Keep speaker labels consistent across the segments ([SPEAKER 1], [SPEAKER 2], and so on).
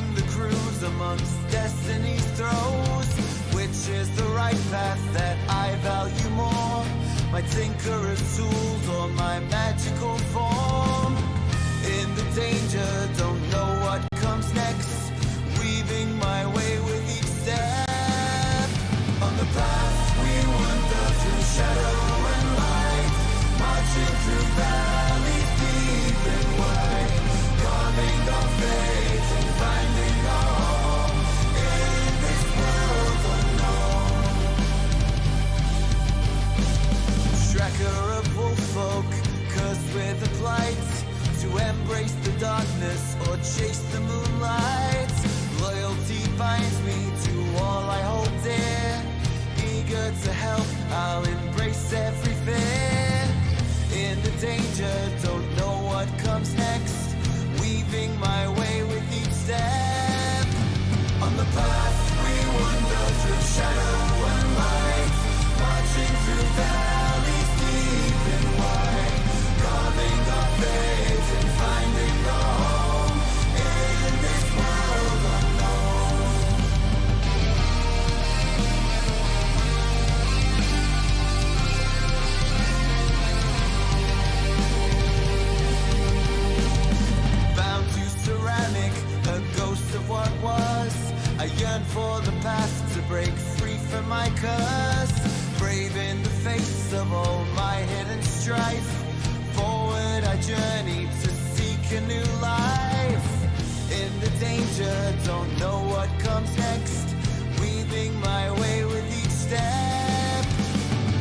[SPEAKER 1] Carving the cruise amongst destiny's throes. Which is the right path that I value more? My tinkerer's tools or my magical form? In the danger, don't know what comes next. Weaving my way with each step. On the path we wander through shadow and light. Marching through valleys deep and wide. Carving our fate and finding our home in this world unknown. Tracker of wolffolk, cursed with a plight. To embrace the darkness or chase the moonlight. Loyalty binds me to all I hold dear. Eager to help, I'll embrace every fear. In the danger, don't know what comes next. Weaving my way with each step. On the path we wander through shadow and light. Marching through valleys deep and wide. Carving our fate and finding our home in this world unknown. Bound to ceramic, a ghost of what was. I yearn for the path to break free from my curse. Brave in the face of all my hidden strife. Forward I journey to seek a new life. In the danger, don't know what comes next. Weaving my way with each step.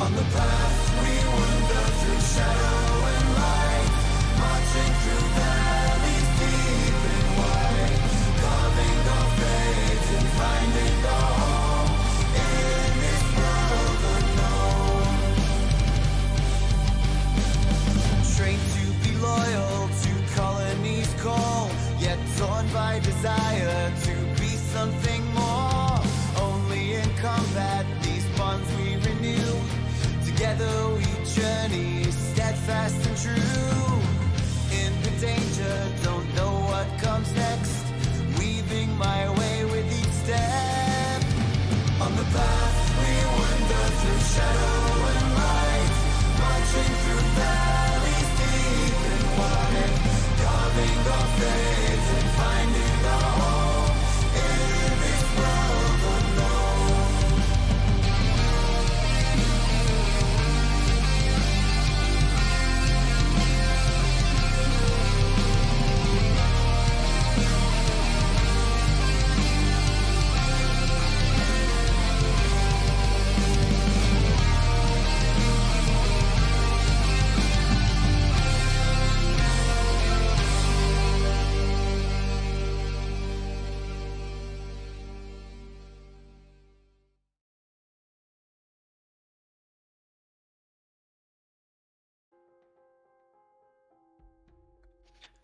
[SPEAKER 1] On the path we wander through shadow and light. Marching through valleys deep and wide. Carving our fate and finding our home in this world unknown. Trained to be loyal to colonies call, yet torn by desire to be something more. Only in combat these bonds we renew. Together we journey steadfast and true. In the danger, don't know what comes next. Weaving my way with each step. On the path we wander through shadow and light. Marching through valleys deep and wide. Carving our fate and finding our home in this world unknown.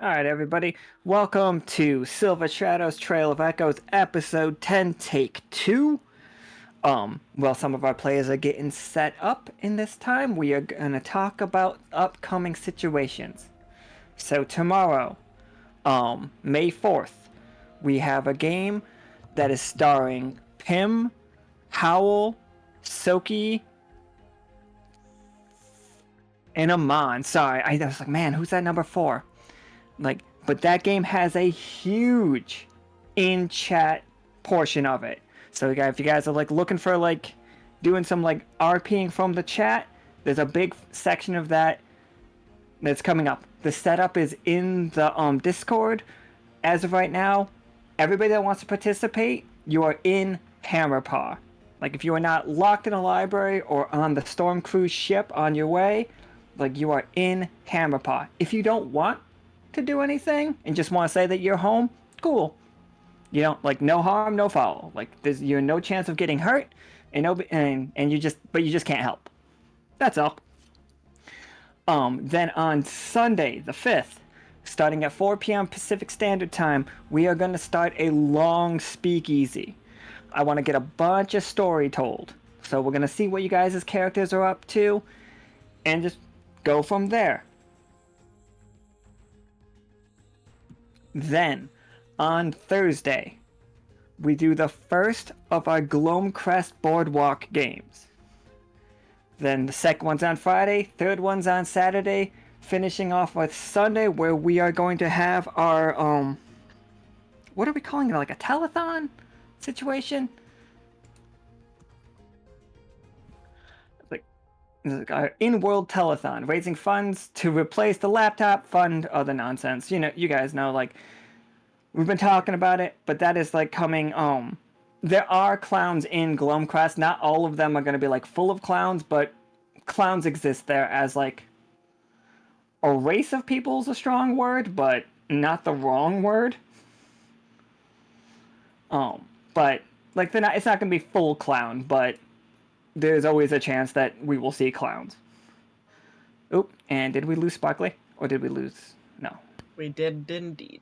[SPEAKER 2] Alright everybody, welcome to Silver Shadows Trail of Echoes episode 10 take 2. Well, some of our players are getting set up in this time. We are going to talk about upcoming situations. So tomorrow, May 4th, we have a game that is starring Pim, Howl, Soki, and Amon. Sorry, I was like, man, who's that number 4? But that game has a huge in-chat portion of it. So if you guys are looking for doing some RPing from the chat, there's a big section of that that's coming up. The setup is in the Discord. As of right now, everybody that wants to participate, you are in Hammerpaw. If you are not locked in a library or on the Storm Cruise ship on your way, you are in Hammerpaw. If you don't want to do anything and just want to say that you're home, cool. You don't no harm, no foul. You're no chance of getting hurt, and you just can't help. That's all. Then on Sunday the 5th, starting at 4 p.m. Pacific Standard Time, we are going to start a long speakeasy. I want to get a bunch of story told. So we're going to see what you guys' characters are up to and just go from there. Then, on Thursday, we do the first of our Glomecrest Boardwalk games. Then the second one's on Friday, third one's on Saturday, finishing off with Sunday, where we are going to have our, what are we calling it, like a telethon situation? Like our in-world telethon, raising funds to replace the laptop, fund other nonsense. You know, you guys know, like, we've been talking about it, but that is, like, coming, there are clowns in Glomecrest. Not all of them are going to be, like, full of clowns, but clowns exist there as, like, a race of people is a strong word, but not the wrong word. But, like, it's not going to be full clown, but there's always a chance that we will see clowns. Oop, and did we lose Sparkly? Or did we lose? No.
[SPEAKER 3] We did indeed.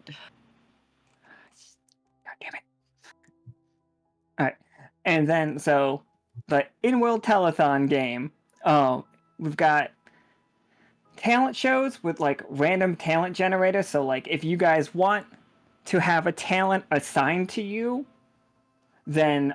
[SPEAKER 2] God damn it. Alright. And then, so, the in-world telethon game, we've got talent shows with, like, random talent generators. So, like, if you guys want to have a talent assigned to you, then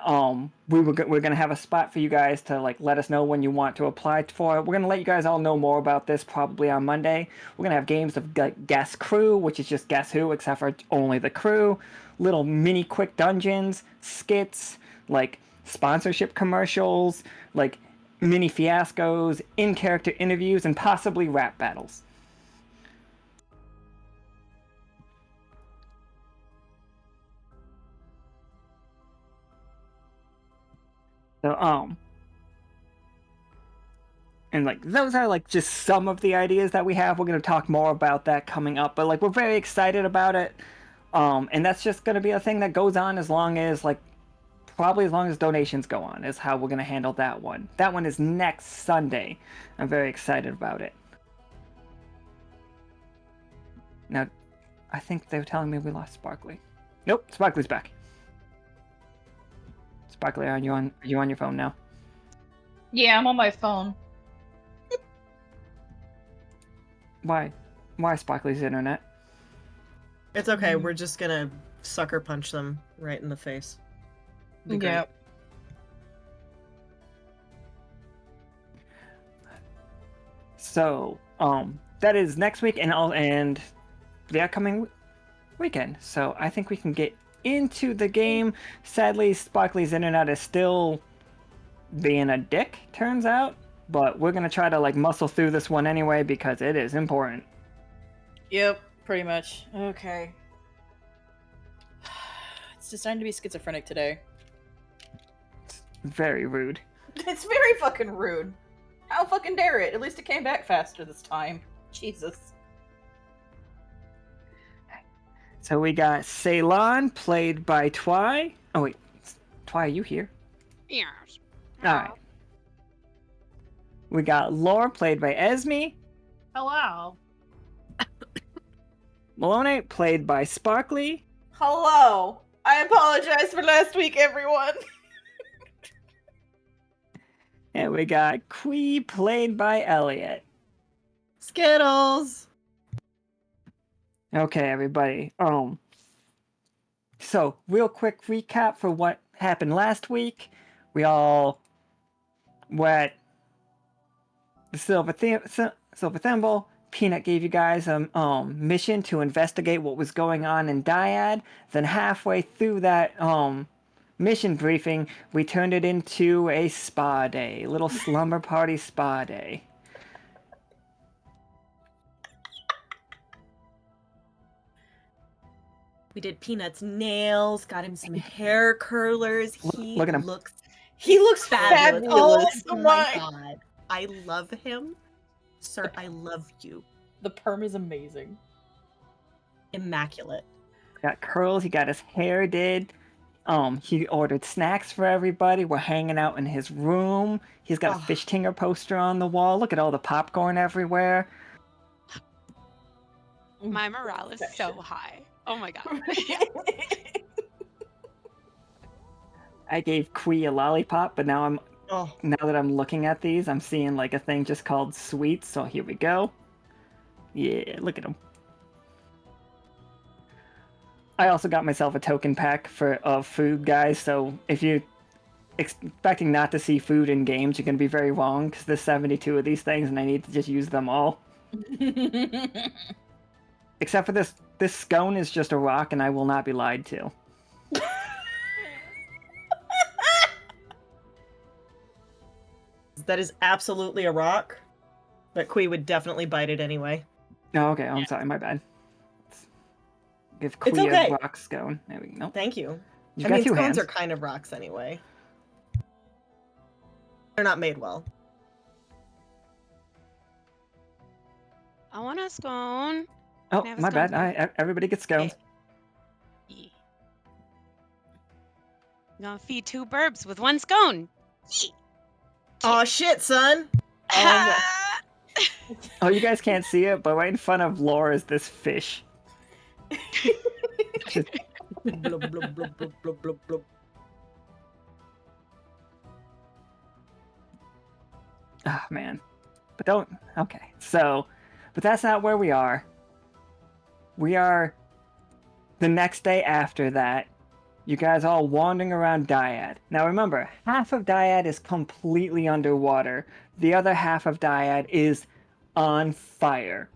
[SPEAKER 2] we're gonna have a spot for you guys to, like, let us know when you want to apply for it. We're gonna let you guys all know more about this probably on Monday. We're gonna have games of Guess Crew, which is just Guess Who, except for only the crew. Little mini quick dungeons, skits, like sponsorship commercials, like mini fiascos, in-character interviews, and possibly rap battles. So, and, like, those are, like, just some of the ideas that we have. We're going to talk more about that coming up, but, like, we're very excited about it. And that's just going to be a thing that goes on as long as, like, probably as long as donations go on, is how we're going to handle that one. That one is next Sunday. I'm very excited about it. Now, I think they were telling me we lost Sparkly. Nope, Sparkly's back. Sparkly, are you on your phone now?
[SPEAKER 4] Yeah, I'm on my phone.
[SPEAKER 2] Why Sparkly's internet?
[SPEAKER 3] It's okay. We're just gonna sucker punch them right in the face. Be great.
[SPEAKER 4] Yeah.
[SPEAKER 2] So, that is next week and the upcoming weekend. So I think we can get into the game. Sadly, Sparkly's internet is still being a dick, turns out. But we're gonna try to, like, muscle through this one anyway because it is important.
[SPEAKER 4] Yep, pretty much. Okay. It's designed to be schizophrenic today.
[SPEAKER 2] It's very rude.
[SPEAKER 4] It's very fucking rude. How fucking dare it? At least it came back faster this time. Jesus.
[SPEAKER 2] So we got Ceylon, played by Twy. Oh wait, Twy, are you here?
[SPEAKER 5] Yes.
[SPEAKER 2] Alright. We got Lore, played by Esme.
[SPEAKER 5] Hello.
[SPEAKER 2] Melinoë, played by Sparkly.
[SPEAKER 4] Hello. I apologize for last week, everyone.
[SPEAKER 2] And we got Quee, played by Elliot.
[SPEAKER 3] Skittles!
[SPEAKER 2] Okay, everybody. So, real quick recap for what happened last week. We all were at the Silver Thimble. Peanut gave you guys a mission to investigate what was going on in Dyad. Then halfway through that mission briefing, we turned it into a spa day. Little slumber party spa day.
[SPEAKER 3] We did Peanut's nails, got him some hair curlers.
[SPEAKER 2] Look at him.
[SPEAKER 4] He looks
[SPEAKER 3] Fabulous.
[SPEAKER 4] fabulous.
[SPEAKER 3] Oh my god. I love him. Sir, I love you.
[SPEAKER 4] The perm is amazing.
[SPEAKER 3] Immaculate.
[SPEAKER 2] Got curls, he got his hair did. He ordered snacks for everybody. We're hanging out in his room. He's got a Fish Tinger poster on the wall. Look at all the popcorn everywhere.
[SPEAKER 5] My morale is so high. Oh my god.
[SPEAKER 2] I gave Quee a lollipop, but now now that I'm looking at these, I'm seeing, like, a thing just called sweets. So here we go. Yeah, look at him. I also got myself a token pack of food, guys. So if you're expecting not to see food in games, you're gonna be very wrong because there's 72 of these things, and I need to just use them all. Except for this. This scone is just a rock, and I will not be lied to.
[SPEAKER 3] That is absolutely a rock, but Kui would definitely bite it anyway.
[SPEAKER 2] Oh, okay. I'm sorry. My bad. Let's give
[SPEAKER 3] It's
[SPEAKER 2] Quee
[SPEAKER 3] okay.
[SPEAKER 2] a rock scone. There we go.
[SPEAKER 3] Thank you.
[SPEAKER 2] You
[SPEAKER 3] I
[SPEAKER 2] got
[SPEAKER 3] mean,
[SPEAKER 2] two
[SPEAKER 3] scones
[SPEAKER 2] hands.
[SPEAKER 3] are kind of rocks anyway. They're not made well.
[SPEAKER 5] I want a scone.
[SPEAKER 2] Oh,
[SPEAKER 5] Can I have a
[SPEAKER 2] my
[SPEAKER 5] scone,
[SPEAKER 2] bad. Everybody gets scones.
[SPEAKER 5] Yeah. I'm gonna feed 2 burbs with 1 scone. Yee.
[SPEAKER 3] Oh shit, son!
[SPEAKER 5] Ah!
[SPEAKER 2] Oh, you guys can't see it, but right in front of Laura is this fish. Just-
[SPEAKER 3] Blub, blub, blub, blub, blub, blub, blub.
[SPEAKER 2] Ah, man. But don't. Okay. So, but that's not where we are. We are the next day after that. You guys all wandering around Dyad. Now remember, half of Dyad is completely underwater. The other half of Dyad is on fire.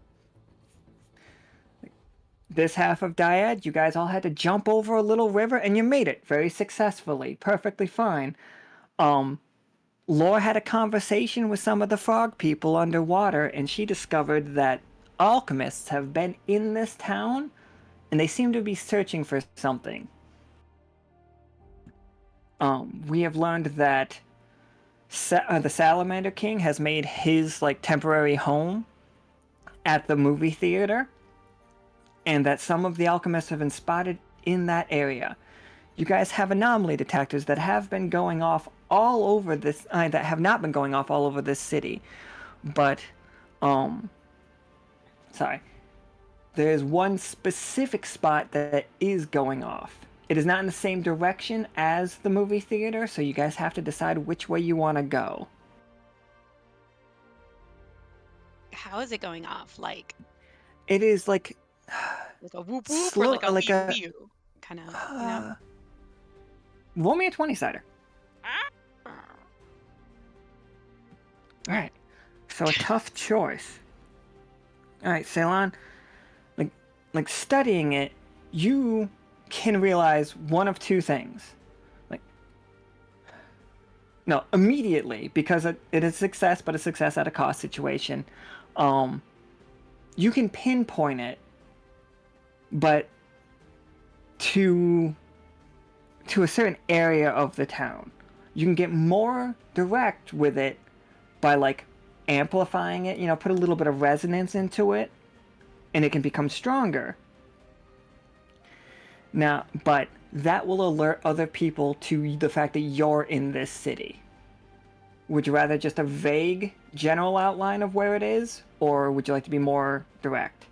[SPEAKER 2] This half of Dyad, you guys all had to jump over a little river, and you made it very successfully, perfectly fine. Laura had a conversation with some of the frog people underwater, and she discovered that alchemists have been in this town, and they seem to be searching for something. We have learned that the Salamander King has made his temporary home at the movie theater, and that some of the alchemists have been spotted in that area. You guys have anomaly detectors that have been going off all over this, that have not been going off all over this city, but, sorry. There's one specific spot that is going off. It is not in the same direction as the movie theater, so you guys have to decide which way you want to go.
[SPEAKER 5] How is it going off? Like
[SPEAKER 2] It is like
[SPEAKER 5] a whoop whoop
[SPEAKER 2] slow,
[SPEAKER 5] or like a
[SPEAKER 2] like
[SPEAKER 5] wee
[SPEAKER 2] a
[SPEAKER 5] wee? Kind of, you know?
[SPEAKER 2] roll me a 20-sider.
[SPEAKER 5] Ah.
[SPEAKER 2] All right, so a tough choice. All right, Ceylon, like studying it, you can realize one of two things. No, immediately, because it is success, but a success at a cost situation. You can pinpoint it, but to a certain area of the town. You can get more direct with it by amplifying it, put a little bit of resonance into it, and it can become stronger. Now, but that will alert other people to the fact that you're in this city. Would you rather just a vague general outline of where it is, or would you like to be more direct?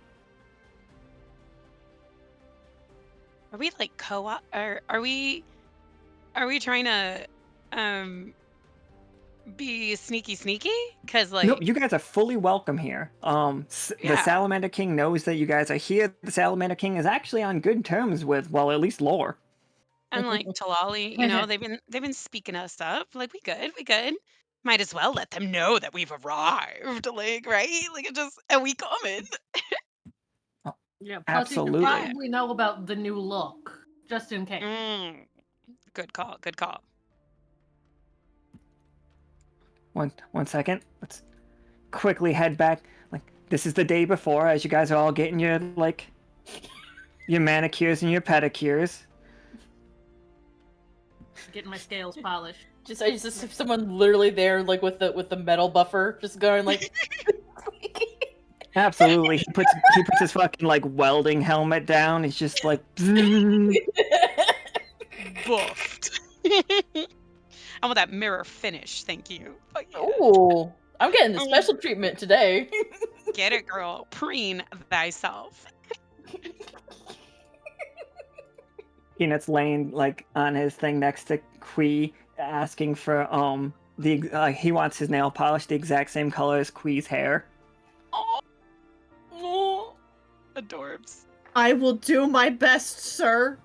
[SPEAKER 5] Are we like co-op? Or are we trying to be sneaky? Because
[SPEAKER 2] Nope, you guys are fully welcome here. The
[SPEAKER 5] Yeah.
[SPEAKER 2] Salamander King knows that you guys are here. The Salamander King is actually on good terms with, well, at least Lore.
[SPEAKER 5] And like Talali, you know, they've been speaking us up. Like we good. Might as well let them know that we've arrived. Like, right? Like it just and we coming.
[SPEAKER 6] Yeah, plus
[SPEAKER 2] Absolutely.
[SPEAKER 6] you should probably know about the new look, just in case.
[SPEAKER 5] Good call.
[SPEAKER 2] One second. Let's quickly head back. This is the day before, as you guys are all getting your your manicures and your pedicures.
[SPEAKER 6] Getting my scales polished.
[SPEAKER 4] I just have someone literally there, like with the metal buffer, just going like.
[SPEAKER 2] Absolutely. He puts his fucking welding helmet down. He's just like
[SPEAKER 5] Buffed. I want that mirror finish. Thank you. But yeah.
[SPEAKER 4] Ooh, I'm getting the special treatment today.
[SPEAKER 5] Get it, girl. Preen thyself.
[SPEAKER 2] Peanut's laying on his thing next to Quee, asking for he wants his nail polish the exact same color as Quee's hair.
[SPEAKER 5] Oh, adorbs.
[SPEAKER 3] I will do my best, sir.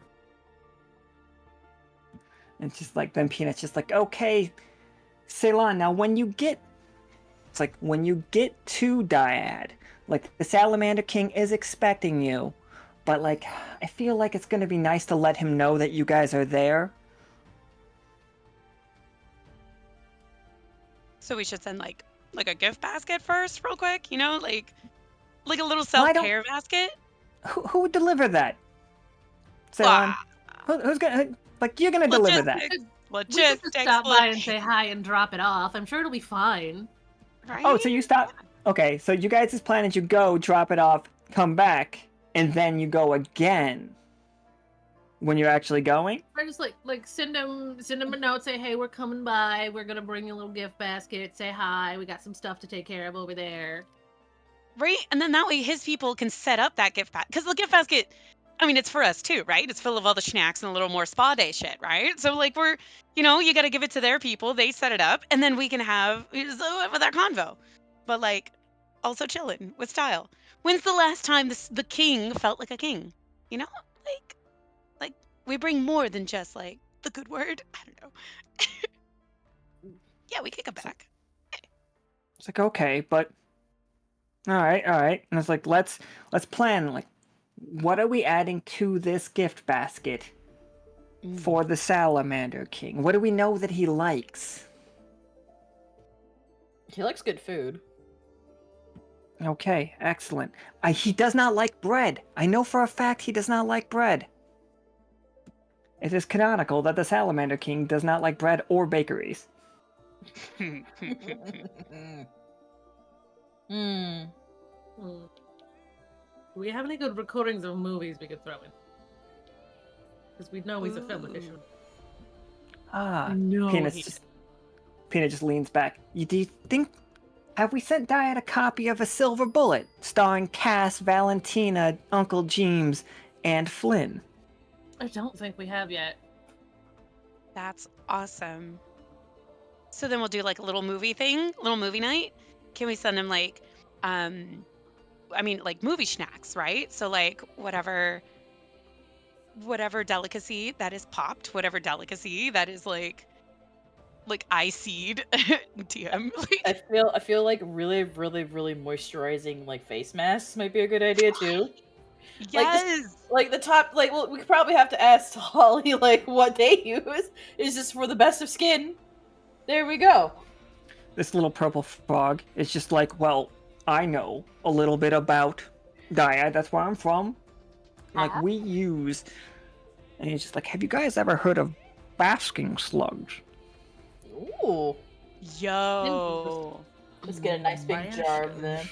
[SPEAKER 2] And it's just like, then Peanut's just like, okay, Ceylon, now when you get, it's like, when you get to Dyad, like, the Salamander King is expecting you, but, like, I feel like it's gonna be nice to let him know that you guys are there.
[SPEAKER 5] So we should send like a gift basket first, real quick. You know, like a little
[SPEAKER 2] Why don't-
[SPEAKER 5] self-care basket.
[SPEAKER 2] Who would deliver that? Ceylon? Who's gonna, like, you're gonna deliver that.
[SPEAKER 6] We could
[SPEAKER 5] Logistics.
[SPEAKER 6] just stop by and say hi and drop it off. I'm sure it'll be fine.
[SPEAKER 5] Right?
[SPEAKER 2] Oh, so you stop. Okay, so you guys' plan is you go, drop it off, come back, and then you go again when you're actually going?
[SPEAKER 6] I just like send him a note, say, hey, we're coming by. We're gonna bring you a little gift basket. Say hi. We got some stuff to take care of over there.
[SPEAKER 5] Right? And then that way his people can set up that gift basket. Because the gift basket, I mean, it's for us too, right? It's full of all the snacks and a little more spa day shit, right? So, like, we're, you got to give it to their people. They set it up. And then we can have with our convo. But, like, also chilling with style. When's the last time the king felt like a king? You know? Like, we bring more than just, like, the good word. I don't know. Yeah, we kick it back.
[SPEAKER 2] It's like, okay, but all right. And it's like, let's plan, like, what are we adding to this gift basket for the Salamander King? What do we know that he likes?
[SPEAKER 4] He likes good food.
[SPEAKER 2] Okay, excellent. He does not like bread. I know for a fact he does not like bread. It is canonical that the Salamander King does not like bread or bakeries.
[SPEAKER 4] Hmm.
[SPEAKER 6] Do we have any good recordings of movies we could throw in? Because we know he's a film edition.
[SPEAKER 2] No, Peanut just leans back. Do you think... Have we sent Dyad a copy of A Silver Bullet, starring Cass, Valentina, Uncle Jeems, and Flynn?
[SPEAKER 6] I don't think we have yet.
[SPEAKER 5] That's awesome. So then we'll do like a little movie thing, little movie night. Can we send them like, like movie snacks, right? So like whatever delicacy that is popped, whatever delicacy that is like I-seed TM.
[SPEAKER 4] I feel like really moisturizing like face masks might be a good idea too.
[SPEAKER 5] Yes.
[SPEAKER 4] Like the top, like, well, we could probably have to ask Holly like what they use. Is this for the best of skin? There we go.
[SPEAKER 2] This little purple frog is just like, well, I know a little bit about Dyad. That's where I'm from. Like, we use... And he's just like, have you guys ever heard of basking slugs?
[SPEAKER 4] Ooh.
[SPEAKER 5] Yo.
[SPEAKER 4] Let's get a nice big jar of them.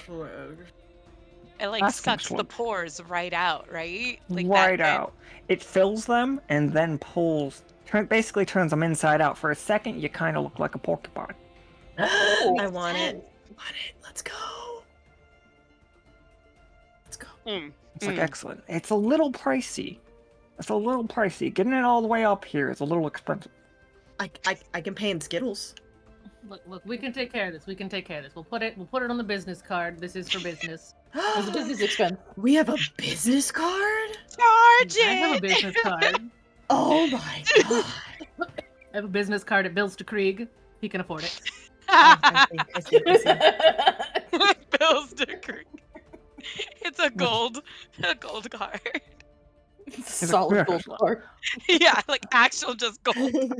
[SPEAKER 5] It like
[SPEAKER 2] Basking
[SPEAKER 5] sucks the
[SPEAKER 2] slug.
[SPEAKER 5] pores right out, right? Like
[SPEAKER 2] Right
[SPEAKER 5] that,
[SPEAKER 2] out. It fills them and then pulls... basically turns them inside out. For a second, you kind of look like a porcupine.
[SPEAKER 3] I want it. Let's go.
[SPEAKER 2] It's like, excellent. It's a little pricey. Getting it all the way up here is a little expensive.
[SPEAKER 3] I can pay in Skittles.
[SPEAKER 6] Look, we can take care of this. We'll put it on the business card. This is for business.
[SPEAKER 4] It's a business expense.
[SPEAKER 3] We have a business card?
[SPEAKER 5] Charge it!
[SPEAKER 6] I have a business card.
[SPEAKER 3] Oh my god.
[SPEAKER 6] I have a business card. It bills to Krieg. He can afford it.
[SPEAKER 3] I see.
[SPEAKER 5] Bill's degree. It's a gold card.
[SPEAKER 4] Solid gold card.
[SPEAKER 5] Yeah, like actual just gold.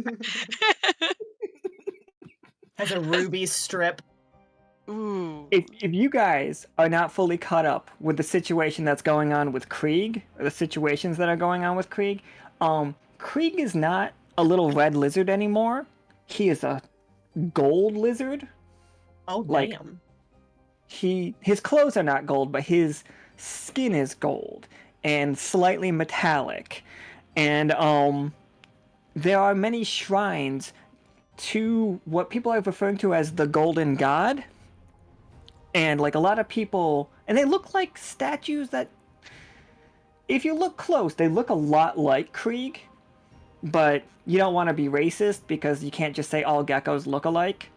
[SPEAKER 3] Has a ruby strip.
[SPEAKER 5] Ooh.
[SPEAKER 2] If you guys are not fully caught up with the situation that's going on with Krieg, or the situations that are going on with Krieg, Krieg is not a little red lizard anymore. He is a gold lizard.
[SPEAKER 3] Oh,
[SPEAKER 2] Like,
[SPEAKER 3] damn.
[SPEAKER 2] His clothes are not gold, but his skin is gold and slightly metallic. And there are many shrines to what people are referring to as the Golden God. And like a lot of people, and they look like statues that, if you look close, they look a lot like Krieg. But you don't want to be racist because you can't just say all geckos look alike.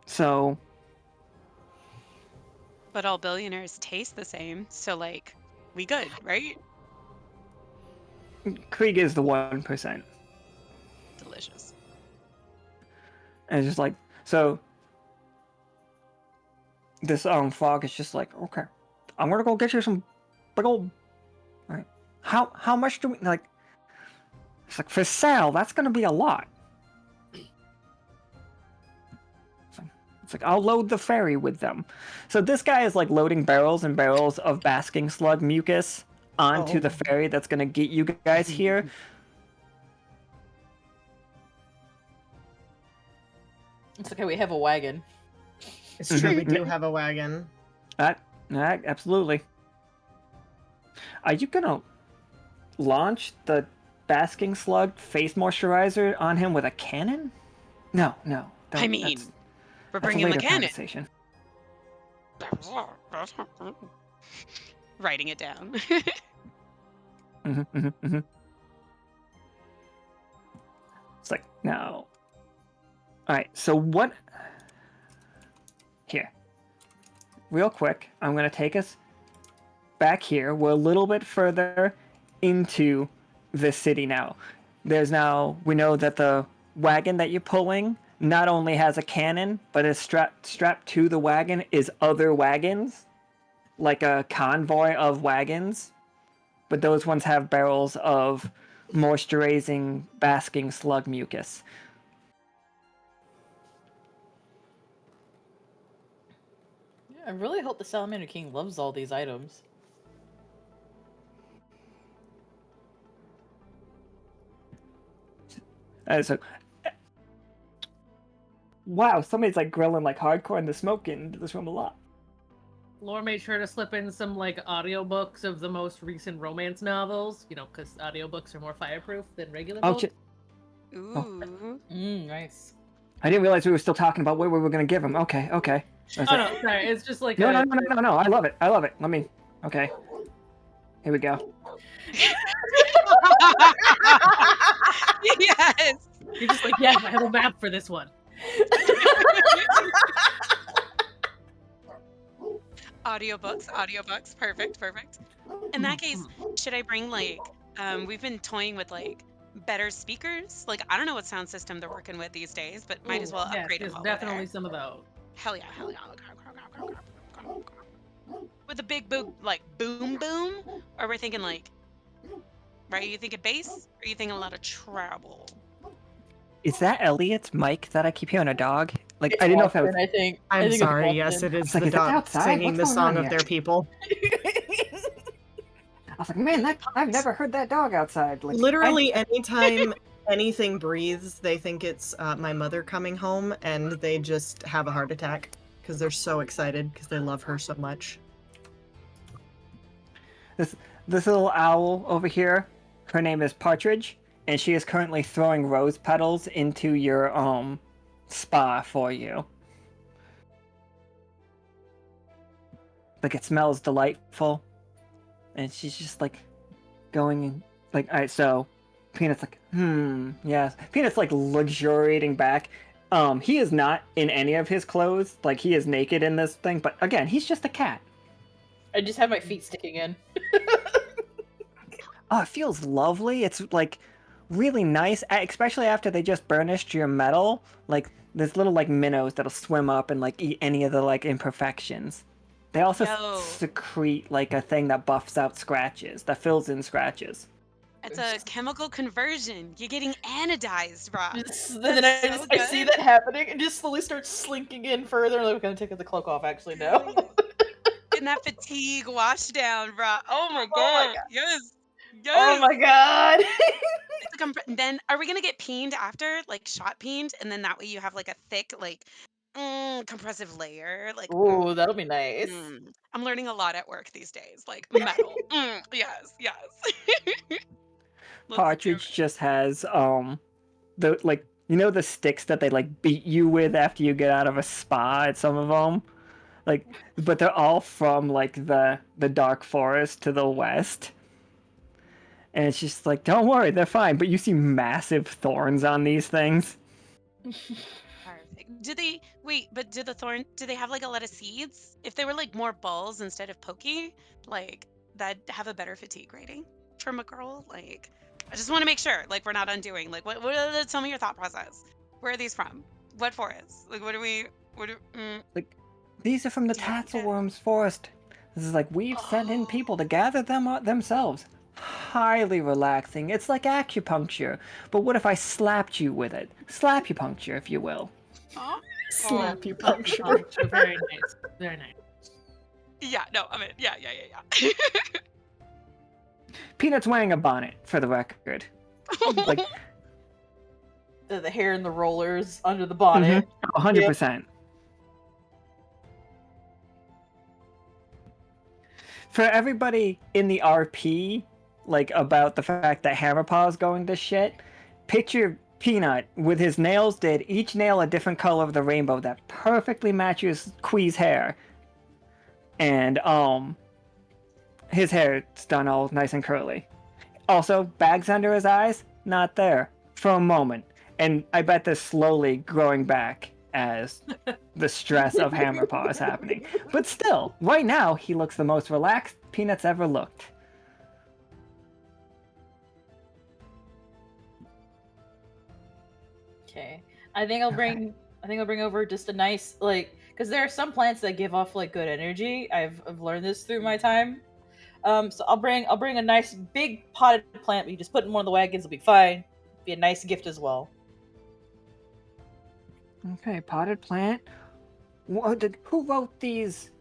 [SPEAKER 2] So
[SPEAKER 5] But all billionaires taste the same, so like, we good, right?
[SPEAKER 2] Krieg is the 1%.
[SPEAKER 5] Delicious.
[SPEAKER 2] And it's just like, so this Fog is just like, okay, I'm gonna go get you some big old. Right. How much do we like? It's like for sale. That's gonna be a lot. It's like I'll load the ferry with them. So this guy is like loading barrels and barrels of basking slug mucus onto the ferry that's gonna get you guys here.
[SPEAKER 4] It's okay, we have a wagon.
[SPEAKER 3] It's true, we do have a wagon.
[SPEAKER 2] Absolutely. Are you gonna launch the basking slug face moisturizer on him with a cannon? No.
[SPEAKER 5] I mean, we're
[SPEAKER 2] that's a
[SPEAKER 5] bringing the
[SPEAKER 2] later
[SPEAKER 5] cannon.
[SPEAKER 2] conversation.
[SPEAKER 5] Writing it down.
[SPEAKER 2] It's like, no. Alright, so what... Here. Real quick, I'm going to take us back here. We're a little bit further into the city now. We know that the wagon that you're pulling not only has a cannon, but is strapped to the wagon is other wagons. Like a convoy of wagons. But those ones have barrels of moisturizing basking slug mucus.
[SPEAKER 4] I really hope the Salamander King loves all these items.
[SPEAKER 2] Wow, somebody's like grilling like hardcore in the smoke into this room a lot.
[SPEAKER 6] Laura made sure to slip in some like audiobooks of the most recent romance novels, because audiobooks are more fireproof than regular books.
[SPEAKER 5] Ooh.
[SPEAKER 4] Nice.
[SPEAKER 2] I didn't realize we were still talking about what we were going to give him. Okay.
[SPEAKER 6] No, sorry. It's just like
[SPEAKER 2] No. I love it. Let me. Okay. Here we go.
[SPEAKER 5] Yes.
[SPEAKER 6] You're just like, yeah, I have a map for this one.
[SPEAKER 5] Audiobooks. Perfect. In that case, should I bring we've been toying with better speakers? I don't know what sound system they're working with these days, but might as well upgrade them.
[SPEAKER 6] There's definitely some of those.
[SPEAKER 5] Hell yeah. With a big boom, boom, or we're thinking right? Are you thinking bass? Or are you thinking a lot of treble?
[SPEAKER 2] Is that Elliot's mic that I keep hearing a dog? I didn't know if that was...
[SPEAKER 3] I'm sorry, yes, it is the dog singing the song of their people.
[SPEAKER 2] I was like, man, I've never heard that dog outside.
[SPEAKER 3] Literally, anytime anything breathes, they think it's my mother coming home, and they just have a heart attack because they're so excited because they love her so much.
[SPEAKER 2] This little owl over here, her name is Partridge, and she is currently throwing rose petals into your spa for you. It smells delightful. And she's just going alright, so Peanut's yes. Peanut's luxuriating back. He is not in any of his clothes. He is naked in this thing, but again, he's just a cat.
[SPEAKER 4] I just have my feet sticking in.
[SPEAKER 2] Oh, it feels lovely. It's really nice, especially after they just burnished your metal. There's little minnows that'll swim up and eat any of the imperfections. They also secrete a thing that buffs out scratches, that fills in scratches.
[SPEAKER 5] It's a chemical conversion. You're getting anodized, Rob.
[SPEAKER 4] Then I see that happening and just slowly start slinking in further. We're gonna take the cloak off actually now.
[SPEAKER 5] Getting that fatigue washed down, Rob. Oh my god. Yes.
[SPEAKER 4] Oh my god.
[SPEAKER 5] Then are we gonna get peened after? Shot peened, and then that way you have a thick, compressive layer.
[SPEAKER 4] Ooh, that'll be nice.
[SPEAKER 5] I'm learning a lot at work these days. Metal. Yes.
[SPEAKER 2] Partridge just has the the sticks that they beat you with after you get out of a spa at some of them, but they're all from the dark forest to the west. And it's just don't worry, they're fine. But you see massive thorns on these things.
[SPEAKER 5] Perfect. Do they wait? But do the thorn? Do they have like a lot of seeds? If they were like more balls instead of pokey, like that have a better fatigue rating from a girl. Like, I just want to make sure, like, we're not undoing. Like, tell me your thought process. Where are these from? What forest? Like, what do we? What do?
[SPEAKER 2] Like, these are from the
[SPEAKER 5] Do you think that?
[SPEAKER 2] Tatzelworm's forest. This is like, we've sent in people to gather them themselves. Highly relaxing. It's like acupuncture. But what if I slapped you with it? Slapupuncture, if you will.
[SPEAKER 5] Oh,
[SPEAKER 3] Slap you
[SPEAKER 6] Oh,
[SPEAKER 3] puncture.
[SPEAKER 6] very nice. Very nice.
[SPEAKER 5] yeah. No, I mean, yeah.
[SPEAKER 2] Peanut's wearing a bonnet, for the record. Like,
[SPEAKER 4] The hair and the rollers under the bonnet.
[SPEAKER 2] 100%. For everybody in the RP, like, about the fact that Hammerpaw's going to shit, picture Peanut with his nails did, each nail a different color of the rainbow that perfectly matches Quee's hair. And, his hair's done all nice and curly. Also, bags under his eyes, not there. For a moment. And I bet they're slowly growing back as the stress of Hammerpaw is happening. But still, right now, he looks the most relaxed Peanut's ever looked.
[SPEAKER 4] Okay. I think I'll bring over just a nice, like, because there are some plants that give off like good energy. I've learned this through my time. So I'll bring a nice big potted plant. You just put in one of the wagons, it'll be fine. Be a nice gift as well.
[SPEAKER 2] Okay, potted plant. Who wrote these?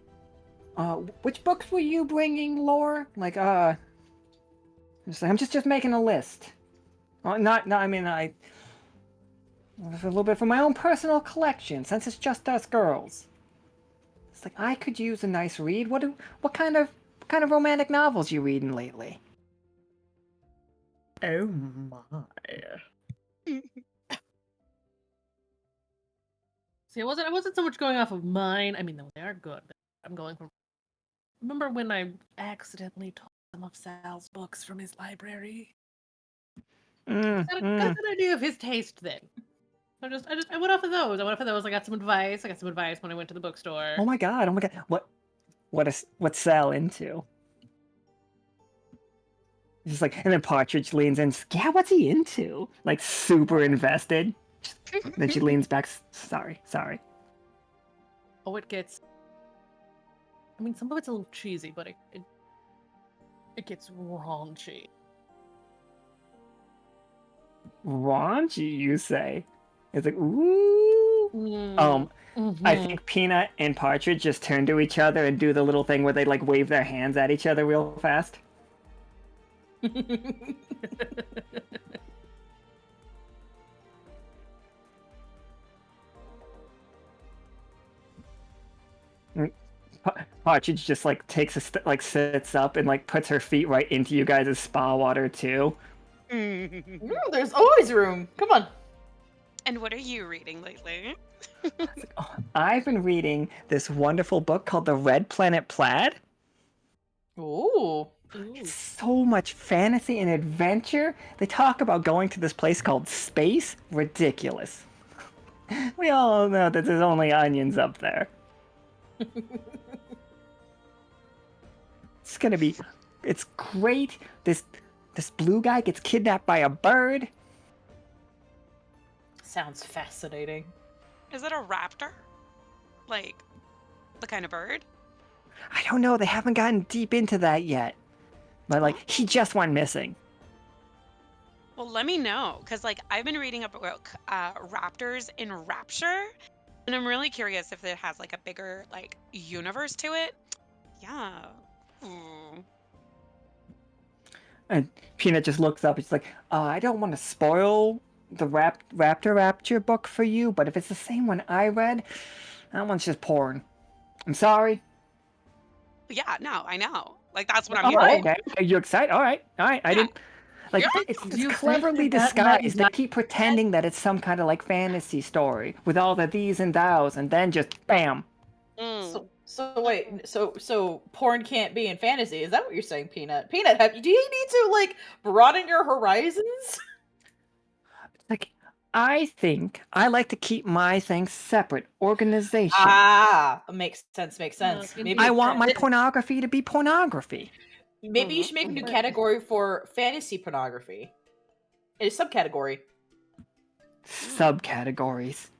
[SPEAKER 2] Which books were you bringing, Lore? Like, I'm just making a list. I mean, a little bit for my own personal collection, since it's just us girls. It's like, I could use a nice read. What kind of romantic novels you reading lately?
[SPEAKER 3] Oh my.
[SPEAKER 6] See, I wasn't so much going off of mine. I mean, they are good. But I'm going from. Remember when I accidentally took some of Sal's books from his library? Got an idea of his taste then. I went off of those. I got some advice. I got some advice when I went to the bookstore.
[SPEAKER 2] Oh my god! What's Sal into? Just like, and then Partridge leans in. Yeah, what's he into? Like, super invested. Then she leans back. Sorry.
[SPEAKER 6] Oh, it gets. I mean, some of it's a little cheesy, but it gets raunchy.
[SPEAKER 2] Raunchy, you say? It's like, ooh.
[SPEAKER 6] Mm-hmm.
[SPEAKER 2] I think Peanut and Partridge just turn to each other and do the little thing where they like wave their hands at each other real fast. Partridge just like takes sits up and like puts her feet right into you guys' spa water too.
[SPEAKER 4] There's always room. Come on.
[SPEAKER 5] And what are you reading lately?
[SPEAKER 2] I've been reading this wonderful book called The Red Planet Plaid.
[SPEAKER 4] Ooh.
[SPEAKER 2] It's so much fantasy and adventure. They talk about going to this place called Space. Ridiculous. We all know that there's only onions up there. It's great. This blue guy gets kidnapped by a bird.
[SPEAKER 4] Sounds fascinating.
[SPEAKER 5] Is it a raptor? Like, the kind of bird?
[SPEAKER 2] I don't know. They haven't gotten deep into that yet. But like, he just went missing.
[SPEAKER 5] Well, let me know, because like I've been reading about raptors in Rapture, and I'm really curious if it has like a bigger like universe to it. Yeah. Ooh.
[SPEAKER 2] And Peanut just looks up. It's like, I don't want to spoil the Rapture book for you, but if it's the same one I read, that one's just porn. I'm sorry.
[SPEAKER 5] Yeah, no, I know. Like that's what I'm
[SPEAKER 2] Oh,
[SPEAKER 5] hearing.
[SPEAKER 2] okay. Are you excited? All right. I didn't. Like,
[SPEAKER 5] Yeah.
[SPEAKER 2] it's
[SPEAKER 6] You
[SPEAKER 2] cleverly
[SPEAKER 6] think that
[SPEAKER 2] disguised. They keep pretending that it's some kind of like fantasy story with all the these and thous, and then just bam.
[SPEAKER 4] So wait, so porn can't be in fantasy? Is that what you're saying, Peanut? Peanut, do you need to like broaden your horizons?
[SPEAKER 2] Like, I think I like to keep my things separate. Organization.
[SPEAKER 4] Ah, makes sense. Makes sense.
[SPEAKER 6] Okay.
[SPEAKER 4] Maybe
[SPEAKER 2] I want my pornography to be pornography.
[SPEAKER 4] Maybe you should make a new category for fantasy pornography. It's a subcategory.
[SPEAKER 2] Subcategories.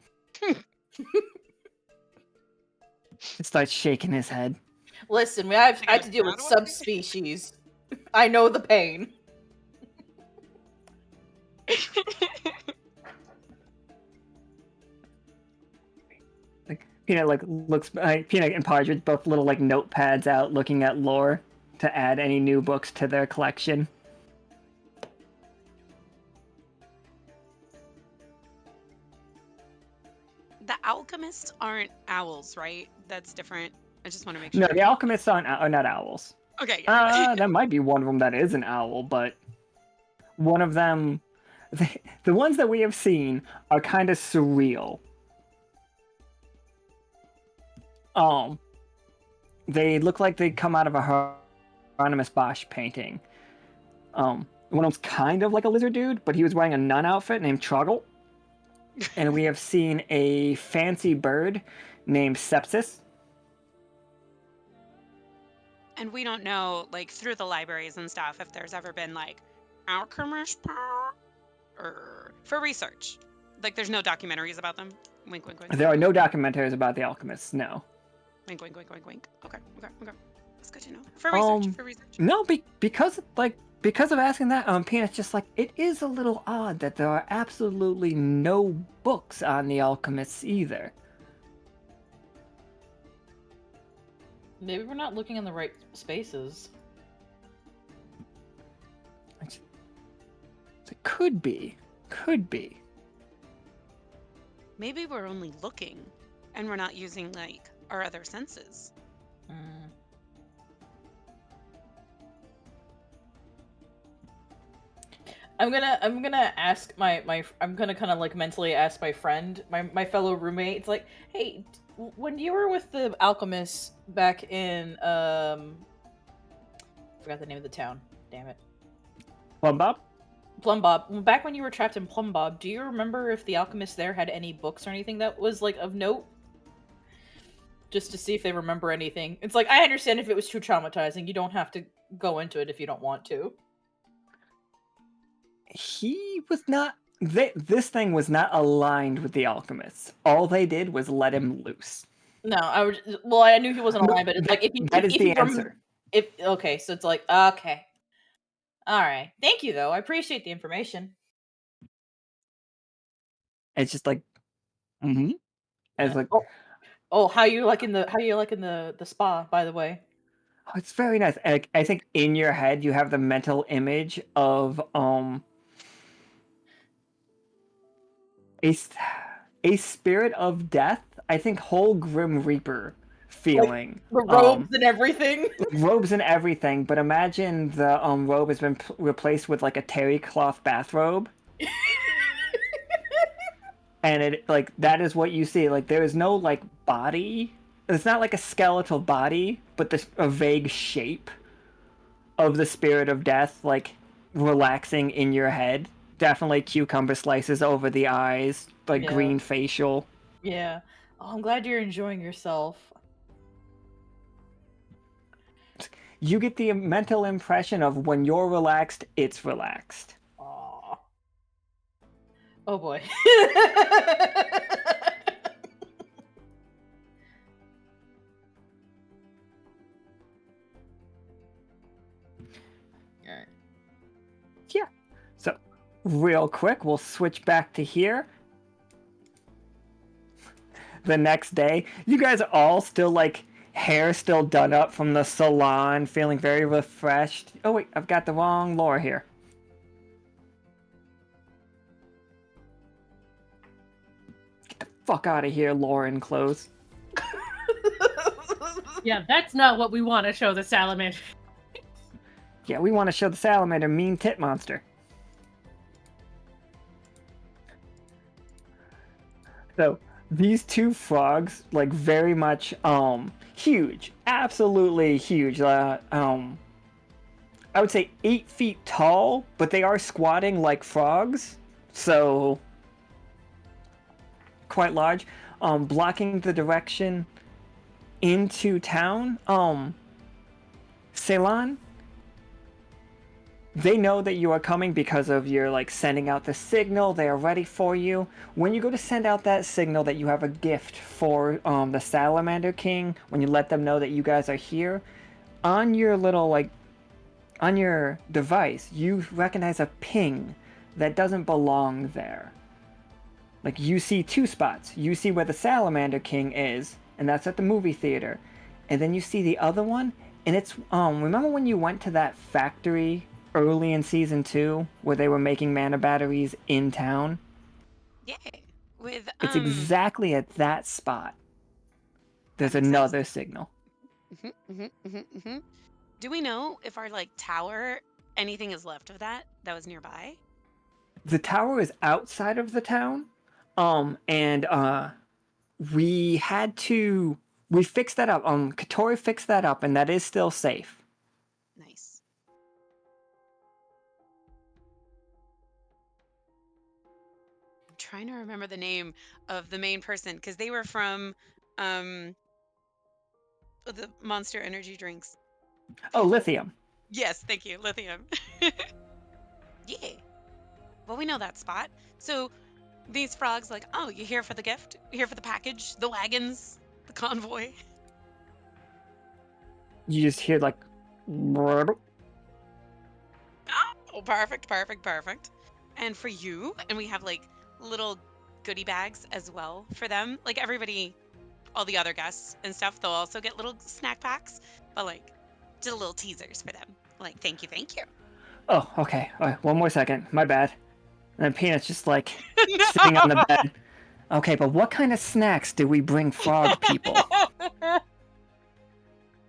[SPEAKER 2] It starts shaking his head.
[SPEAKER 4] Listen, I have to deal with subspecies. I know the pain.
[SPEAKER 2] Like Peanut looks. Peanut and Partridge both little notepads out, looking at lore to add any new books to their collection.
[SPEAKER 5] The alchemists aren't owls, right? That's different. I just want to make sure.
[SPEAKER 2] No, the alchemists are not owls.
[SPEAKER 5] Okay. Yeah.
[SPEAKER 2] That might be one of them that is an owl, but one of them, the ones that we have seen are kind of surreal. They look like they come out of a Hieronymus Bosch painting. One of them's kind of like a lizard dude, but he was wearing a nun outfit named Troggle. And we have seen a fancy bird named Sepsis.
[SPEAKER 5] And we don't know, through the libraries and stuff, if there's ever been alchemist or for research. There's no documentaries about them. Wink, wink, wink.
[SPEAKER 2] There are no documentaries about the alchemists. No.
[SPEAKER 5] Wink, wink, wink, wink, wink. Okay. That's good to know. For research. For research.
[SPEAKER 2] No, because of asking that, Peanut's just it is a little odd that there are absolutely no books on the alchemists either.
[SPEAKER 4] Maybe we're not looking in the right spaces.
[SPEAKER 2] It could be.
[SPEAKER 5] Maybe we're only looking, and we're not using our other senses.
[SPEAKER 4] I'm gonna ask I'm gonna kind of mentally ask my friend, my fellow roommate. It's hey, when you were with the alchemists back in forgot the name of the town. Damn it. Plumbob. Back when you were trapped in Plumbob, do you remember if the alchemists there had any books or anything that was of note? Just to see if they remember anything. It's I understand if it was too traumatizing. You don't have to go into it if you don't want to.
[SPEAKER 2] He was not. This thing was not aligned with the alchemists. All they did was let him loose.
[SPEAKER 4] No, I knew he wasn't aligned, but it's
[SPEAKER 2] that is the answer.
[SPEAKER 4] Okay, so it's okay. All right. Thank you, though. I appreciate the information.
[SPEAKER 2] It's just mm-hmm. It's
[SPEAKER 4] how you liking the spa, by the way?
[SPEAKER 2] Oh, it's very nice. I think in your head you have the mental image of a spirit of death. I think whole Grim Reaper feeling.
[SPEAKER 4] The robes and everything.
[SPEAKER 2] Robes and everything, but imagine the robe has been replaced with a terry cloth bathrobe. And it that is what you see. There is no body. It's not a skeletal body, but a vague shape of the spirit of death relaxing in your head. Definitely cucumber slices over the eyes, green facial.
[SPEAKER 4] Yeah. Oh, I'm glad you're enjoying yourself.
[SPEAKER 2] You get the mental impression of when you're relaxed, it's relaxed.
[SPEAKER 4] Aww. Oh boy.
[SPEAKER 2] Yeah. So, real quick, we'll switch back to here. The next day, you guys are all still hair still done up from the salon, feeling very refreshed. Oh wait, I've got the wrong lore here. Get the fuck out of here, Lauren clothes.
[SPEAKER 6] Yeah, that's not what we want to show the salamander.
[SPEAKER 2] Yeah, we want to show the salamander mean tit monster. So these two frogs, very much huge, absolutely huge. I would say 8 feet tall, but they are squatting like frogs. So quite large, blocking the direction into town. Ceylon, they know that you are coming because of your like sending out the signal. They are ready for you. When you go to send out that signal that you have a gift for the Salamander King, when you let them know that you guys are here, on your little like on your device, you recognize a ping that doesn't belong there. Like you see two spots. You see where the Salamander King is, and that's at the movie theater. And then you see the other one, and it's remember when you went to that factory early in season 2 where they were making mana batteries in town?
[SPEAKER 5] Yeah. With
[SPEAKER 2] It's exactly at that spot. There's
[SPEAKER 5] makes
[SPEAKER 2] another signal.
[SPEAKER 5] Do we know if our like tower, anything is left of that was nearby?
[SPEAKER 2] The tower is outside of the town, and we fixed that up. Katori fixed that up, and that is still safe.
[SPEAKER 5] Nice. I'm trying to remember the name of the main person because they were from the Monster Energy drinks.
[SPEAKER 2] Oh, lithium.
[SPEAKER 5] Yes, thank you, lithium. Yeah. Well, we know that spot. So these frogs, like, oh, you here for the gift? You here for the package? The wagons? The convoy?
[SPEAKER 2] You just hear like.
[SPEAKER 5] Oh, perfect, perfect, perfect. And for you, and we have like little goodie bags as well for them. Like everybody, all the other guests and stuff, they'll also get little snack packs, but like just little teasers for them. Like, thank you, thank you.
[SPEAKER 2] Oh, okay. All right, one more second. My bad. And then Peanut's just like sitting on the bed. Okay, but what kind of snacks do we bring frog people?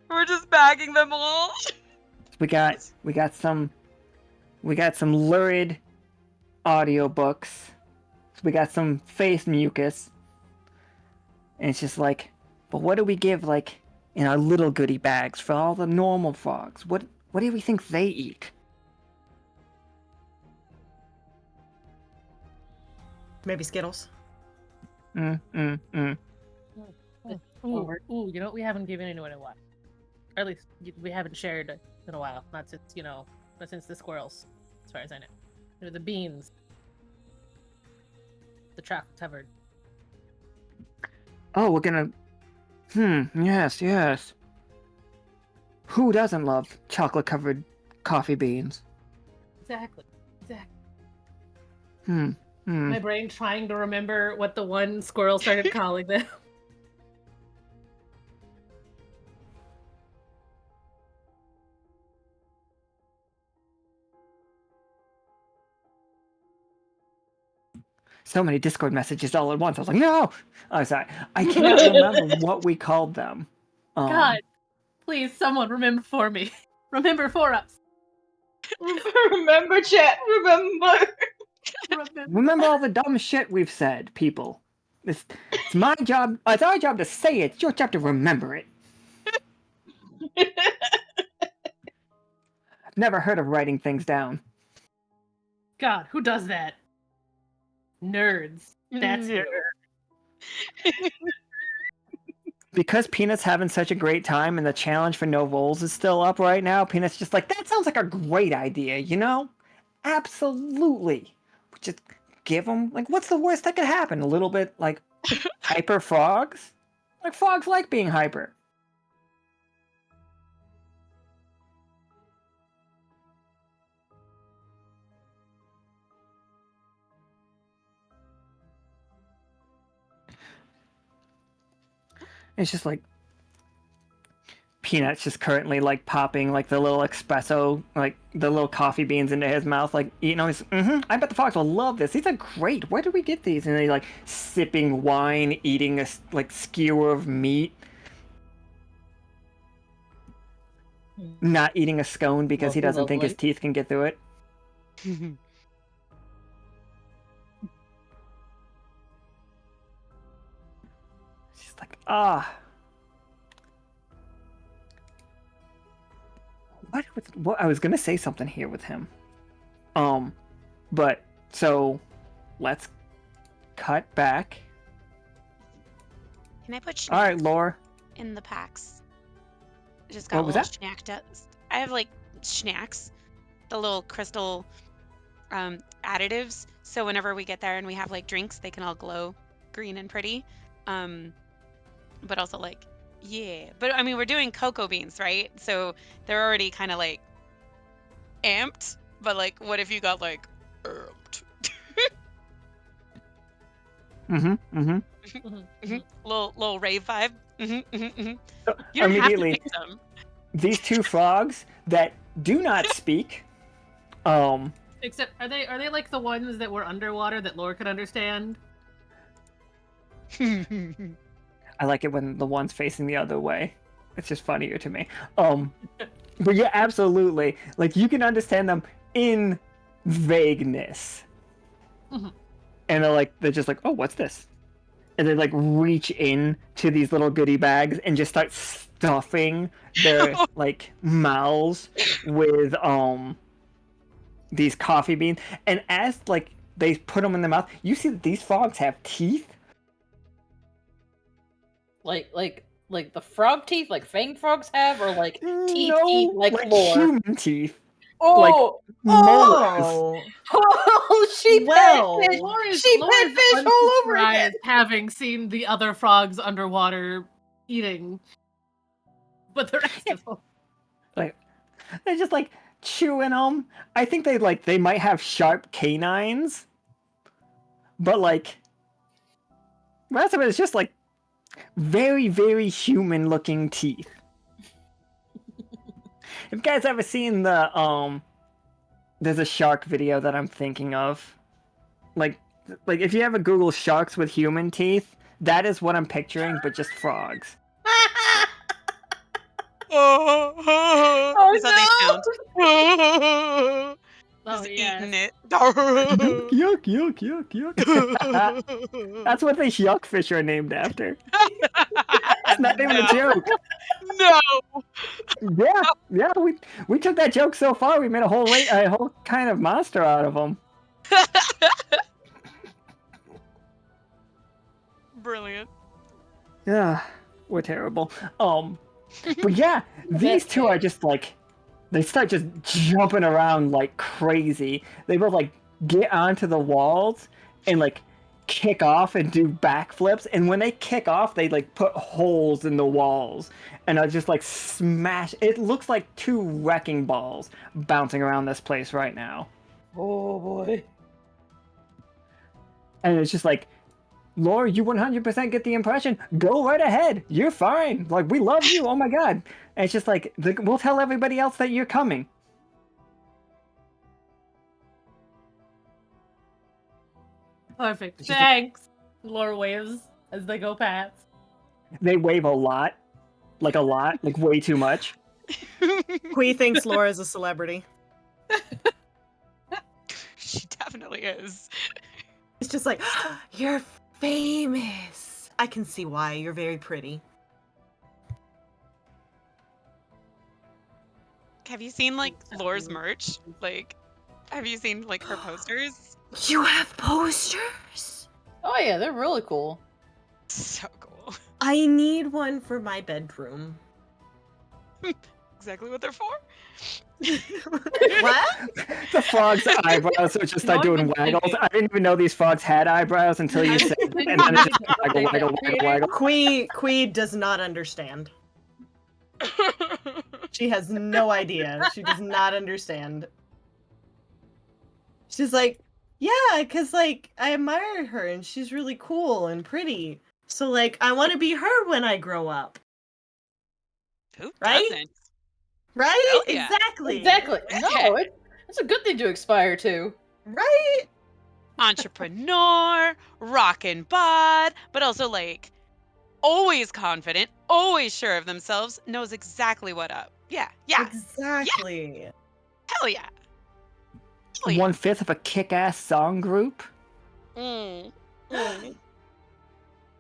[SPEAKER 5] We're just bagging them all.
[SPEAKER 2] We got some lurid audiobooks. We got some face mucus. And it's just like, but what do we give like in our little goodie bags for all the normal frogs? What do we think they eat?
[SPEAKER 3] Maybe Skittles.
[SPEAKER 6] Ooh, you know what? We haven't given anyone a while. Or at least we haven't shared in a while. Not since the squirrels, as far as I know. The beans. The chocolate covered.
[SPEAKER 2] Oh, we're gonna. Yes. Who doesn't love chocolate covered coffee beans?
[SPEAKER 6] Exactly. My brain trying to remember what the one squirrel started calling them.
[SPEAKER 2] So many Discord messages all at once. I was like, no! Oh, sorry. I cannot remember what we called them.
[SPEAKER 6] God, please, someone remember for me. Remember for us.
[SPEAKER 4] Remember, chat. Remember.
[SPEAKER 2] Remember all the dumb shit we've said, people. It's my job. It's our job to say it. It's your job to remember it. I've never heard of writing things down.
[SPEAKER 6] God, who does that? Nerds. That's nerd.
[SPEAKER 2] Because Peanut's having such a great time and the challenge for no rolls is still up right now, Peanut's just like, that sounds like a great idea, you know? Absolutely. Just give them, like, what's the worst that could happen? A little bit, like, hyper frogs? Like, frogs like being hyper. It's just like Peanut's just currently like popping like the little espresso, like the little coffee beans into his mouth, like he's I bet the fox will love this. These are great. Where do we get these? And then he's like sipping wine, eating a like skewer of meat, not eating a scone because he doesn't think his teeth can get through it. She's like, what I was gonna say something here with him. But so let's cut back
[SPEAKER 5] Can I put
[SPEAKER 2] All right,
[SPEAKER 5] schnacks
[SPEAKER 2] Lore.
[SPEAKER 5] in the packs? I just
[SPEAKER 2] What
[SPEAKER 5] got
[SPEAKER 2] was
[SPEAKER 5] little
[SPEAKER 2] that?
[SPEAKER 5] schnack dust. I have like schnacks, the little crystal additives. So whenever we get there and we have like drinks, they can all glow green and pretty. But also like, yeah. But I mean, we're doing cocoa beans, right? So they're already kind of like amped. But like, what if you got like amped? Little rave vibe.
[SPEAKER 2] So,
[SPEAKER 5] You don't have to
[SPEAKER 2] immediately,
[SPEAKER 5] pick some.
[SPEAKER 2] these two frogs that do not speak.
[SPEAKER 6] Except, are they like the ones that were underwater that Laura could understand?
[SPEAKER 2] I like it when the one's facing the other way. It's just funnier to me. But yeah, absolutely. Like you can understand them in vagueness.
[SPEAKER 6] Mhm.
[SPEAKER 2] And they're just like, oh, what's this? And they like reach in to these little goodie bags and just start stuffing their like mouths with these coffee beans. And as like they put them in their mouth, you see that these frogs have teeth.
[SPEAKER 4] Like the frog teeth, like fanged frogs have, or like teeth
[SPEAKER 2] No,
[SPEAKER 4] like
[SPEAKER 2] like
[SPEAKER 4] Lore.
[SPEAKER 2] human teeth.
[SPEAKER 4] Oh,
[SPEAKER 2] Molars.
[SPEAKER 3] Oh,
[SPEAKER 4] she
[SPEAKER 3] Well,
[SPEAKER 4] pet fish.
[SPEAKER 6] Laura's
[SPEAKER 4] She pet fish all over again.
[SPEAKER 6] unsurprised having seen the other frogs underwater eating, but the rest of them.
[SPEAKER 2] Like they're just like chewing them. I think they might have sharp canines, but like the rest of it is just like very, very human looking teeth. Have you guys ever seen the there's a shark video that I'm thinking of. Like if you ever Google sharks with human teeth, that is what I'm picturing, but just frogs.
[SPEAKER 5] Oh, is that they sound?
[SPEAKER 6] Oh,
[SPEAKER 5] Just
[SPEAKER 6] yes.
[SPEAKER 5] eating it.
[SPEAKER 2] Yuck, yuck, yuck, yuck. That's what the yuck fish are named after. It's not even a joke.
[SPEAKER 5] No.
[SPEAKER 2] Yeah. We took that joke so far. We made a whole kind of monster out of them.
[SPEAKER 5] Brilliant.
[SPEAKER 2] Yeah, we're terrible. But yeah, these two are just like they start just jumping around like crazy. They both like get onto the walls and like kick off and do backflips. And when they kick off, they like put holes in the walls and are just like smash. It looks like two wrecking balls bouncing around this place right now.
[SPEAKER 4] Oh boy.
[SPEAKER 2] And it's just like, Laura, you 100% get the impression. Go right ahead. You're fine. Like, we love you. Oh my god. And it's just like, we'll tell everybody else that you're coming.
[SPEAKER 6] Perfect.
[SPEAKER 2] It's just
[SPEAKER 6] Thanks. Laura waves as they go past.
[SPEAKER 2] They wave a lot. Like way too much.
[SPEAKER 3] Qui thinks Laura's a celebrity.
[SPEAKER 5] She definitely is.
[SPEAKER 3] It's just like, you're famous. I can see why. You're very pretty.
[SPEAKER 5] Have you seen like Laura's merch? Like, have you seen like her posters?
[SPEAKER 3] You have posters?
[SPEAKER 4] Oh yeah, they're really cool.
[SPEAKER 5] So cool.
[SPEAKER 3] I need one for my bedroom.
[SPEAKER 5] Exactly what they're for.
[SPEAKER 3] What?
[SPEAKER 2] The frog's eyebrows would just start doing waggles. I didn't even know these frogs had eyebrows until you said it, and then it's just waggle.
[SPEAKER 3] Qui does not understand. She has no idea. She does not understand. She's like, yeah, because, like, I admire her, and she's really cool and pretty. So, like, I want to be her when I grow up.
[SPEAKER 5] Who
[SPEAKER 3] Right?
[SPEAKER 5] doesn't?
[SPEAKER 3] Right?
[SPEAKER 5] Hell yeah.
[SPEAKER 3] Exactly.
[SPEAKER 4] Exactly. No, it's a good thing to aspire to.
[SPEAKER 3] Right?
[SPEAKER 5] Entrepreneur, rockin' bod, but also like always confident, always sure of themselves, knows exactly what up. Yeah.
[SPEAKER 3] Exactly.
[SPEAKER 5] Hell yeah. Hell yeah.
[SPEAKER 2] 1/5 of a kick-ass song group.
[SPEAKER 5] Mm.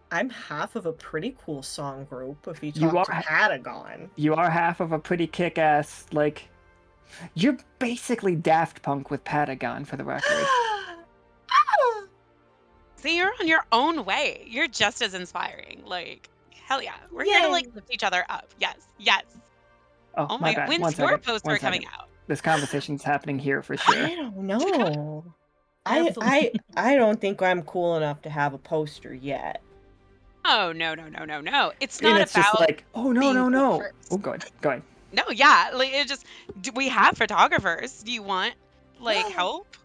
[SPEAKER 3] I'm half of a pretty cool song group if you
[SPEAKER 2] You
[SPEAKER 3] talk to
[SPEAKER 2] are-
[SPEAKER 3] Patagon.
[SPEAKER 2] You are half of a pretty kick-ass, like... You're basically Daft Punk with Patagon, for the record.
[SPEAKER 5] See, you're on your own way. You're just as inspiring. Like, Hell yeah. We're here to like
[SPEAKER 3] Yay.
[SPEAKER 5] lift each other up. Yes. Yes.
[SPEAKER 2] Oh,
[SPEAKER 5] Oh
[SPEAKER 2] my
[SPEAKER 5] my god.
[SPEAKER 2] bad.
[SPEAKER 5] When's
[SPEAKER 2] One
[SPEAKER 5] your
[SPEAKER 2] second.
[SPEAKER 5] poster
[SPEAKER 2] One
[SPEAKER 5] coming
[SPEAKER 2] second.
[SPEAKER 5] out?
[SPEAKER 2] This conversation's happening here for sure.
[SPEAKER 3] I don't know.
[SPEAKER 6] Absolutely.
[SPEAKER 3] I don't think I'm cool enough to have a poster yet.
[SPEAKER 5] Oh no. It's
[SPEAKER 2] And
[SPEAKER 5] not
[SPEAKER 2] it's just
[SPEAKER 5] about
[SPEAKER 2] like, oh no,
[SPEAKER 5] being
[SPEAKER 2] no,
[SPEAKER 5] cool
[SPEAKER 2] no.
[SPEAKER 5] first.
[SPEAKER 2] Oh, go ahead. Go ahead.
[SPEAKER 5] No, yeah. Like it just we have photographers. Do you want like help?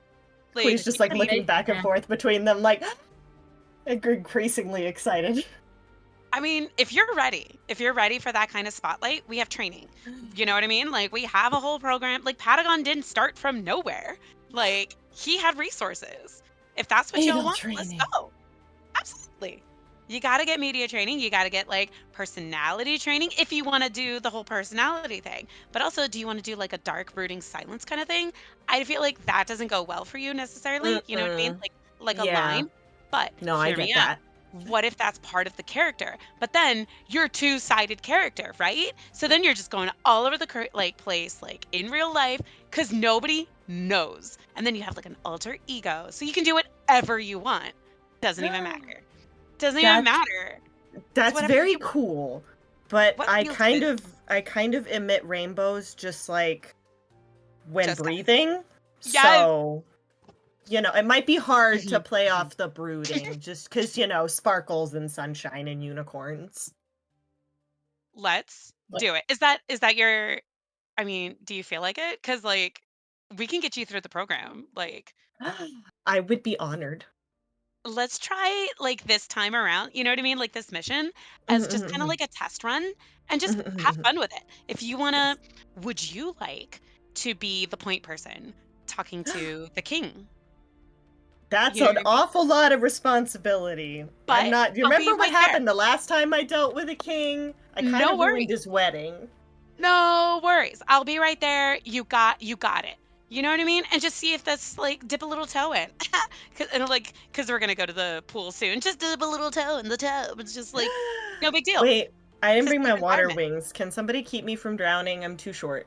[SPEAKER 5] Like
[SPEAKER 3] Quee's just like
[SPEAKER 6] can
[SPEAKER 3] looking
[SPEAKER 6] make
[SPEAKER 3] back and
[SPEAKER 6] them.
[SPEAKER 3] forth between them, like increasingly excited.
[SPEAKER 5] I mean, if you're ready for that kind of spotlight, we have training. You know what I mean? Like we have a whole program. Like Patagon didn't start from nowhere. Like he had resources. If that's what y'all
[SPEAKER 3] Fatal
[SPEAKER 5] want,
[SPEAKER 3] training.
[SPEAKER 5] let's go. Absolutely. You got to get media training. You got to get like personality training if you want to do the whole personality thing. But also, do you want to do like a dark brooding silence kind of thing? I feel like that doesn't go well for you necessarily. You know what I mean?
[SPEAKER 3] Mm-mm.
[SPEAKER 5] Like a
[SPEAKER 3] Yeah.
[SPEAKER 5] line. But
[SPEAKER 3] No, I
[SPEAKER 5] hear me
[SPEAKER 3] get
[SPEAKER 5] out.
[SPEAKER 3] that.
[SPEAKER 5] What if that's part of the character? But then you're two-sided character, right? So then you're just going all over the like place, like in real life, because nobody knows. And then you have like an alter ego, so you can do whatever you want. Doesn't even matter. Doesn't even
[SPEAKER 3] That's
[SPEAKER 5] matter.
[SPEAKER 3] that's
[SPEAKER 5] whatever
[SPEAKER 3] very
[SPEAKER 5] you want.
[SPEAKER 3] cool. But
[SPEAKER 5] What
[SPEAKER 3] I
[SPEAKER 5] feels
[SPEAKER 3] kind
[SPEAKER 5] good?
[SPEAKER 3] of emit rainbows just like when
[SPEAKER 5] Just
[SPEAKER 3] breathing.
[SPEAKER 5] Yes.
[SPEAKER 3] So, it might be hard to
[SPEAKER 5] Mhm,
[SPEAKER 3] play
[SPEAKER 5] mhm.
[SPEAKER 3] off the brooding just because, sparkles and sunshine and unicorns.
[SPEAKER 5] Let's do it. Is that your I mean, do you feel like it? Because like we can get you through the program. Like
[SPEAKER 3] I would be honored.
[SPEAKER 5] let's try like this time around, you know what I mean? Like this mission as just kind of like a test run and just have fun with it. If you want to, would you like to be the point person talking to the king?
[SPEAKER 3] That's
[SPEAKER 5] You know
[SPEAKER 3] an
[SPEAKER 5] what I mean?
[SPEAKER 3] awful lot of responsibility. I'm
[SPEAKER 5] But
[SPEAKER 3] not. You
[SPEAKER 5] I'll be
[SPEAKER 3] remember what
[SPEAKER 5] right there.
[SPEAKER 3] happened the last time I dealt with a king? I kind
[SPEAKER 5] No
[SPEAKER 3] of ruined
[SPEAKER 5] worries.
[SPEAKER 3] his wedding.
[SPEAKER 5] No worries. I'll be right there. You got it. You know what I mean? And just see if that's like dip a little toe in. Cause we're gonna go to the pool soon. Just dip a little toe in the tub. It's just like no big deal.
[SPEAKER 3] Wait, I didn't
[SPEAKER 5] It's a
[SPEAKER 3] bring
[SPEAKER 5] safe
[SPEAKER 3] my water
[SPEAKER 5] environment.
[SPEAKER 3] wings. Can somebody keep me from drowning? I'm too short.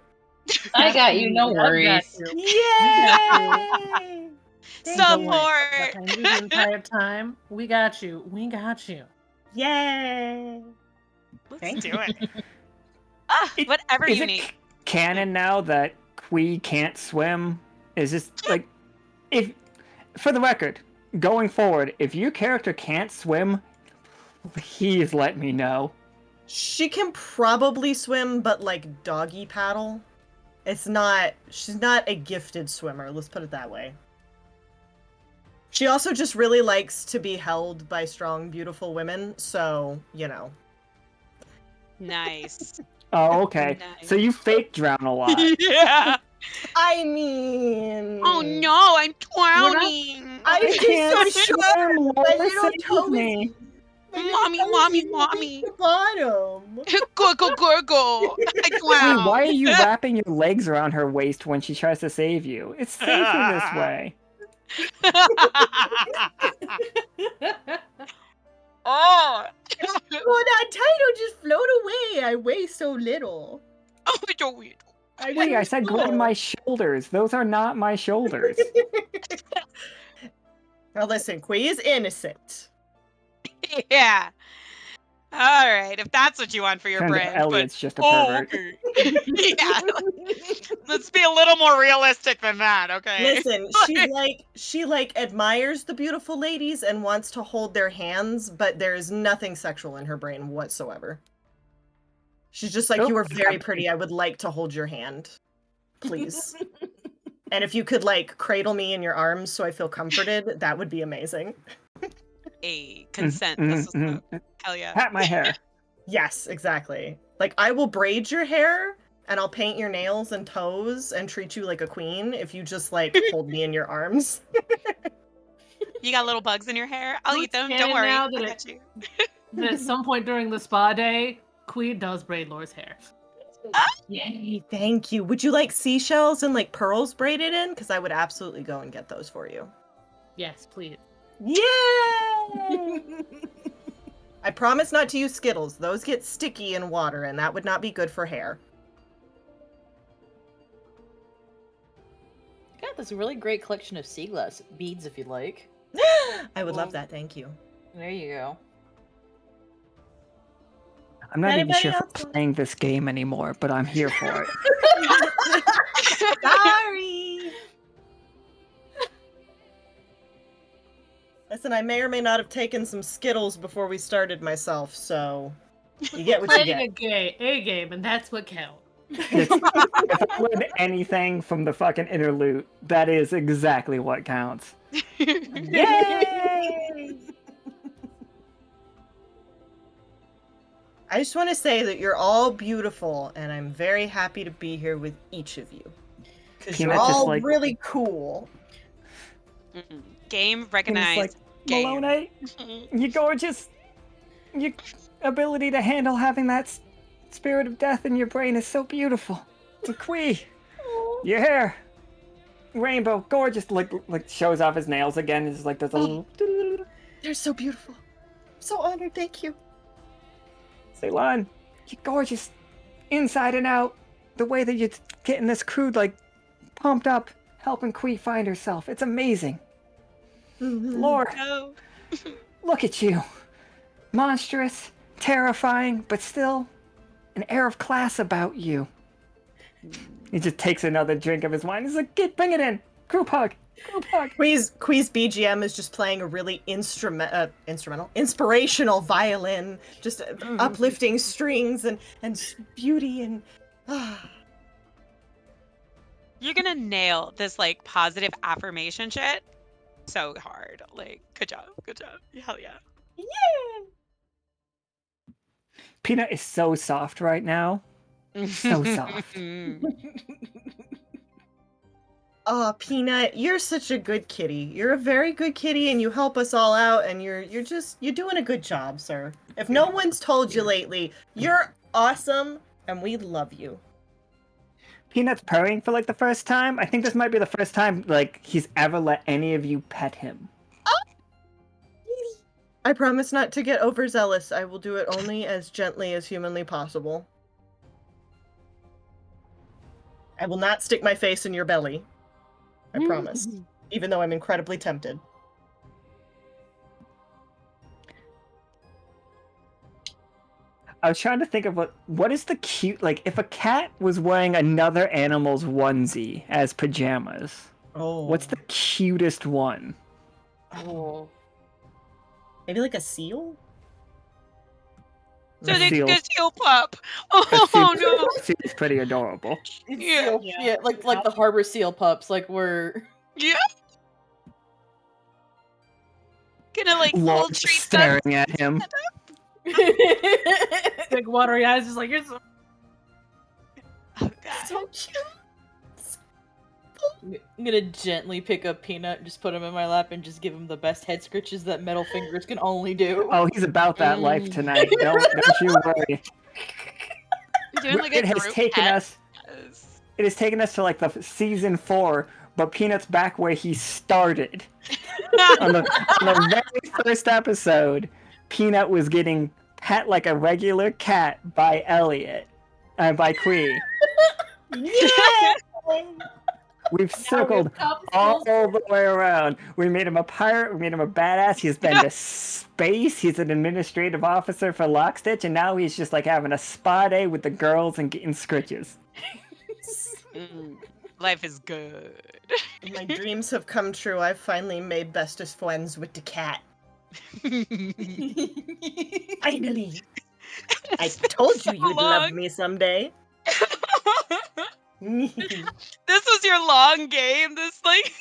[SPEAKER 7] I got you, no
[SPEAKER 6] I've got
[SPEAKER 7] worries.
[SPEAKER 6] you. Got you.
[SPEAKER 3] Yay! Thank
[SPEAKER 6] Don't worry.
[SPEAKER 3] you.
[SPEAKER 6] I've
[SPEAKER 5] Support.
[SPEAKER 6] got you the entire time. We got you. We got you.
[SPEAKER 3] Yay!
[SPEAKER 5] Let's
[SPEAKER 3] Thank
[SPEAKER 5] do
[SPEAKER 3] you.
[SPEAKER 5] it. Ah,
[SPEAKER 2] It,
[SPEAKER 5] whatever
[SPEAKER 2] is
[SPEAKER 5] you
[SPEAKER 2] it
[SPEAKER 5] need.
[SPEAKER 2] canon now that Quee can't swim? Is this like, if, for the record, going forward, if your character can't swim, please let me know.
[SPEAKER 3] She can probably swim, but like doggy paddle. She's not a gifted swimmer, let's put it that way. She also just really likes to be held by strong, beautiful women, so,
[SPEAKER 5] Nice.
[SPEAKER 2] Oh, okay.
[SPEAKER 5] Nice.
[SPEAKER 2] So you fake drown a lot.
[SPEAKER 5] Yeah.
[SPEAKER 3] I mean...
[SPEAKER 5] Oh no, I'm drowning.
[SPEAKER 3] I
[SPEAKER 2] I can't
[SPEAKER 3] so
[SPEAKER 2] swim,
[SPEAKER 3] sure,
[SPEAKER 2] Lola,
[SPEAKER 3] my little
[SPEAKER 2] save
[SPEAKER 3] toe
[SPEAKER 2] me.
[SPEAKER 5] Mommy.
[SPEAKER 3] The bottom.
[SPEAKER 5] Go. I
[SPEAKER 2] Quee, why are
[SPEAKER 5] drowned.
[SPEAKER 2] you wrapping your legs around her waist when she tries to save you? It's safer this way.
[SPEAKER 5] Oh.
[SPEAKER 3] Oh, that title just float away. I weigh so little.
[SPEAKER 2] Quee, I said grab my shoulders. Those are not my shoulders.
[SPEAKER 3] Now listen, Quee is innocent.
[SPEAKER 5] Yeah. All right, if that's what you want for your
[SPEAKER 2] Turns out
[SPEAKER 5] brand, but
[SPEAKER 2] Elliot's just a pervert.
[SPEAKER 5] okay. Yeah, let's be a little more realistic than that, okay?
[SPEAKER 3] Listen, she admires the beautiful ladies and wants to hold their hands, but there is nothing sexual in her brain whatsoever. She's just like, you are very pretty. I would like to hold your hand, please. And if you could cradle me in your arms so I feel comforted, that would be amazing.
[SPEAKER 5] A consent. This is hell yeah.
[SPEAKER 2] Pat my hair.
[SPEAKER 3] Yes, exactly. I will braid your hair and I'll paint your nails and toes and treat you like a queen if you just hold me in your arms.
[SPEAKER 5] You got little bugs in your hair? I'll eat them. Don't
[SPEAKER 6] canon
[SPEAKER 5] worry.
[SPEAKER 6] now
[SPEAKER 5] I
[SPEAKER 6] that
[SPEAKER 5] got you.
[SPEAKER 6] That at some point during the spa day, Queen does braid Laura's hair.
[SPEAKER 3] Yay, thank you. Would you like seashells and pearls braided in? Because I would absolutely go and get those for you.
[SPEAKER 6] Yes, please.
[SPEAKER 3] Yay! I promise not to use Skittles. Those get sticky in water, and that would not be good for hair.
[SPEAKER 4] Got this really great collection of sea glass beads if you'd like.
[SPEAKER 3] I would love that, thank you.
[SPEAKER 4] There you go.
[SPEAKER 2] I'm not even
[SPEAKER 3] Anybody
[SPEAKER 2] sure if
[SPEAKER 3] else
[SPEAKER 2] I'm
[SPEAKER 3] want-
[SPEAKER 2] playing this game anymore, but I'm here for it.
[SPEAKER 3] Sorry. Listen, I may or may not have taken some Skittles before we started myself, so you get what you
[SPEAKER 6] Playing
[SPEAKER 3] get.
[SPEAKER 6] a game, and that's what counts.
[SPEAKER 2] If I learned anything from the fucking interlude, that is exactly what counts.
[SPEAKER 3] Yay! I just want to say that you're all beautiful, and I'm very happy to be here with each of you. Because you're
[SPEAKER 2] Peanut just,
[SPEAKER 3] all
[SPEAKER 2] like-
[SPEAKER 3] really cool.
[SPEAKER 5] Game
[SPEAKER 2] And it's
[SPEAKER 5] recognized.
[SPEAKER 2] like,
[SPEAKER 5] Game.
[SPEAKER 2] Melinoë, you gorgeous. Your ability to handle having that spirit of death in your brain is so beautiful. And Quee, your hair, rainbow, gorgeous. Like shows off his nails again. It's like there's a little.
[SPEAKER 3] They're so beautiful. I'm so honored, thank you.
[SPEAKER 2] Ceylon, you're gorgeous, inside and out. The way that you're getting this crew like pumped up, helping Quee find herself. It's amazing. Lord,
[SPEAKER 5] No.
[SPEAKER 2] look at you. Monstrous, terrifying, but still an air of class about you. He just takes another drink of his wine. He's like, bring it in. Group hug. Group hug.
[SPEAKER 3] Quee's BGM is just playing a really inspirational violin, just uplifting strings and beauty and.
[SPEAKER 5] You're gonna nail this like positive affirmation shit so hard. Like, good job. Good job. Hell yeah.
[SPEAKER 3] Yeah.
[SPEAKER 2] Peanut is so soft right now. So soft.
[SPEAKER 3] Oh, Peanut, you're such a good kitty. You're a very good kitty, and you help us all out. And you're doing a good job, sir. If no one's told you lately, you're awesome, and we love you.
[SPEAKER 2] Peanut's purring for like the first time. I think this might be the first time like he's ever let any of you pet him.
[SPEAKER 3] I promise not to get overzealous. I will do it only as gently as humanly possible. I will not stick my face in your belly. I promise. Even though I'm incredibly tempted.
[SPEAKER 2] I was trying to think of what is the cute, like if a cat was wearing another animal's onesie as pajamas,
[SPEAKER 3] Oh.
[SPEAKER 2] what's the cutest one?
[SPEAKER 4] Oh.
[SPEAKER 3] Maybe like a seal?
[SPEAKER 5] So
[SPEAKER 2] A
[SPEAKER 5] they
[SPEAKER 2] seal.
[SPEAKER 5] could seal pup.
[SPEAKER 2] A
[SPEAKER 5] Oh
[SPEAKER 2] seal-
[SPEAKER 5] no.
[SPEAKER 2] a seal's pretty adorable.
[SPEAKER 5] Yeah.
[SPEAKER 4] Yeah, like the harbor seal pups, like we're
[SPEAKER 5] Yeah. Gonna like
[SPEAKER 2] Lord
[SPEAKER 5] hold treats up.
[SPEAKER 2] staring at him.
[SPEAKER 6] Big watery eyes, just like you're so.
[SPEAKER 5] Oh god.
[SPEAKER 3] So cute.
[SPEAKER 4] I'm gonna gently pick up Peanut, just put him in my lap, and just give him the best head scritches that metal fingers can only do.
[SPEAKER 2] Oh, he's about that life tonight. Don't you worry.
[SPEAKER 5] You're doing like a
[SPEAKER 2] It has
[SPEAKER 5] group
[SPEAKER 2] taken
[SPEAKER 5] pet.
[SPEAKER 2] us. It has taken us to like the season 4, but Peanut's back where he started. on the very first episode, Peanut was getting pet like a regular cat by Elliot, by Quee.
[SPEAKER 3] Yeah!
[SPEAKER 2] We've circled all the way around. We made him a pirate. We made him a badass. He's been to space. He's an administrative officer for Lockstitch, and now he's just like having a spa day with the girls and getting scritches.
[SPEAKER 5] Life is good.
[SPEAKER 3] My dreams have come true. I've finally made bestest friends with the cat. Finally. I told you you'd love me someday.
[SPEAKER 5] This was your long game. This like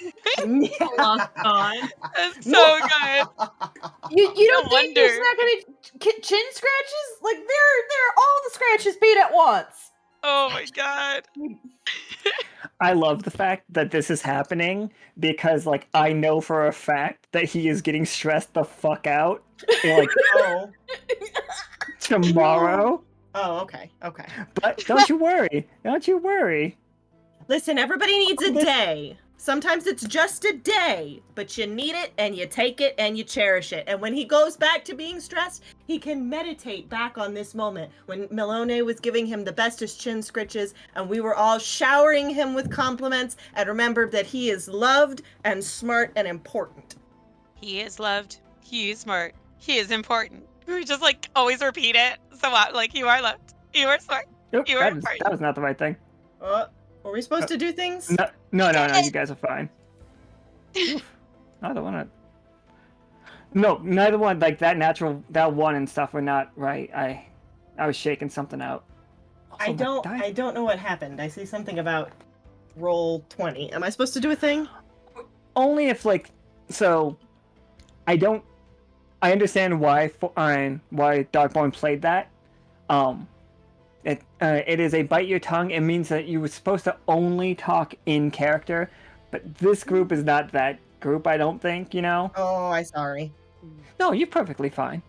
[SPEAKER 6] Long gone.
[SPEAKER 5] that's so good.
[SPEAKER 4] You don't
[SPEAKER 5] No
[SPEAKER 4] think there's
[SPEAKER 5] wonder.
[SPEAKER 4] not gonna be chin scratches? Like they're all the scratches beat at once.
[SPEAKER 5] Oh my god.
[SPEAKER 2] I love the fact that this is happening because, like, I know for a fact that he is getting stressed the fuck out. Like,
[SPEAKER 3] Oh.
[SPEAKER 2] tomorrow.
[SPEAKER 3] Oh, okay. Okay.
[SPEAKER 2] But don't you worry. Don't you worry.
[SPEAKER 3] Listen, everybody needs a day. Sometimes it's just a day, but you need it and you take it and you cherish it. And when he goes back to being stressed, he can meditate back on this moment when Melinoë was giving him the bestest chin scritches and we were all showering him with compliments, and remember that he is loved and smart and important.
[SPEAKER 5] He is loved. He is smart. He is important. We just like always repeat it. So what? Like you are left. You are smart.
[SPEAKER 2] Nope,
[SPEAKER 5] You are
[SPEAKER 2] that
[SPEAKER 5] smart.
[SPEAKER 2] was not the right thing.
[SPEAKER 3] Were we supposed to do things?
[SPEAKER 2] No, you guys are fine. Oof, neither one. No, neither one. Like that one and stuff were not right. I was shaking something out. Also,
[SPEAKER 3] I don't know what happened. I see something about roll 20. Am I supposed to do a thing?
[SPEAKER 2] Only if like, so I understand why Darkborn played that. It is a bite your tongue. It means that you were supposed to only talk in character, but this group is not that group. I don't think, you know.
[SPEAKER 3] Oh, I'm sorry.
[SPEAKER 2] No, you're perfectly fine.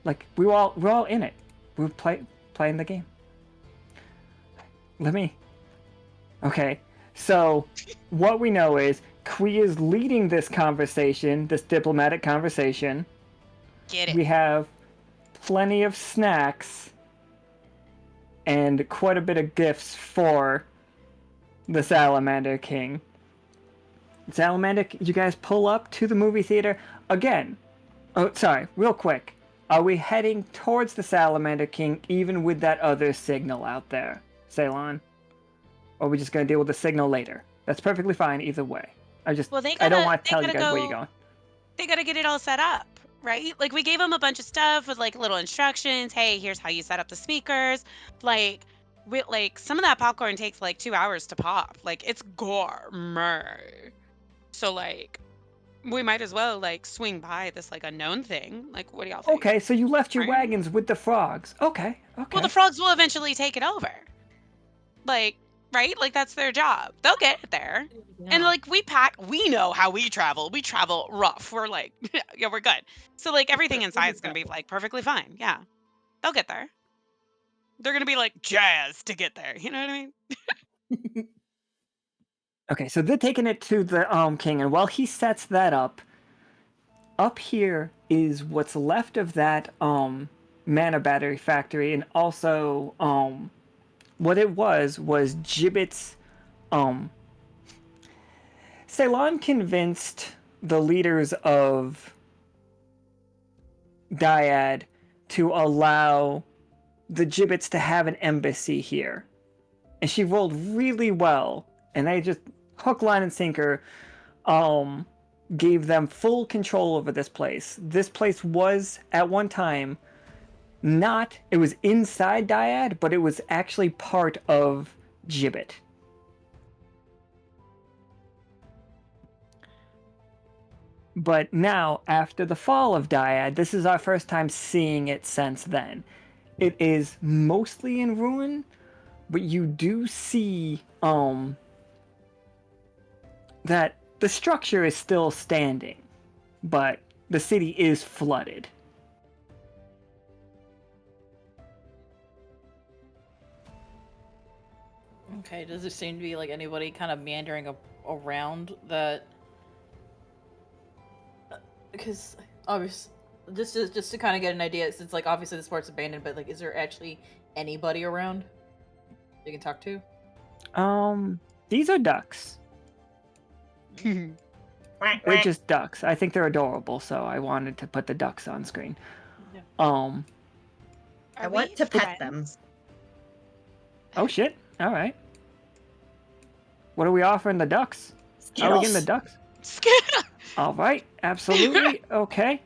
[SPEAKER 2] Like we're all in it. We're playing the game. Okay, so what we know is Kui is leading this conversation, this diplomatic conversation.
[SPEAKER 5] Get it.
[SPEAKER 2] We have plenty of snacks and quite a bit of gifts for the Salamander King. Salamander, you guys pull up to the movie theater again. Oh, sorry, real quick. Are we heading towards the Salamander King even with that other signal out there, Ceylon? Or are we just going to deal with the signal later? That's perfectly fine either way. I don't want to tell you guys where you're going.
[SPEAKER 5] They gotta get it all set up, right? Like we gave them a bunch of stuff with like little instructions. Hey, here's how you set up the speakers. Like, some of that popcorn takes like 2 hours to pop. Like it's gourmet. So like, we might as well like swing by this like unknown thing. Like, what do y'all think?
[SPEAKER 2] Okay, so you left your
[SPEAKER 5] Right?
[SPEAKER 2] wagons with the frogs. Okay.
[SPEAKER 5] Well, the frogs will eventually take it over. Like, right? Like that's their job. They'll get it there. And like we know how we travel. We travel rough. We're like, yeah, we're good. So like everything inside is gonna be like perfectly fine. Yeah. They'll get there. They're gonna be like jazzed to get there. You know what I mean?
[SPEAKER 2] Okay, so they're taking it to the king, and while he sets that up here is what's left of that mana battery factory, and also what it was Gibbet's Ceylon convinced the leaders of Dyad to allow the Gibbets to have an embassy here. And she rolled really well, and they just hook, line, and sinker gave them full control over this place. This place was, at one time, it was inside Dyad, but it was actually part of Gibbet. But now, after the fall of Dyad, this is our first time seeing it since then. It is mostly in ruin, but you do see that the structure is still standing, but the city is flooded.
[SPEAKER 4] Okay, does there seem to be like anybody kind of meandering around that? Because obviously, just to kind of get an idea, since like obviously this part's abandoned, but like, is there actually anybody around you can talk to?
[SPEAKER 2] These are ducks. They're just ducks. I think they're adorable, so I wanted to put the ducks on screen.
[SPEAKER 4] Yeah.
[SPEAKER 3] I want to pet them.
[SPEAKER 2] Oh shit! All right. What are we offering the ducks? How are we getting the ducks? All right, absolutely. Okay.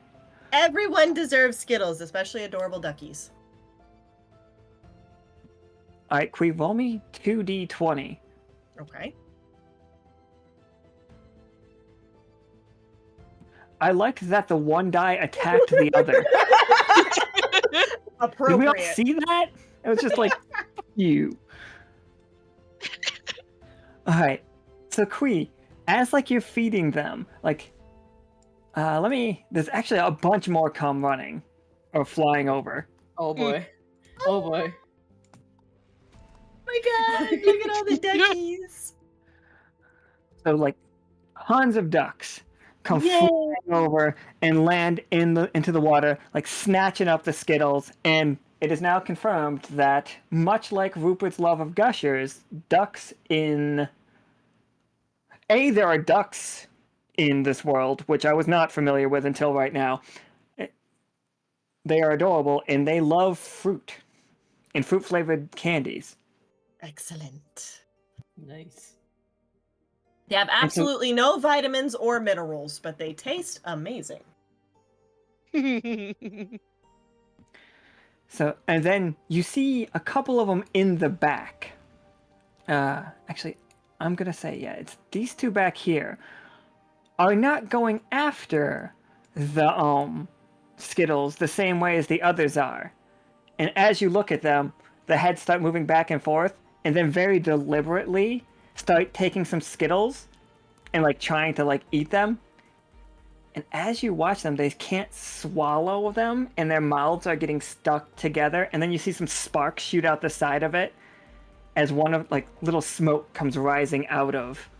[SPEAKER 3] Everyone deserves Skittles, especially adorable duckies.
[SPEAKER 2] All right, Kui, roll me 2d20.
[SPEAKER 3] Okay.
[SPEAKER 2] I liked that the one die attacked the other.
[SPEAKER 3] Appropriate.
[SPEAKER 2] Did we all see that? It was just like, you. All right. So Kui, as like you're feeding them, like, there's actually a bunch more come running or flying over.
[SPEAKER 4] Oh boy. Oh boy.
[SPEAKER 3] Oh my god, look at all the duckies.
[SPEAKER 2] So like tons of ducks come
[SPEAKER 3] Yay.
[SPEAKER 2] flying over and land into the water, like snatching up the Skittles. And it is now confirmed that, much like Rupert's love of gushers, there are ducks in this world, which I was not familiar with until right now. They are adorable, and they love fruit and fruit-flavored candies.
[SPEAKER 3] Excellent.
[SPEAKER 4] Nice.
[SPEAKER 3] They have
[SPEAKER 2] And so-
[SPEAKER 3] absolutely no vitamins or minerals, but they taste amazing.
[SPEAKER 2] So, and then you see a couple of them in the back. Actually, I'm gonna say, yeah, it's these two back here are not going after the Skittles the same way as the others are. And as you look at them, the heads start moving back and forth, and then very deliberately start taking some Skittles and like trying to like eat them. And as you watch them, they can't swallow them, and their mouths are getting stuck together. And then you see some sparks shoot out the side of it as one of like little smoke comes rising out of.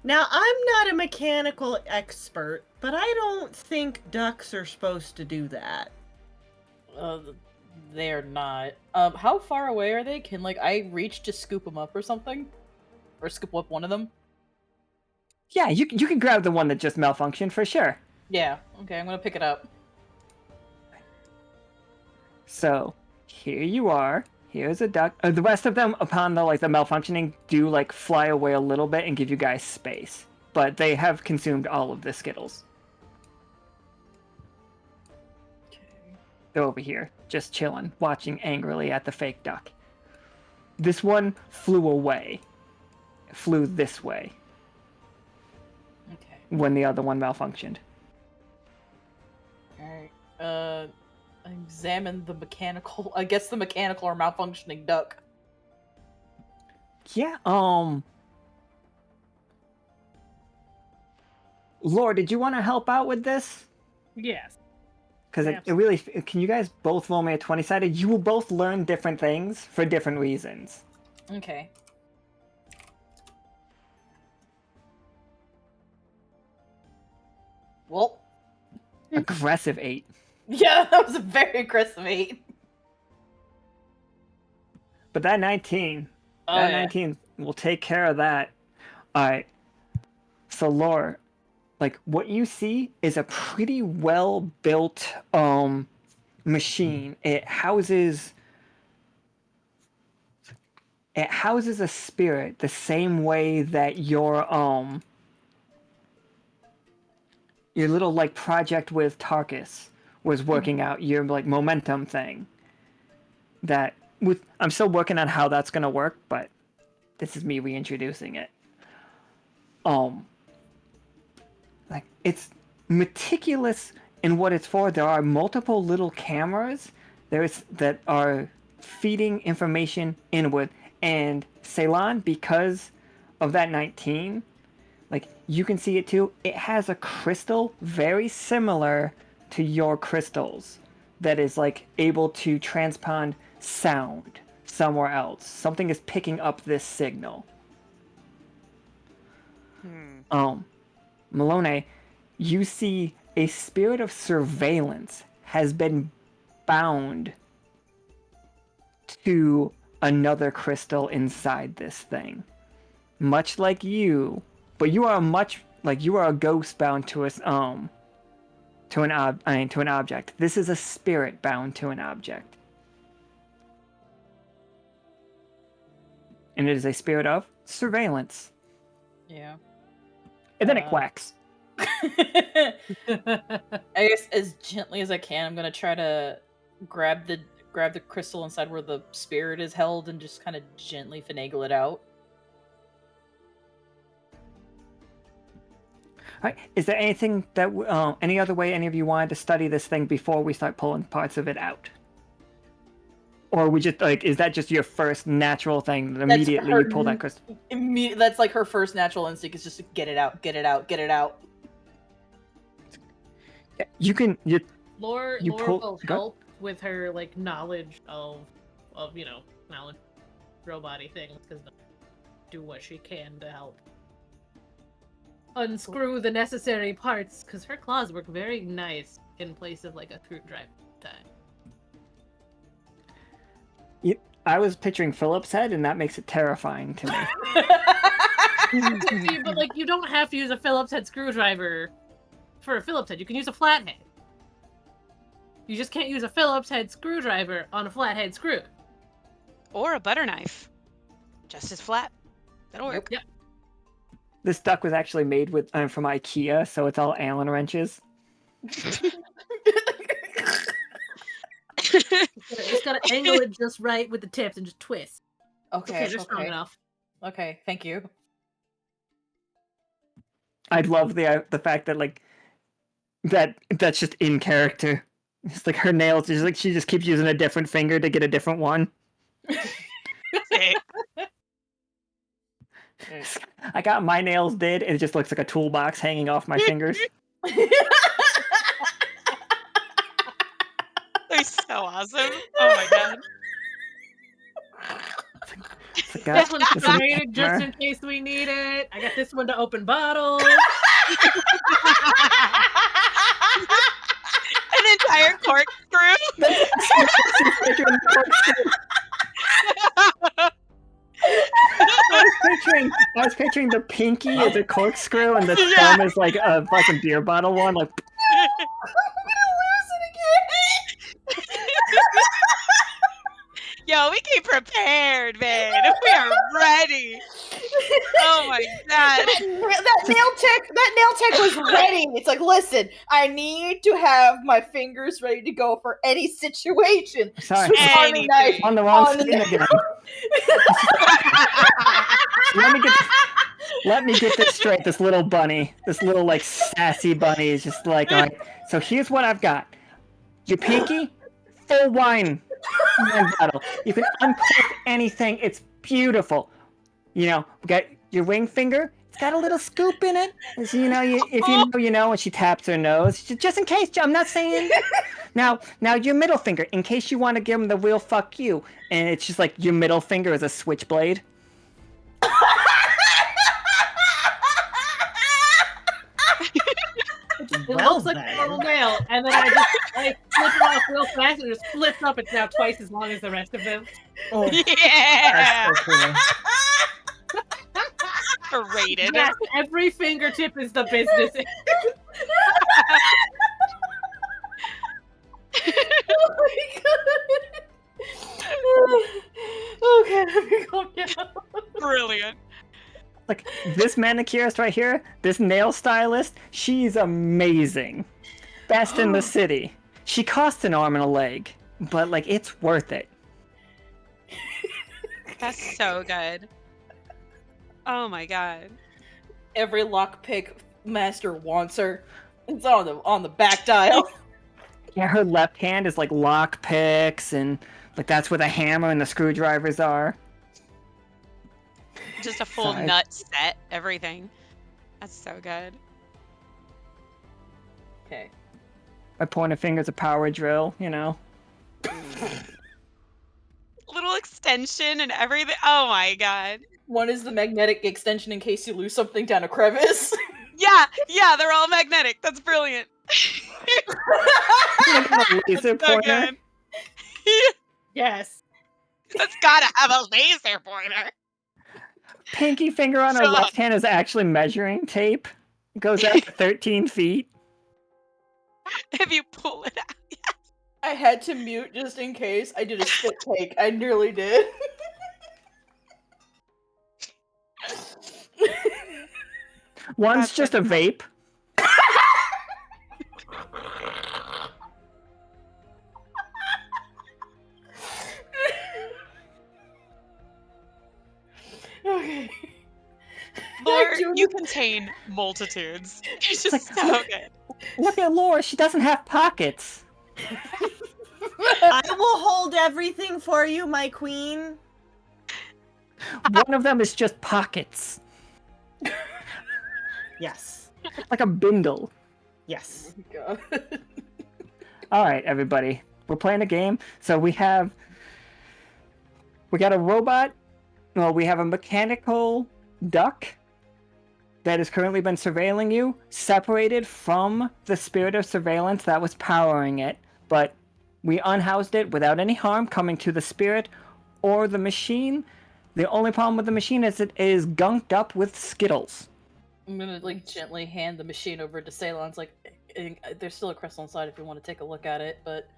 [SPEAKER 3] Now, I'm not a mechanical expert, but I don't think ducks are supposed to do that.
[SPEAKER 4] They're not. How far away are they? Can like I reach to scoop them up or something, or scoop up one of them?
[SPEAKER 2] Yeah, you can grab the one that just malfunctioned for sure.
[SPEAKER 4] Yeah. Okay, I'm gonna pick it up.
[SPEAKER 2] So here you are. Here's a duck. The rest of them, upon the malfunctioning, do like fly away a little bit and give you guys space. But they have consumed all of the Skittles.
[SPEAKER 4] Okay.
[SPEAKER 2] They're over here, just chilling, watching angrily at the fake duck. This one flew away. Flew this way
[SPEAKER 4] Okay.
[SPEAKER 2] when the other one malfunctioned.
[SPEAKER 4] Alright. Examine the mechanical. I guess the mechanical or malfunctioning duck.
[SPEAKER 2] Yeah, Lore, did you want to help out with this?
[SPEAKER 6] Yes.
[SPEAKER 2] Because it really... Can you guys both roll me a 20-sided? You will both learn different things for different reasons.
[SPEAKER 4] Okay. Well.
[SPEAKER 2] Aggressive 8.
[SPEAKER 4] Yeah, that was a very aggressive 8.
[SPEAKER 2] But that 19...
[SPEAKER 4] Oh,
[SPEAKER 2] that
[SPEAKER 4] yeah.
[SPEAKER 2] 19 will take care of that. Alright. So, Lore, like, what you see is a pretty well-built, machine. It houses a spirit the same way that your little, like, project with Tarkus was working out, your, like, momentum thing. I'm still working on how that's gonna work, but this is me reintroducing it. Like, it's meticulous in what it's for. There are multiple little cameras that are feeding information inward. And Ceylon, because of that 19, like, you can see it too. It has a crystal very similar to your crystals that is, like, able to transpond sound somewhere else. Something is picking up this signal. Melinoë, you see a spirit of surveillance has been bound to another crystal inside this thing. Much like you, but you are a ghost bound to an object. This is a spirit bound to an object. And it is a spirit of surveillance.
[SPEAKER 4] Yeah.
[SPEAKER 2] And then it quacks.
[SPEAKER 4] I guess as gently as I can, I'm gonna try to grab the crystal inside where the spirit is held and just kind of gently finagle it out.
[SPEAKER 2] Alright, is there anything that any other way any of you wanted to study this thing before we start pulling parts of it out? Or we just, like, is that just your first natural thing that immediately you pull that crystal?
[SPEAKER 4] That's like her first natural instinct is just to get it out, get it out, get it out.
[SPEAKER 6] Lore will help with her, like, knowledge of knowledge robot-y things, because do what she can to help unscrew the necessary parts, because her claws work very nice in place of, like, a screwdriver type.
[SPEAKER 2] I was picturing Philip's head, and that makes it terrifying to me.
[SPEAKER 6] But, like, you don't have to use a Phillips head screwdriver for a Phillips head. You can use a flathead. You just can't use a Phillips head screwdriver on a flathead screw.
[SPEAKER 5] Or a butter knife. Just as flat. That'll work.
[SPEAKER 6] Yep.
[SPEAKER 2] This duck was actually made with from IKEA, so it's all Allen wrenches.
[SPEAKER 6] Just gotta angle it just right with the tips and just twist.
[SPEAKER 4] Okay,
[SPEAKER 6] They're strong enough.
[SPEAKER 4] Okay, thank you.
[SPEAKER 2] I'd love the fact that like that's just in character. It's like her nails just like she just keeps using a different finger to get a different one.
[SPEAKER 5] Okay.
[SPEAKER 2] I got my nails did, and it just looks like a toolbox hanging off my fingers.
[SPEAKER 5] They're so awesome. Oh my god.
[SPEAKER 2] It's like,
[SPEAKER 6] This one's
[SPEAKER 2] this is a
[SPEAKER 6] serrated just
[SPEAKER 2] hammer.
[SPEAKER 6] in case we need it. I got this one to open bottles.
[SPEAKER 5] An entire corkscrew.
[SPEAKER 2] I was picturing the pinky as a corkscrew and the thumb as like a fucking beer bottle one. Like,
[SPEAKER 5] Yo, we came prepared, man. We are ready. Oh my god.
[SPEAKER 8] That nail tech was ready. It's like, listen, I need to have my fingers ready to go for any situation.
[SPEAKER 2] sorry,
[SPEAKER 8] Swiss Army
[SPEAKER 5] Anything.
[SPEAKER 8] knife
[SPEAKER 2] on the wrong
[SPEAKER 8] on the
[SPEAKER 2] skin again. Let me get this straight. This little bunny, this little like sassy bunny is just like, all right. So here's what I've got. Your pinky, full wine bottle. You can uncork anything. It's beautiful. You know, we got your ring finger. It's got a little scoop in it. If you know, you know. And she taps her nose, just in case. I'm not saying. Now your middle finger, in case you want to give him the real fuck you, and it's just like your middle finger is a switchblade.
[SPEAKER 6] It
[SPEAKER 3] Well
[SPEAKER 6] looks like
[SPEAKER 3] then.
[SPEAKER 6] a normal nail, and then I just flip it off real fast, and it just flips up. It's now twice as long as the rest of them.
[SPEAKER 3] Oh,
[SPEAKER 5] Yeah.
[SPEAKER 3] that's so cool.
[SPEAKER 5] Rated.
[SPEAKER 6] Yes, every fingertip is the business.
[SPEAKER 8] Okay, let me go down.
[SPEAKER 5] Brilliant.
[SPEAKER 2] Like this manicurist right here, this nail stylist, she's amazing. Best in the city. She costs an arm and a leg, but like it's worth it.
[SPEAKER 5] That's so good. Oh my god.
[SPEAKER 4] Every lockpick master wants her. It's on the back dial.
[SPEAKER 2] Yeah, her left hand is like lock picks, and like that's where the hammer and the screwdrivers are.
[SPEAKER 5] Just a full
[SPEAKER 2] Sorry.
[SPEAKER 5] nut set, everything. That's so good.
[SPEAKER 4] Okay.
[SPEAKER 2] My pointer finger's a power drill, you know.
[SPEAKER 5] Little extension and everything. Oh my god.
[SPEAKER 4] One is the magnetic extension in case you lose something down a crevice.
[SPEAKER 5] Yeah, they're all magnetic. That's brilliant.
[SPEAKER 2] Laser
[SPEAKER 5] So
[SPEAKER 2] pointer.
[SPEAKER 5] good.
[SPEAKER 6] Yes.
[SPEAKER 5] That's gotta have a laser pointer.
[SPEAKER 2] Pinky finger on her
[SPEAKER 5] Shut
[SPEAKER 2] left
[SPEAKER 5] up.
[SPEAKER 2] hand is actually measuring tape. It goes out to 13 feet.
[SPEAKER 5] If you pull it out.
[SPEAKER 4] I had to mute just in case. I did a spit take. I nearly did.
[SPEAKER 2] One's
[SPEAKER 5] That's
[SPEAKER 2] just a vape.
[SPEAKER 8] Okay.
[SPEAKER 5] Lord, you contain multitudes. It's just
[SPEAKER 2] like,
[SPEAKER 5] so good.
[SPEAKER 2] Look at Laura, she doesn't have pockets.
[SPEAKER 3] I will hold everything for you, my queen.
[SPEAKER 2] One of them is just pockets.
[SPEAKER 3] Yes.
[SPEAKER 2] Like a bindle.
[SPEAKER 3] Yes.
[SPEAKER 4] God.
[SPEAKER 2] Alright, everybody. We're playing a game. So we got a robot. Well, we have a mechanical duck that has currently been surveilling you, separated from the spirit of surveillance that was powering it, but we unhoused it without any harm coming to the spirit or the machine. The only problem with the machine is it is gunked up with Skittles.
[SPEAKER 4] I'm gonna like gently hand the machine over to Ceylon. It's like, there's still a crystal inside if you want to take a look at it. But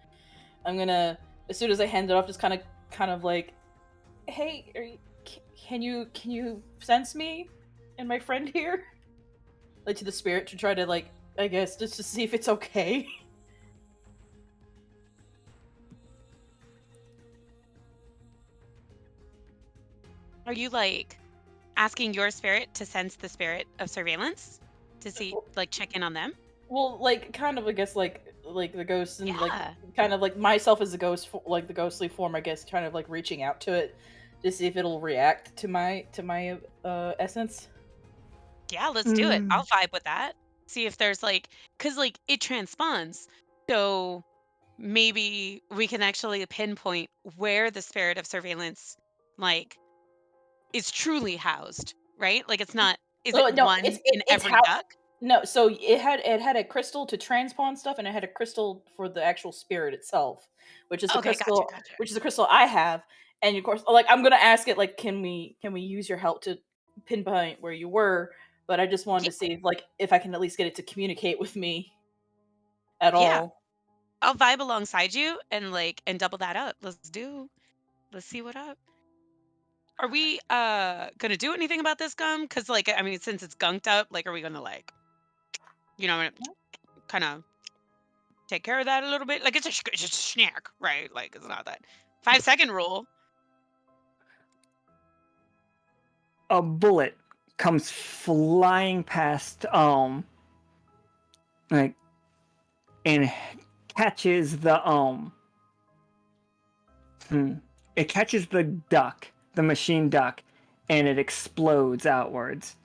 [SPEAKER 4] I'm gonna, as soon as I hand it off, just kind of like, hey, can you sense me and my friend here? Like to the spirit to try to like, I guess just to see if it's okay.
[SPEAKER 5] Are you like asking your spirit to sense the spirit of surveillance to see, like, check in on them?
[SPEAKER 4] Well, like kind of, I guess, like the ghosts and like
[SPEAKER 5] Yeah.
[SPEAKER 4] kind of like myself as a ghost, like the ghostly form, I guess, kind of like reaching out to it to see if it'll react to my essence.
[SPEAKER 5] Yeah, let's do it. I'll vibe with that. See if there's like, cause like it transponds. So maybe we can actually pinpoint where the spirit of surveillance, like, is truly housed, right? Like it's not, is it
[SPEAKER 4] Oh no,
[SPEAKER 5] one in
[SPEAKER 4] it's
[SPEAKER 5] every
[SPEAKER 4] how.
[SPEAKER 5] duck?
[SPEAKER 4] No, so it had a crystal to transpawn stuff, and it had a crystal for the actual spirit itself, which is the
[SPEAKER 5] Okay, gotcha,
[SPEAKER 4] crystal,
[SPEAKER 5] gotcha.
[SPEAKER 4] which is the crystal I have. And of course, like I'm gonna ask it, like, can we use your help to pinpoint where you were? But I just wanted
[SPEAKER 5] Yeah,
[SPEAKER 4] to see if I can at least get it to communicate with me at
[SPEAKER 5] yeah.
[SPEAKER 4] all.
[SPEAKER 5] I'll vibe alongside you and like and double that up. Let's see what up. Are we gonna do anything about this gum? Cause like I mean, since it's gunked up, like are we gonna like, you know, kind of take care of that a little bit? Like it's just a snack, right? Like it's not that 5 second rule.
[SPEAKER 2] A bullet comes flying past, like, and catches the, it catches the duck, the machine duck, and it explodes outwards.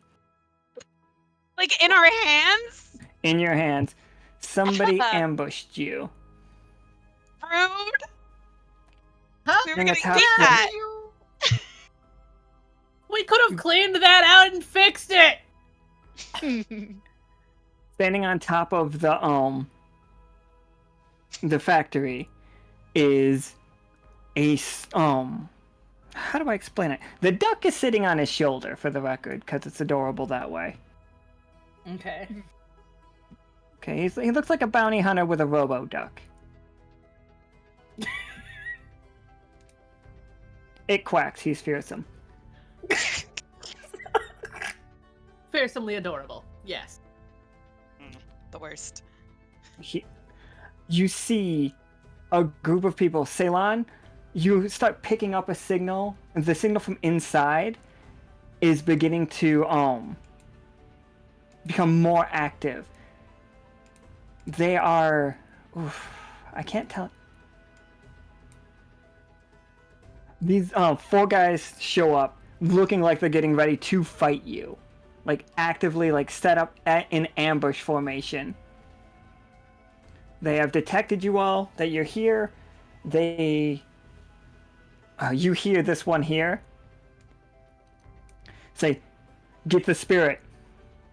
[SPEAKER 5] Like in our hands?
[SPEAKER 2] In your hands. Somebody ambushed you.
[SPEAKER 5] Rude.
[SPEAKER 3] Huh?
[SPEAKER 5] We were
[SPEAKER 2] Bring
[SPEAKER 5] gonna
[SPEAKER 2] a top
[SPEAKER 5] eat
[SPEAKER 2] tip.
[SPEAKER 5] that.
[SPEAKER 6] We could have cleaned that out and fixed it.
[SPEAKER 2] Standing on top of the factory is a how do I explain it? The duck is sitting on his shoulder, for the record, because it's adorable that way.
[SPEAKER 4] Okay.
[SPEAKER 2] Okay, he looks like a bounty hunter with a robo duck. It quacks. He's fearsome.
[SPEAKER 6] Fearsomely adorable. Yes.
[SPEAKER 5] The worst.
[SPEAKER 2] You see a group of people. Ceylon, you start picking up a signal. And the signal from inside is beginning to become more active. They are... Oof, I can't tell... These 4 guys show up looking like they're getting ready to fight you. Like, actively, like, set up in ambush formation. They have detected you all, that you're here. They... you hear this one here. Say, get the spirit.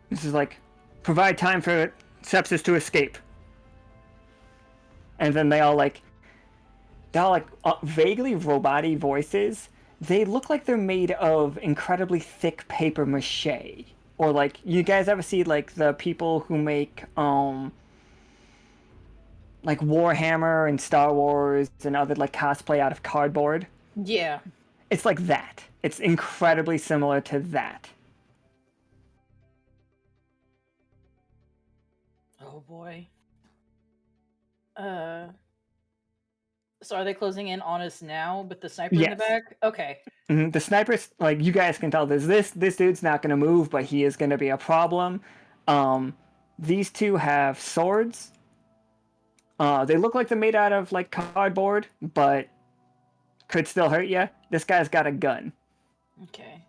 [SPEAKER 2] This is like, provide time for Sepsis to escape. And then they all like vaguely robot-y voices. They look like they're made of incredibly thick paper mache. Or like, you guys ever see like the people who make like Warhammer and Star Wars and other like cosplay out of cardboard?
[SPEAKER 4] Yeah.
[SPEAKER 2] It's like that. It's incredibly similar to that.
[SPEAKER 4] Oh boy. So are they closing in on us now with the sniper in the
[SPEAKER 2] Yes.
[SPEAKER 4] back? Okay.
[SPEAKER 2] The snipers, like, you guys can tell this dude's not going to move, but he is going to be a problem. These two have swords. They look like they're made out of like cardboard, but could still hurt you. This guy's got a gun.
[SPEAKER 4] Okay.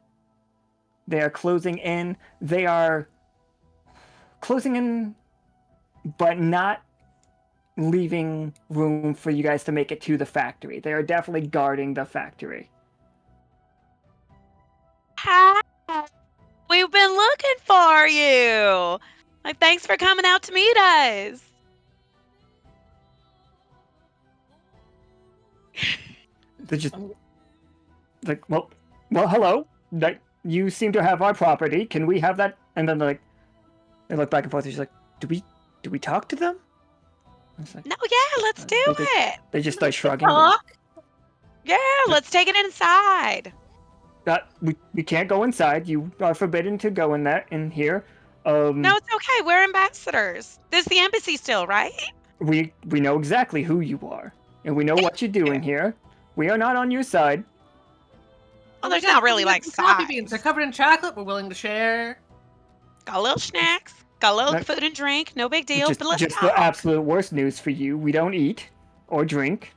[SPEAKER 2] They are closing in. They are closing in, but not leaving room for you guys to make it to the factory. They are definitely guarding the factory.
[SPEAKER 5] Hi. We've been looking for you. Like, thanks for coming out to meet us.
[SPEAKER 2] They're just like, well, hello. That you seem to have our property. Can we have that? And then they look back and forth. She's like, do do we talk to them? I was like,
[SPEAKER 5] No, yeah, let's do it.
[SPEAKER 2] They just start shrugging.
[SPEAKER 6] Talk.
[SPEAKER 5] Yeah, let's take it inside.
[SPEAKER 2] We can't go inside. You are forbidden to go in here.
[SPEAKER 5] No, it's okay. We're ambassadors. This is the embassy still, right?
[SPEAKER 2] We know exactly who you are, and we know what you're doing here. We are not on your side.
[SPEAKER 5] Well, there's not really like
[SPEAKER 6] coffee
[SPEAKER 5] sides.
[SPEAKER 6] beans. They're covered in chocolate. We're willing to share.
[SPEAKER 5] Got a little snacks. Got a little
[SPEAKER 2] That-
[SPEAKER 5] food and drink. No big deal.
[SPEAKER 2] Just,
[SPEAKER 5] But let's
[SPEAKER 2] just
[SPEAKER 5] go.
[SPEAKER 2] the absolute worst news for you. We don't eat or drink.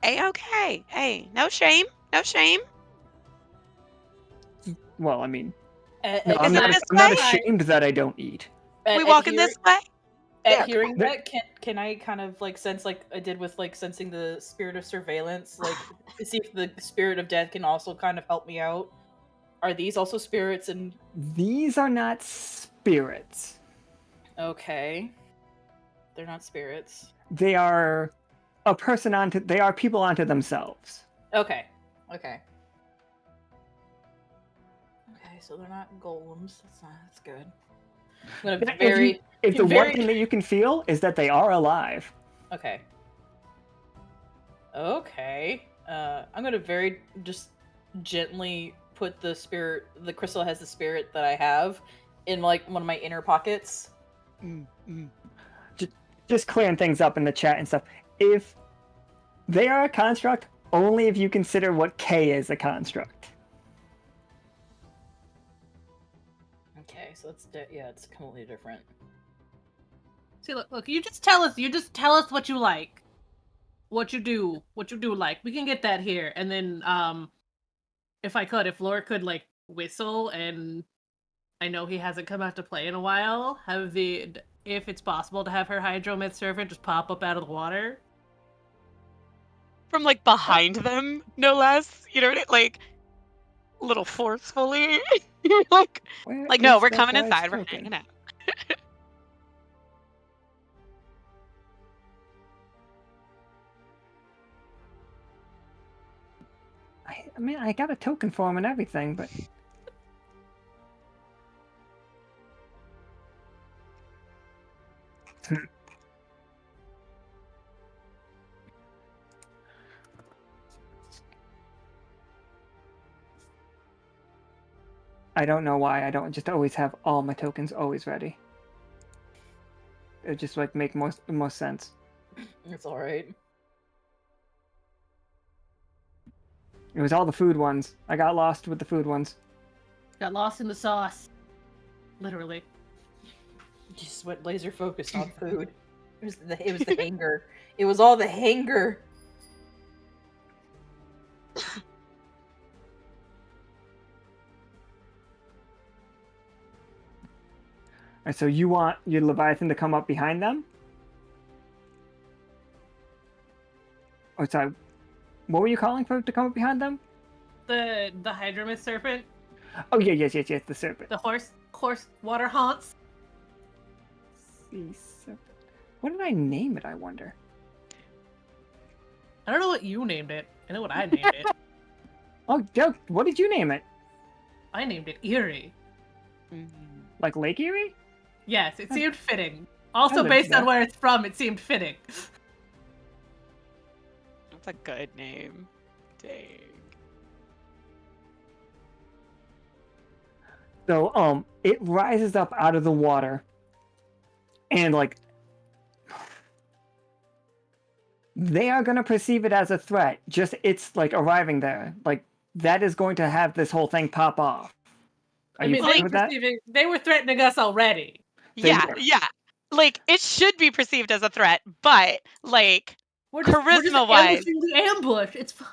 [SPEAKER 5] Okay. Hey, no shame. No shame.
[SPEAKER 2] Well, I mean,
[SPEAKER 4] At,
[SPEAKER 2] no,
[SPEAKER 4] at
[SPEAKER 2] I'm
[SPEAKER 5] it
[SPEAKER 2] not.
[SPEAKER 5] this
[SPEAKER 2] I'm not
[SPEAKER 5] way?
[SPEAKER 2] ashamed that I don't eat.
[SPEAKER 4] at-
[SPEAKER 5] We
[SPEAKER 4] at
[SPEAKER 5] walking
[SPEAKER 4] hearing-
[SPEAKER 5] this way?
[SPEAKER 4] At
[SPEAKER 5] Yeah,
[SPEAKER 4] hearing
[SPEAKER 2] come on.
[SPEAKER 4] that, can I kind of like sense like I did with like sensing the spirit of surveillance, like to see if the spirit of death can also kind of help me out? Are these also spirits? And
[SPEAKER 2] These are not spirits.
[SPEAKER 4] okay, they're not spirits.
[SPEAKER 2] They are a person onto. They are people onto themselves.
[SPEAKER 4] Okay, okay. Okay, so they're not golems. That's good. I'm gonna very
[SPEAKER 2] If the
[SPEAKER 4] very-
[SPEAKER 2] one thing that you can feel is that they are alive.
[SPEAKER 4] okay. Okay. I'm gonna very just gently put the spirit. The crystal has the spirit that I have in like one of my inner pockets.
[SPEAKER 2] Just clearing things up in the chat and stuff. If they are a construct, only if you consider what K is a construct.
[SPEAKER 4] Okay, so it's yeah, it's completely different.
[SPEAKER 6] See, look. You just tell us. You just tell us what you like, what you do like. We can get that here, and then if Laura could like whistle, and I know he hasn't come out to play in a while. If it's possible to have her hydrometh servant just pop up out of the water.
[SPEAKER 5] From like behind them, no less. You know what I mean? Like a little forcefully. like
[SPEAKER 2] Where
[SPEAKER 5] no,
[SPEAKER 2] is
[SPEAKER 5] we're
[SPEAKER 2] that
[SPEAKER 5] coming
[SPEAKER 2] guy's
[SPEAKER 5] inside. We're
[SPEAKER 2] token?
[SPEAKER 5] hanging out.
[SPEAKER 2] I mean, I got a token for him and everything, but I don't know why I don't just always have all my tokens always ready. It just like make most sense.
[SPEAKER 4] It's all right.
[SPEAKER 2] It was all the food ones. I got lost with the food ones.
[SPEAKER 6] Got lost in the sauce. Literally.
[SPEAKER 4] Just went laser focused on food. It was the hanger. It was all the hanger.
[SPEAKER 2] And so you want your Leviathan to come up behind them? Oh, sorry. What were you calling for to come up behind them?
[SPEAKER 6] The hydromith serpent,
[SPEAKER 2] Oh, yeah, yes, the serpent.
[SPEAKER 6] the horse water haunts.
[SPEAKER 2] Sea serpent. What did I name it, I wonder?
[SPEAKER 6] I don't know what you named it. I know what I named it.
[SPEAKER 2] Oh, Joe, what did you name it?
[SPEAKER 6] I named it Eerie.
[SPEAKER 2] Like Lake Erie?
[SPEAKER 6] Yes, it seemed fitting. Also,
[SPEAKER 2] live
[SPEAKER 6] based on
[SPEAKER 2] there.
[SPEAKER 6] where it's from, it seemed fitting.
[SPEAKER 5] That's a good name. Dang.
[SPEAKER 2] So, it rises up out of the water, and like, they are gonna perceive it as a threat. Just it's like arriving there, like that is going to have this whole thing pop off. Are
[SPEAKER 6] I
[SPEAKER 2] you
[SPEAKER 6] mean,
[SPEAKER 2] fine with that?
[SPEAKER 6] they were threatening us already.
[SPEAKER 2] They
[SPEAKER 5] Yeah,
[SPEAKER 2] were.
[SPEAKER 5] yeah. Like it should be perceived as a threat, but like
[SPEAKER 6] We're just
[SPEAKER 5] charisma-wise.
[SPEAKER 6] ambushing the ambush. It's fine.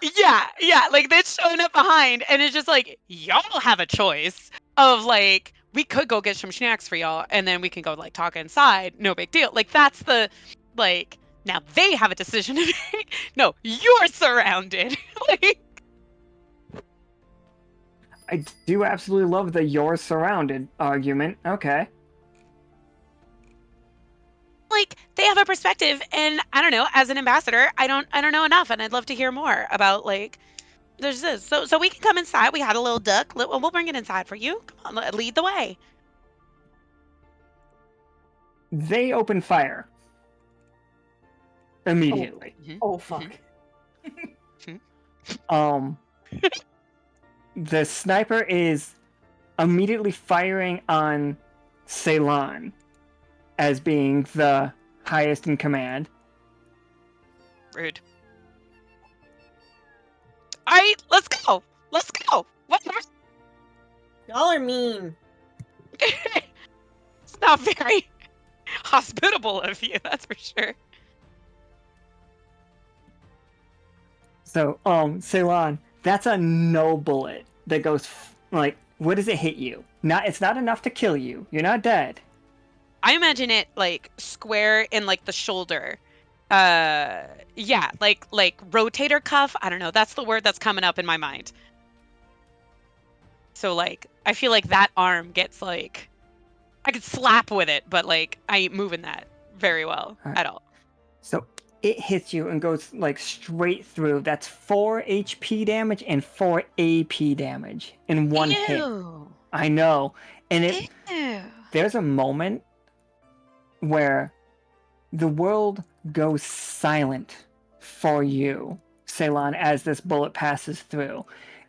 [SPEAKER 5] Yeah, like they're showing up behind, and it's just like y'all have a choice of like we could go get some snacks for y'all, and then we can go like talk inside. No big deal. Like that's the like now they have a decision to make. No, you're surrounded. like
[SPEAKER 2] I do absolutely love the "you're surrounded" argument. Okay.
[SPEAKER 5] like they have a perspective, and I don't know. As an ambassador, I don't know enough, and I'd love to hear more about like. There's this, so we can come inside. We had a little duck. We'll bring it inside for you. Come on, lead the way.
[SPEAKER 2] they open fire immediately.
[SPEAKER 6] Oh fuck.
[SPEAKER 2] The sniper is immediately firing on Ceylon as being the highest in command.
[SPEAKER 5] Rude. All right, let's go. Let's go. Whatever.
[SPEAKER 3] Y'all are mean.
[SPEAKER 5] It's not very hospitable of you, that's for sure.
[SPEAKER 2] So, Ceylon, that's a no bullet that goes like, what does it hit you? It's not enough to kill you. You're not dead.
[SPEAKER 5] I imagine it like square in like the shoulder. Yeah, like rotator cuff. I don't know. That's the word that's coming up in my mind. So like, I feel like that arm gets like, I could slap with it, but like, I ain't moving that very well at all.
[SPEAKER 2] So it hits you and goes like straight through. That's 4 HP damage and 4 AP damage in one hit. I know. And there's a moment where the world goes silent for you, Ceylon, as this bullet passes through.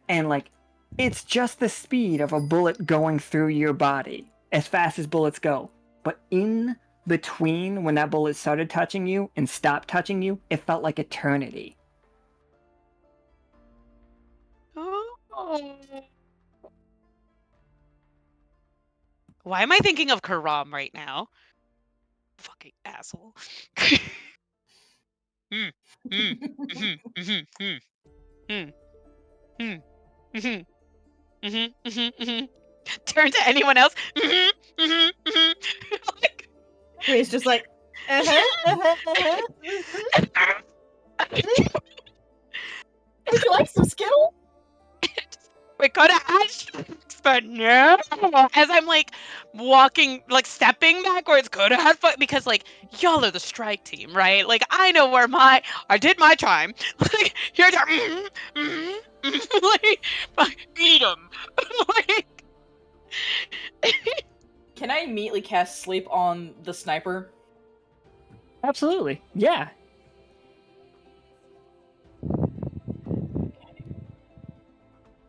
[SPEAKER 2] And like, it's just the speed of a bullet going through your body, as fast as bullets go. But in between when that bullet started touching you and stopped touching you, it felt like eternity.
[SPEAKER 5] Oh. Why am I thinking of Karam right now? Fucking asshole. Turn to anyone else.
[SPEAKER 3] He's just like,
[SPEAKER 8] Would you like some Skittle?
[SPEAKER 5] We could have had but no. As I'm like walking, like stepping backwards, could have had fun because like y'all are the strike team, right? Like I know where I did my time. Like you're like eat them. Like,
[SPEAKER 4] Can I immediately cast sleep on the sniper?
[SPEAKER 2] Absolutely, yeah.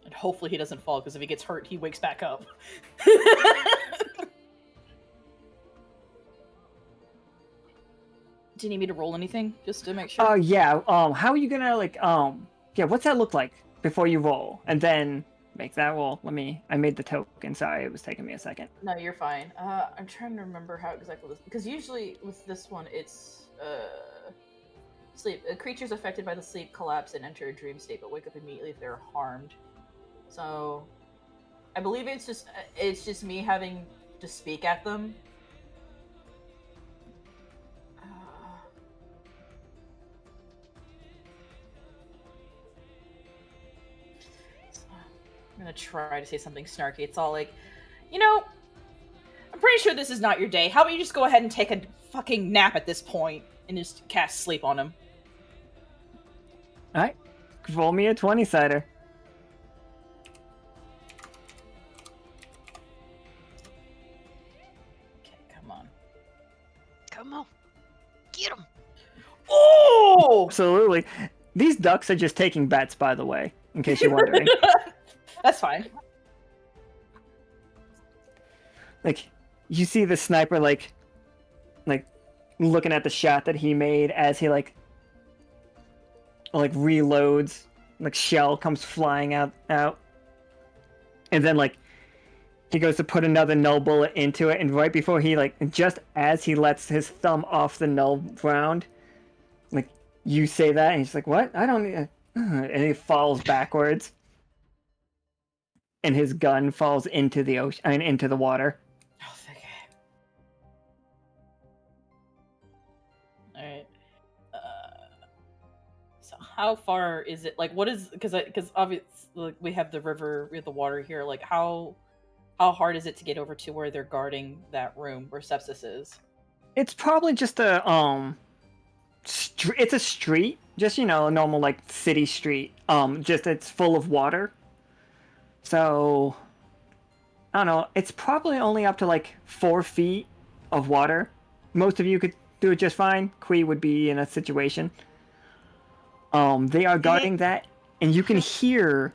[SPEAKER 4] And hopefully he doesn't fall, because if he gets hurt, he wakes back up. Do you need me to roll anything, just to make sure?
[SPEAKER 2] Yeah. How are you gonna like? Yeah. What's that look like before you roll, and then make that roll? I made the token. Sorry, it was taking me a second.
[SPEAKER 4] No, you're fine. I'm trying to remember how exactly this, because usually with this one, it's sleep. Creatures affected by the sleep collapse and enter a dream state, but wake up immediately if they're harmed. So, I believe it's just me having to speak at them. I'm gonna try to say something snarky. It's all like, I'm pretty sure this is not your day. How about you just go ahead and take a fucking nap at this point and just cast sleep on him?
[SPEAKER 2] Alright. Roll me a 20-sider.
[SPEAKER 4] Okay, come on.
[SPEAKER 5] come on, get him.
[SPEAKER 4] Oh!
[SPEAKER 2] Absolutely. These ducks are just taking bets, by the way, in case you're wondering.
[SPEAKER 4] That's fine.
[SPEAKER 2] Like, you see the sniper, like looking at the shot that he made as he, like reloads. Like, shell comes flying out. And then, like, he goes to put another null bullet into it, and right before he, just as he lets his thumb off the null round, like, you say that, and he's like, what? I don't need... And he falls backwards. And his gun falls into the ocean, into the water.
[SPEAKER 4] Oh, thank God. Alright. So how far is it? Like, what is... Because obviously, like, we have the river, we have the water here. Like, how hard is it to get over to where they're guarding that room where Sepsis is?
[SPEAKER 2] It's probably just a, it's a street. Just, a normal, like, city street. Just it's full of water. So, I don't know. It's probably only up to, like, 4 feet of water most of you could do it just fine. Kui would be in a situation. They are guarding that, and you can hear,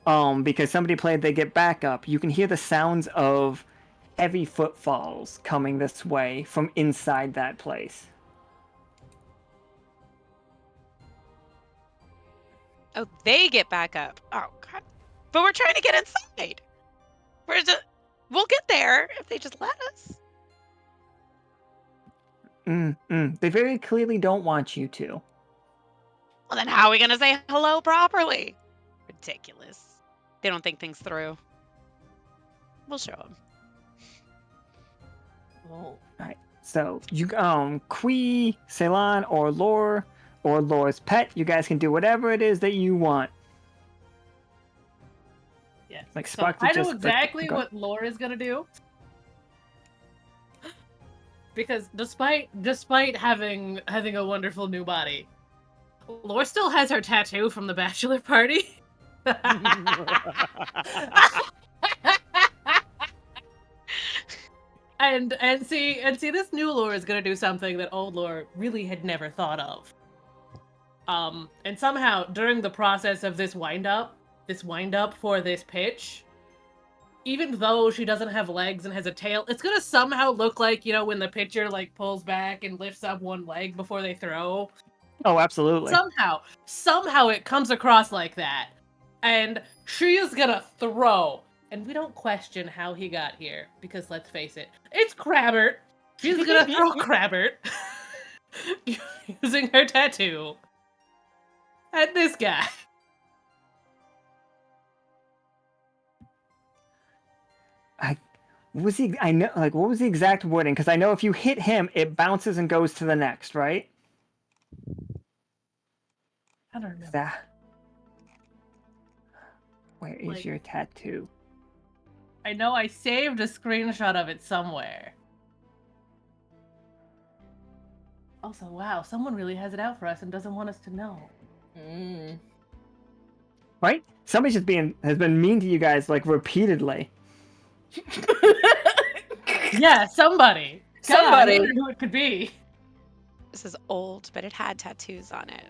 [SPEAKER 2] because somebody played They Get Back Up, you can hear the sounds of heavy footfalls coming this way from inside that place.
[SPEAKER 5] Oh, they get back up. Oh, God. But we're trying to get inside. We'll get there if they just let us.
[SPEAKER 2] They very clearly don't want you to.
[SPEAKER 5] Well, then how are we going to say hello properly? Ridiculous. They don't think things through. We'll show them.
[SPEAKER 4] Well,
[SPEAKER 2] Alright, so you Kui, Ceylon, or Lore's pet, you guys can do whatever it is that you want.
[SPEAKER 6] Yeah.
[SPEAKER 2] Like
[SPEAKER 6] So
[SPEAKER 2] Spark
[SPEAKER 6] I know
[SPEAKER 2] just
[SPEAKER 6] exactly
[SPEAKER 2] go.
[SPEAKER 6] what Laura is gonna do. Because despite having a wonderful new body, Laura still has her tattoo from the bachelor party. and see this new Laura is gonna do something that old Laura really had never thought of. And somehow during the process of this wind up for this pitch, even though she doesn't have legs and has a tail, it's gonna somehow look like, you know, when the pitcher like pulls back and lifts up one leg before they throw.
[SPEAKER 2] Oh, absolutely.
[SPEAKER 6] Somehow it comes across like that. And she is gonna throw. And we don't question how he got here, because let's face it, it's Crabbert. She's gonna throw Crabbert using her tattoo at this guy.
[SPEAKER 2] What was the exact wording? Because I know if you hit him, it bounces and goes to the next, right?
[SPEAKER 6] I don't remember.
[SPEAKER 2] Where is your tattoo?
[SPEAKER 6] I know I saved a screenshot of it somewhere. Also, wow, someone really has it out for us and doesn't want us to know.
[SPEAKER 2] Right? Somebody has been mean to you guys like repeatedly.
[SPEAKER 6] Yeah, somebody. God, I wonder who it could be.
[SPEAKER 5] This is old, but it had tattoos on it.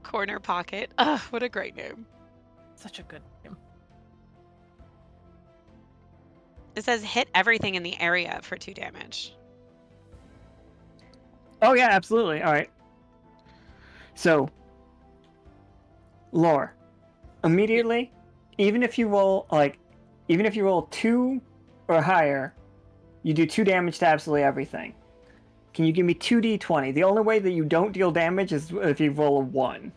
[SPEAKER 5] Corner Pocket. Ugh, what a great name.
[SPEAKER 6] Such a good name.
[SPEAKER 5] It says hit everything in the area for 2 damage.
[SPEAKER 2] Oh yeah, absolutely. All right. So, Lore, immediately, even if you roll 2 or higher, you do 2 damage to absolutely everything. Can you give me 2d20? The only way that you don't deal damage is if you roll a 1.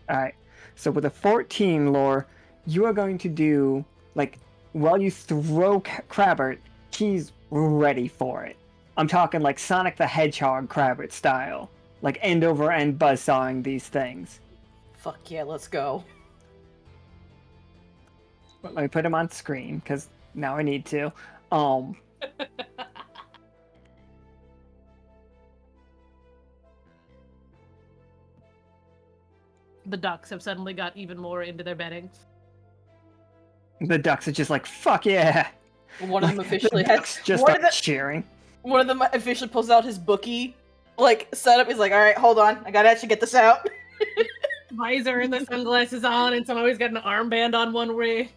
[SPEAKER 2] Alright, so with a 14, Lore, you are going to do, like, while you throw Crabbert, he's ready for it. I'm talking like Sonic the Hedgehog Crabbert style. Like end over end buzzsawing these things.
[SPEAKER 7] Fuck yeah, let's go.
[SPEAKER 2] Let me put him on screen, because now I need to.
[SPEAKER 6] The ducks have suddenly got even more into their bedding.
[SPEAKER 2] The ducks are just like, fuck yeah!
[SPEAKER 7] One of them officially
[SPEAKER 2] the
[SPEAKER 7] has
[SPEAKER 2] ducks just
[SPEAKER 7] one
[SPEAKER 2] start
[SPEAKER 7] of them,
[SPEAKER 2] cheering.
[SPEAKER 8] One of them officially pulls out his bookie, like set up. He's like, "All right, hold on, I gotta actually get this out."
[SPEAKER 6] Visor and the sunglasses on, and somehow he's got an armband on one way.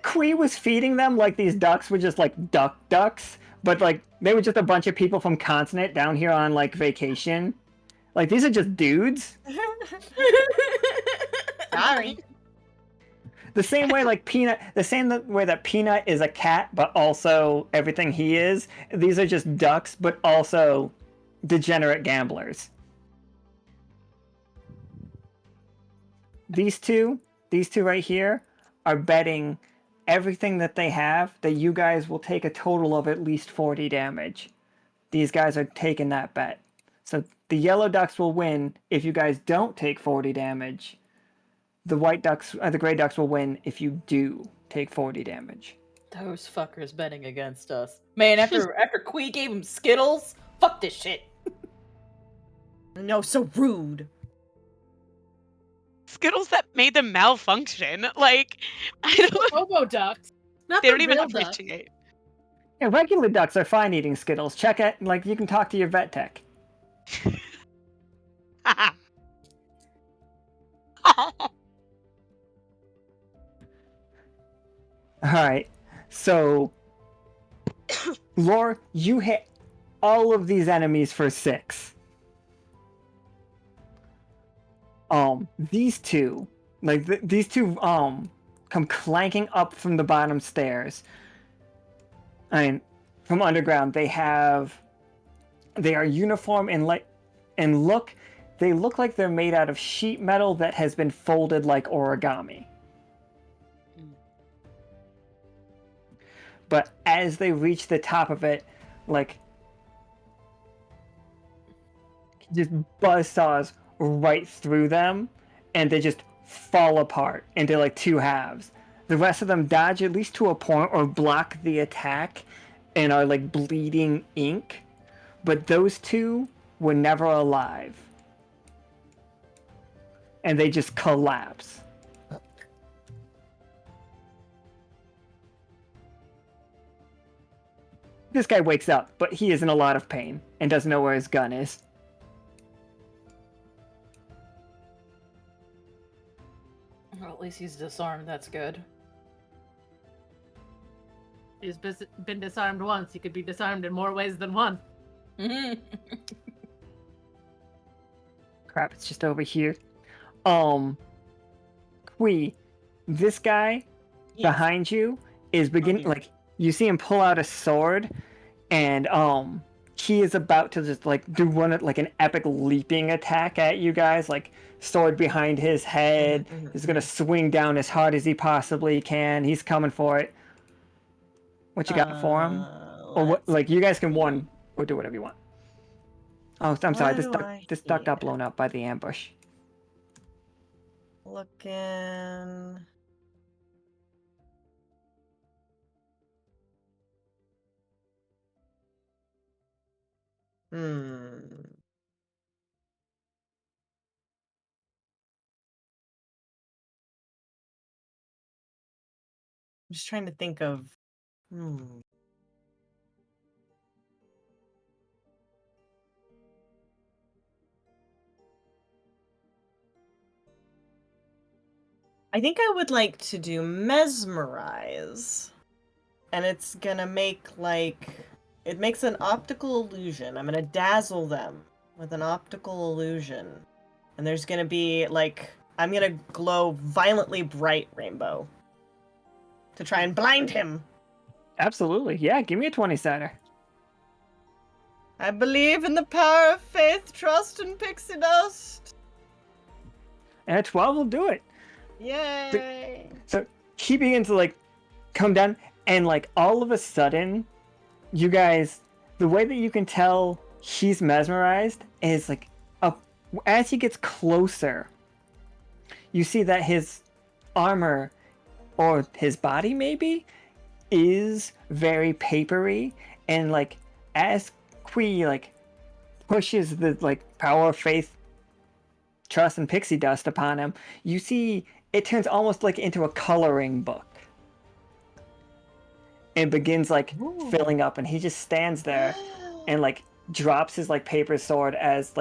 [SPEAKER 2] Kui was feeding them like these ducks were just like ducks, but like they were just a bunch of people from continent down here on like vacation. Like these are just dudes.
[SPEAKER 8] Sorry.
[SPEAKER 2] The same way like Peanut, the same way that Peanut is a cat, but also everything he is. These are just ducks, but also degenerate gamblers. These two right here are betting everything that they have that you guys will take a total of at least 40 damage. These guys are taking that bet. So the yellow ducks will win if you guys don't take 40 damage. The gray ducks will win if you do take 40 damage.
[SPEAKER 7] Those fuckers betting against us. Man, after Kui gave him Skittles, fuck this shit.
[SPEAKER 3] No, so rude.
[SPEAKER 5] Skittles that made them malfunction. Like, I don't.
[SPEAKER 6] Hobo ducks. Not
[SPEAKER 5] They
[SPEAKER 6] the
[SPEAKER 5] don't even
[SPEAKER 6] real duck.
[SPEAKER 5] appreciate.
[SPEAKER 2] Yeah, regular ducks are fine eating Skittles. Check it. Like, you can talk to your vet tech. Alright, so Lore, you hit all of these enemies for 6. These two, like these two, come clanking up from the bottom stairs. I mean, from underground. They are uniform and they look like they're made out of sheet metal that has been folded like origami. But as they reach the top of it, like, just buzzsaws right through them, and they just fall apart into like 2 halves. The rest of them dodge at least to a point or block the attack and are like bleeding ink. But those 2 were never alive. And they just collapse. This guy wakes up, but he is in a lot of pain and doesn't know where his gun is.
[SPEAKER 4] Well, at least he's disarmed. That's good.
[SPEAKER 6] He's been disarmed once. He could be disarmed in more ways than one.
[SPEAKER 2] Crap, it's just over here. Kui, this guy behind you is beginning, like, you see him pull out a sword, and he is about to just like do like an epic leaping attack at you guys, like sword behind his head. He's gonna swing down as hard as he possibly can. He's coming for it. What you got for him? Or what? Like, you guys can one or do whatever you want. Oh, I'm sorry. This duck got blown up by the ambush.
[SPEAKER 3] Looking. I'm just trying to think of. I think I would like to do mesmerize. And it's gonna make it makes an optical illusion. I'm gonna dazzle them with an optical illusion. And there's gonna be I'm gonna glow violently bright rainbow to try and blind him.
[SPEAKER 2] Absolutely. Yeah, give me a 20-sider.
[SPEAKER 3] I believe in the power of faith, trust, and pixie dust.
[SPEAKER 2] And a 12 will do it.
[SPEAKER 3] Yay!
[SPEAKER 2] So he begins to come down, and all of a sudden, you guys, the way that you can tell he's mesmerized is as he gets closer, you see that his armor, or his body maybe, is very papery, and as Kui pushes the power of faith, trust, and pixie dust upon him, you see it turns almost into a coloring book and begins filling up, and he just stands there and drops his paper sword as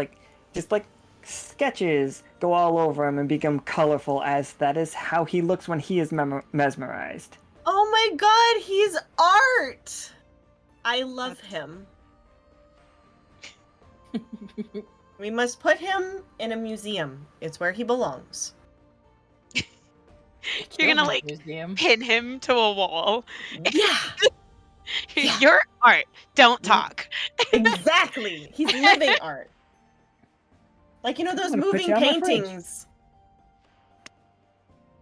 [SPEAKER 2] sketches go all over him and become colorful, as that is how he looks when he is mesmerized.
[SPEAKER 3] Oh my god, he's art! I love him. We must put him in a museum. It's where he belongs.
[SPEAKER 5] You're gonna
[SPEAKER 4] museum.
[SPEAKER 5] pin him to a wall.
[SPEAKER 3] Yeah!
[SPEAKER 5] Your art. Don't talk.
[SPEAKER 3] Exactly! He's living art. Those
[SPEAKER 2] I'm gonna put
[SPEAKER 3] moving
[SPEAKER 2] you on my fridge.
[SPEAKER 3] paintings.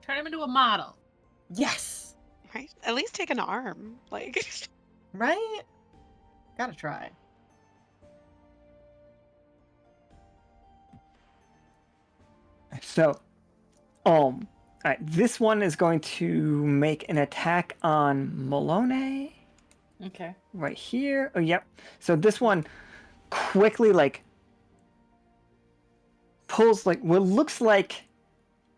[SPEAKER 6] Turn him into a model.
[SPEAKER 3] Yes!
[SPEAKER 5] Right? At least take an arm.
[SPEAKER 3] Right? Gotta try.
[SPEAKER 2] So, alright, this one is going to make an attack on Melinoë.
[SPEAKER 4] Okay.
[SPEAKER 2] Right here. Oh, yep. So this one quickly pulls like what looks like.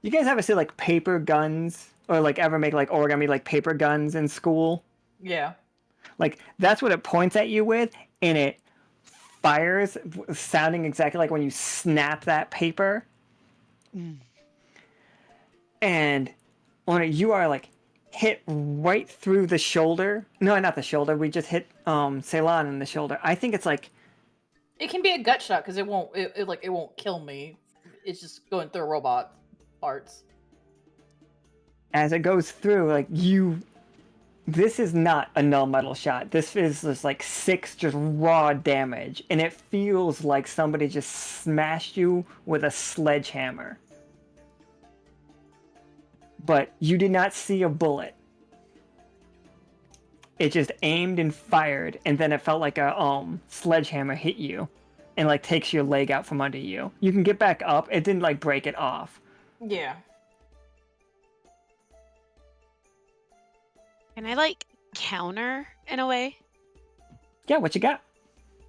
[SPEAKER 2] You guys ever see like paper guns or like ever make like origami like paper guns in school?
[SPEAKER 4] Yeah.
[SPEAKER 2] Like that's what it points at you with, and it fires, sounding exactly like when you snap that paper. And on it, you are like hit right through the shoulder. No, not the shoulder. We just hit Ceylon in the shoulder. I think it's like
[SPEAKER 4] It can be a gut shot because it won't kill me. It's just going through robot parts.
[SPEAKER 2] as it goes through, like you. This is not a null metal shot. This is just like 6 just raw damage, and it feels like somebody just smashed you with a sledgehammer. But you did not see a bullet. It just aimed and fired, and then it felt like a sledgehammer hit you, and like takes your leg out from under you. You can get back up. It didn't like break it off.
[SPEAKER 4] Yeah.
[SPEAKER 5] Can I like counter in a way?
[SPEAKER 2] Yeah, what you got?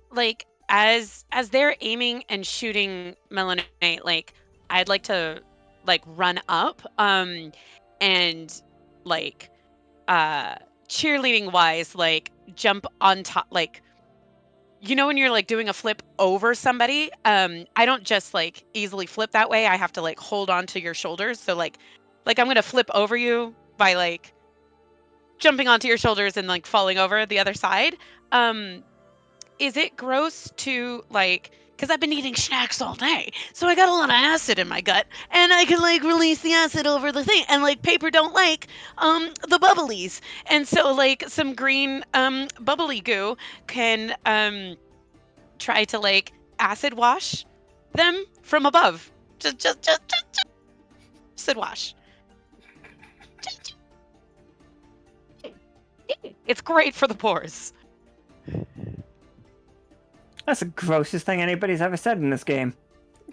[SPEAKER 5] Like as they're aiming and shooting Melinoë, like I'd like to like run up and like cheerleading wise like jump on top, like you know when you're like doing a flip over somebody, I don't just like easily flip that way. I have to like hold on to your shoulders. So like I'm going to flip over you by like jumping onto your shoulders and like falling over the other side. Is it gross to like, because I've been eating snacks all day, so I got a lot of acid in my gut, and I can like release the acid over the thing, and like paper don't like the bubblies, and so like some green bubbly goo can try to like acid wash them from above. Just acid wash. It's great for the pores.
[SPEAKER 2] That's the grossest thing anybody's ever said in this game.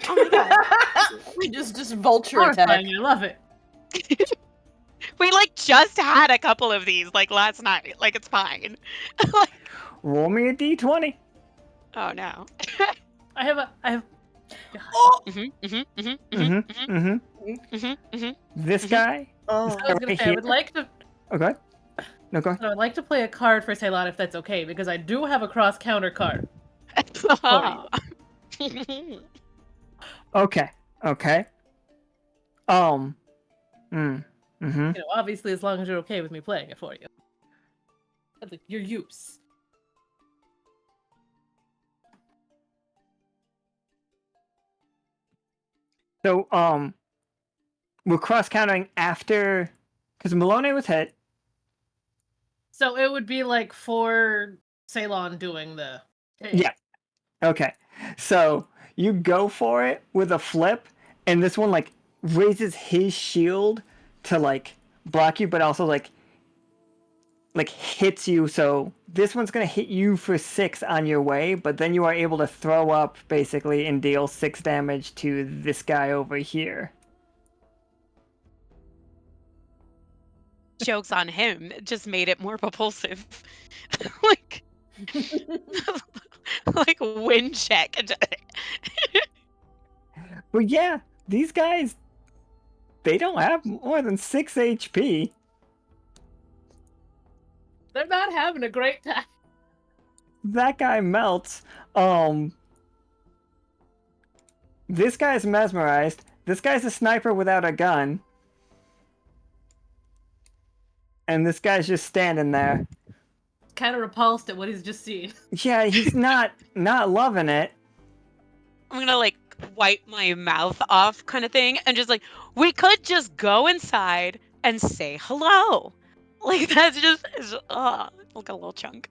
[SPEAKER 5] Oh my god.
[SPEAKER 4] We just vulture attack.
[SPEAKER 6] Horrifying, I love it.
[SPEAKER 5] We like just had a couple of these like last night. Like it's fine. Like,
[SPEAKER 2] Roll me a d20.
[SPEAKER 5] oh no.
[SPEAKER 6] I have.
[SPEAKER 8] Oh,
[SPEAKER 2] This guy.
[SPEAKER 3] Oh.
[SPEAKER 6] I was gonna say I would like to.
[SPEAKER 2] Okay. No, go.
[SPEAKER 6] I would like to play a card for Ceylon if that's okay, because I do have a cross counter card.
[SPEAKER 2] Okay. Okay.
[SPEAKER 6] You know, obviously, as long as you're okay with me playing it for you. That's like your use.
[SPEAKER 2] So, we're cross counting after, because Melinoë was hit.
[SPEAKER 6] So it would be like for Ceylon doing the.
[SPEAKER 2] Yeah. Okay. So you go for it with a flip, and this one like raises his shield to like block you, but also like hits you. So this one's gonna hit you for 6 on your way, but then you are able to throw up basically and deal 6 damage to this guy over here.
[SPEAKER 5] Joke's on him. It just made it more propulsive. Like like wind check.
[SPEAKER 2] But yeah, these guys, they don't have more than 6 HP.
[SPEAKER 6] They're not having a great time.
[SPEAKER 2] That guy melts. This guy's mesmerized. This guy's a sniper without a gun. And this guy's just standing there.
[SPEAKER 6] Kind of repulsed at what he's just seen.
[SPEAKER 2] Yeah, he's not loving it.
[SPEAKER 5] I'm gonna like wipe my mouth off kind of thing and just like, we could just go inside and say hello. Like that's just like a little chunk.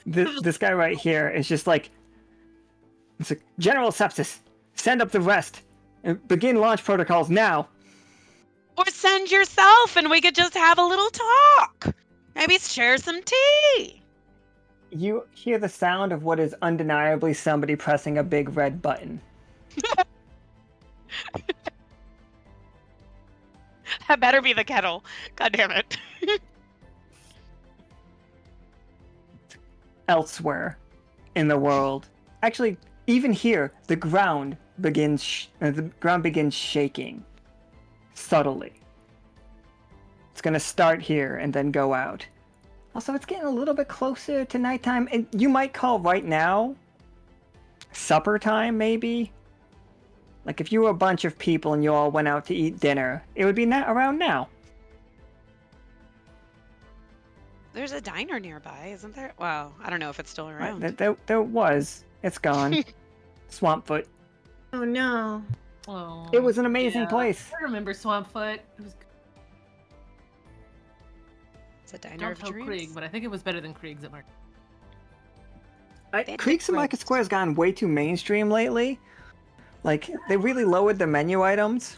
[SPEAKER 2] This guy right here is just like, it's like, General Sepsis, send up the rest and begin launch protocols now.
[SPEAKER 5] Or send yourself and we could just have a little talk. Maybe share some tea.
[SPEAKER 2] You hear the sound of what is undeniably somebody pressing a big red button.
[SPEAKER 5] That better be the kettle. God damn it.
[SPEAKER 2] Elsewhere in the world, actually, even here, the ground the ground begins shaking subtly. It's gonna start here and then go out. Also, it's getting a little bit closer to nighttime, and you might call right now supper time, maybe. Like if you were a bunch of people and you all went out to eat dinner, it would be around now.
[SPEAKER 5] There's a diner nearby, isn't there? Well, I don't know if it's still around.
[SPEAKER 2] There was. It's gone. Swampfoot.
[SPEAKER 3] Oh no.
[SPEAKER 6] Oh,
[SPEAKER 2] It was an amazing
[SPEAKER 6] yeah.
[SPEAKER 2] place.
[SPEAKER 6] I remember Swampfoot. It was
[SPEAKER 5] It's a diner
[SPEAKER 6] don't
[SPEAKER 5] of
[SPEAKER 6] tell
[SPEAKER 5] dreams.
[SPEAKER 6] Krieg, but I think it was better than Krieg's at Market.
[SPEAKER 2] Creeks and Market Square has gone way too mainstream lately. Like, they really lowered the menu items.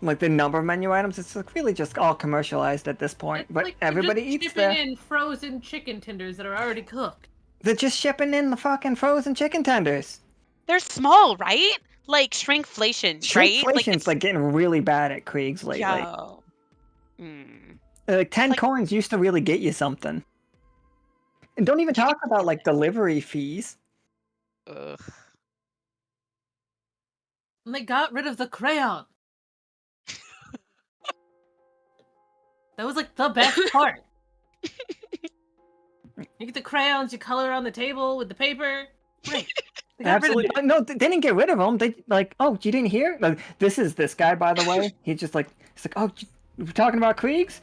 [SPEAKER 2] Like, the number of menu items. It's like really just all commercialized at this point.
[SPEAKER 6] It's
[SPEAKER 2] But
[SPEAKER 6] like they're
[SPEAKER 2] everybody
[SPEAKER 6] just
[SPEAKER 2] eats
[SPEAKER 6] shipping
[SPEAKER 2] there.
[SPEAKER 6] in frozen chicken tenders that are already cooked.
[SPEAKER 2] They're just shipping in the fucking frozen chicken tenders.
[SPEAKER 5] They're small, right? Like shrinkflation, right?
[SPEAKER 2] Shrinkflation's like getting really bad at Krieg's lately.
[SPEAKER 5] Yo. Mm.
[SPEAKER 2] Like 10
[SPEAKER 5] like-
[SPEAKER 2] coins used to really get you something. And don't even talk about like delivery fees.
[SPEAKER 5] Ugh.
[SPEAKER 6] And they got rid of the crayon. That was like the best part. You get the crayons, you color on the table with the paper. Great. They got rid of
[SPEAKER 2] Absolutely.
[SPEAKER 6] it.
[SPEAKER 2] No, they didn't get rid of them. They like, oh, you didn't hear? Like, this is this guy, by the way. He's just like, he's like, oh, we're talking about Kriegs?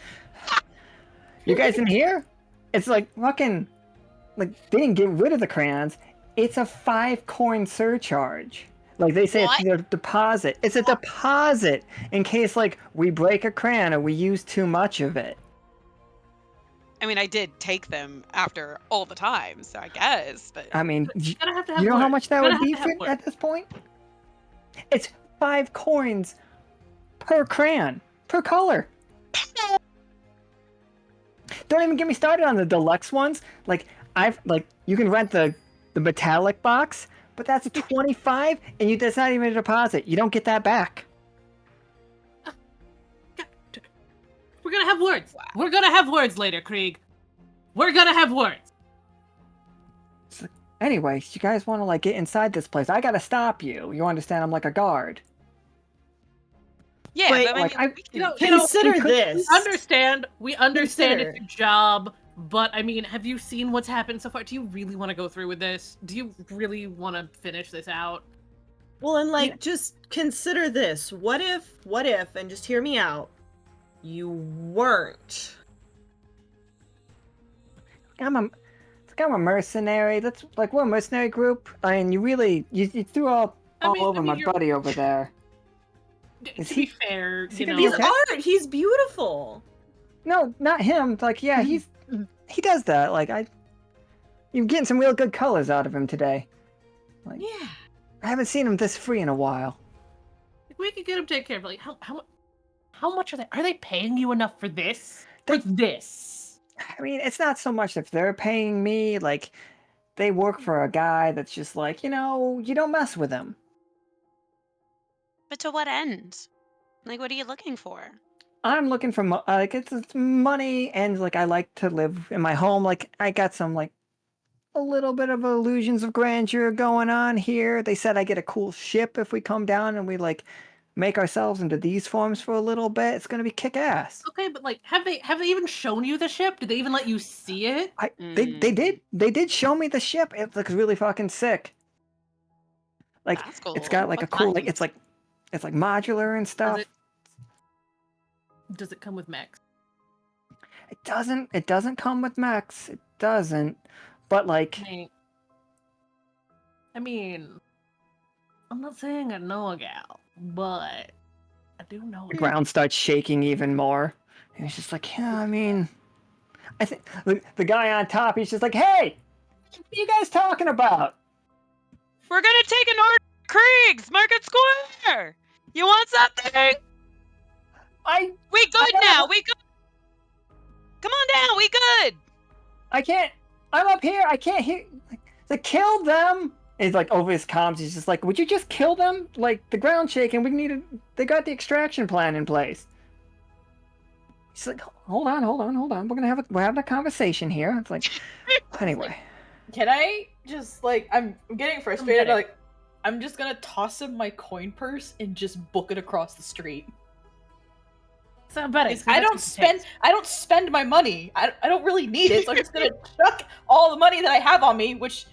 [SPEAKER 2] You guys didn't hear? It's like fucking, like they didn't get rid of the crayons. It's a 5 coin surcharge. Like they say,
[SPEAKER 5] What?
[SPEAKER 2] it's a deposit. It's a deposit in case like we break a crayon or we use too much of it.
[SPEAKER 5] I mean, I did take them after all the time, so I guess. But
[SPEAKER 2] I mean,
[SPEAKER 6] You gotta have to have
[SPEAKER 2] you know how
[SPEAKER 6] words.
[SPEAKER 2] much that
[SPEAKER 6] You
[SPEAKER 2] would
[SPEAKER 6] gotta
[SPEAKER 2] be
[SPEAKER 6] have to have
[SPEAKER 2] for,
[SPEAKER 6] words.
[SPEAKER 2] at this point? It's 5 coins per crayon, per color. Don't even get me started on the deluxe ones. Like you can rent the metallic box, but that's 25, and that's not even a deposit. You don't get that back.
[SPEAKER 6] We're gonna have words. We're gonna have words later, Krieg. We're gonna have words.
[SPEAKER 2] Anyways, you guys want to like get inside this place? I gotta stop you. You understand? I'm like a guard.
[SPEAKER 5] yeah,
[SPEAKER 3] Wait,
[SPEAKER 5] but I
[SPEAKER 2] like,
[SPEAKER 5] mean,
[SPEAKER 2] I-
[SPEAKER 5] we can-
[SPEAKER 6] You know,
[SPEAKER 3] Consider
[SPEAKER 2] we could-
[SPEAKER 3] this.
[SPEAKER 6] We understand
[SPEAKER 3] Consider.
[SPEAKER 6] it's your job, but I mean, have you seen what's happened so far? Do you really want to go through with this? Do you really want to finish this out?
[SPEAKER 3] Well, and like, just consider this. What if, and just hear me out, you weren't?
[SPEAKER 2] I'm a mercenary. That's like we're a mercenary group. I mean, you threw all over my
[SPEAKER 6] you're-
[SPEAKER 2] buddy over there. Is
[SPEAKER 6] To
[SPEAKER 2] he-
[SPEAKER 6] be fair,
[SPEAKER 2] is he
[SPEAKER 6] you
[SPEAKER 2] gonna
[SPEAKER 6] know,
[SPEAKER 2] be
[SPEAKER 3] He's
[SPEAKER 2] okay?
[SPEAKER 3] art. He's beautiful.
[SPEAKER 2] No, not him. Like, yeah, he does that. Like, you're getting some real good colors out of him today. Like,
[SPEAKER 3] Yeah.
[SPEAKER 2] I haven't seen him this free in a while.
[SPEAKER 6] we could get him taken care of. Like, how much are they? Are they paying you enough for this?
[SPEAKER 2] They-
[SPEAKER 6] For this?
[SPEAKER 2] I mean, it's not so much if they're paying me. Like, they work for a guy that's just like, you don't mess with him.
[SPEAKER 5] but to what end? Like, what are you looking for?
[SPEAKER 2] I'm looking for like it's money, and like I like to live in my home. Like I got some like a little bit of illusions of grandeur going on here. They said I get a cool ship if we come down and we like make ourselves into these forms for a little bit. It's gonna be kick ass.
[SPEAKER 6] Okay, but like, have they even shown you the ship? Did they even let you see it?
[SPEAKER 2] They did show me the ship. It looks really fucking sick. Like
[SPEAKER 5] That's cool.
[SPEAKER 2] it's got like a
[SPEAKER 5] What
[SPEAKER 2] cool like
[SPEAKER 5] kind?
[SPEAKER 2] it's like modular and stuff.
[SPEAKER 6] Does it come with mechs?
[SPEAKER 2] It doesn't come with mechs. It doesn't. But like
[SPEAKER 6] I mean, I'm not saying I know a gal, but I do know.
[SPEAKER 2] the ground starts shaking even more. And he's just like, yeah, I mean, I think the guy on top, he's just like, hey, what are you guys talking about?
[SPEAKER 5] We're gonna take an order at Krieg's Market Square. You want something? We good now. We good. Come on down. We good.
[SPEAKER 2] I can't, I'm up here. I can't hear. Like, they killed them. He's like over his comms. He's just like, would you just kill them? Like the ground shaking. They got the extraction plan in place. He's like, hold on. We're having a conversation here. It's like, anyway.
[SPEAKER 4] Can I just like I'm getting frustrated?
[SPEAKER 6] getting-
[SPEAKER 4] Like,
[SPEAKER 7] I'm just gonna toss him my coin purse and just book it across the street.
[SPEAKER 6] So I'm betting.
[SPEAKER 7] I don't spend my money. I don't really need it, so I'm just gonna chuck all the money that I have on me, which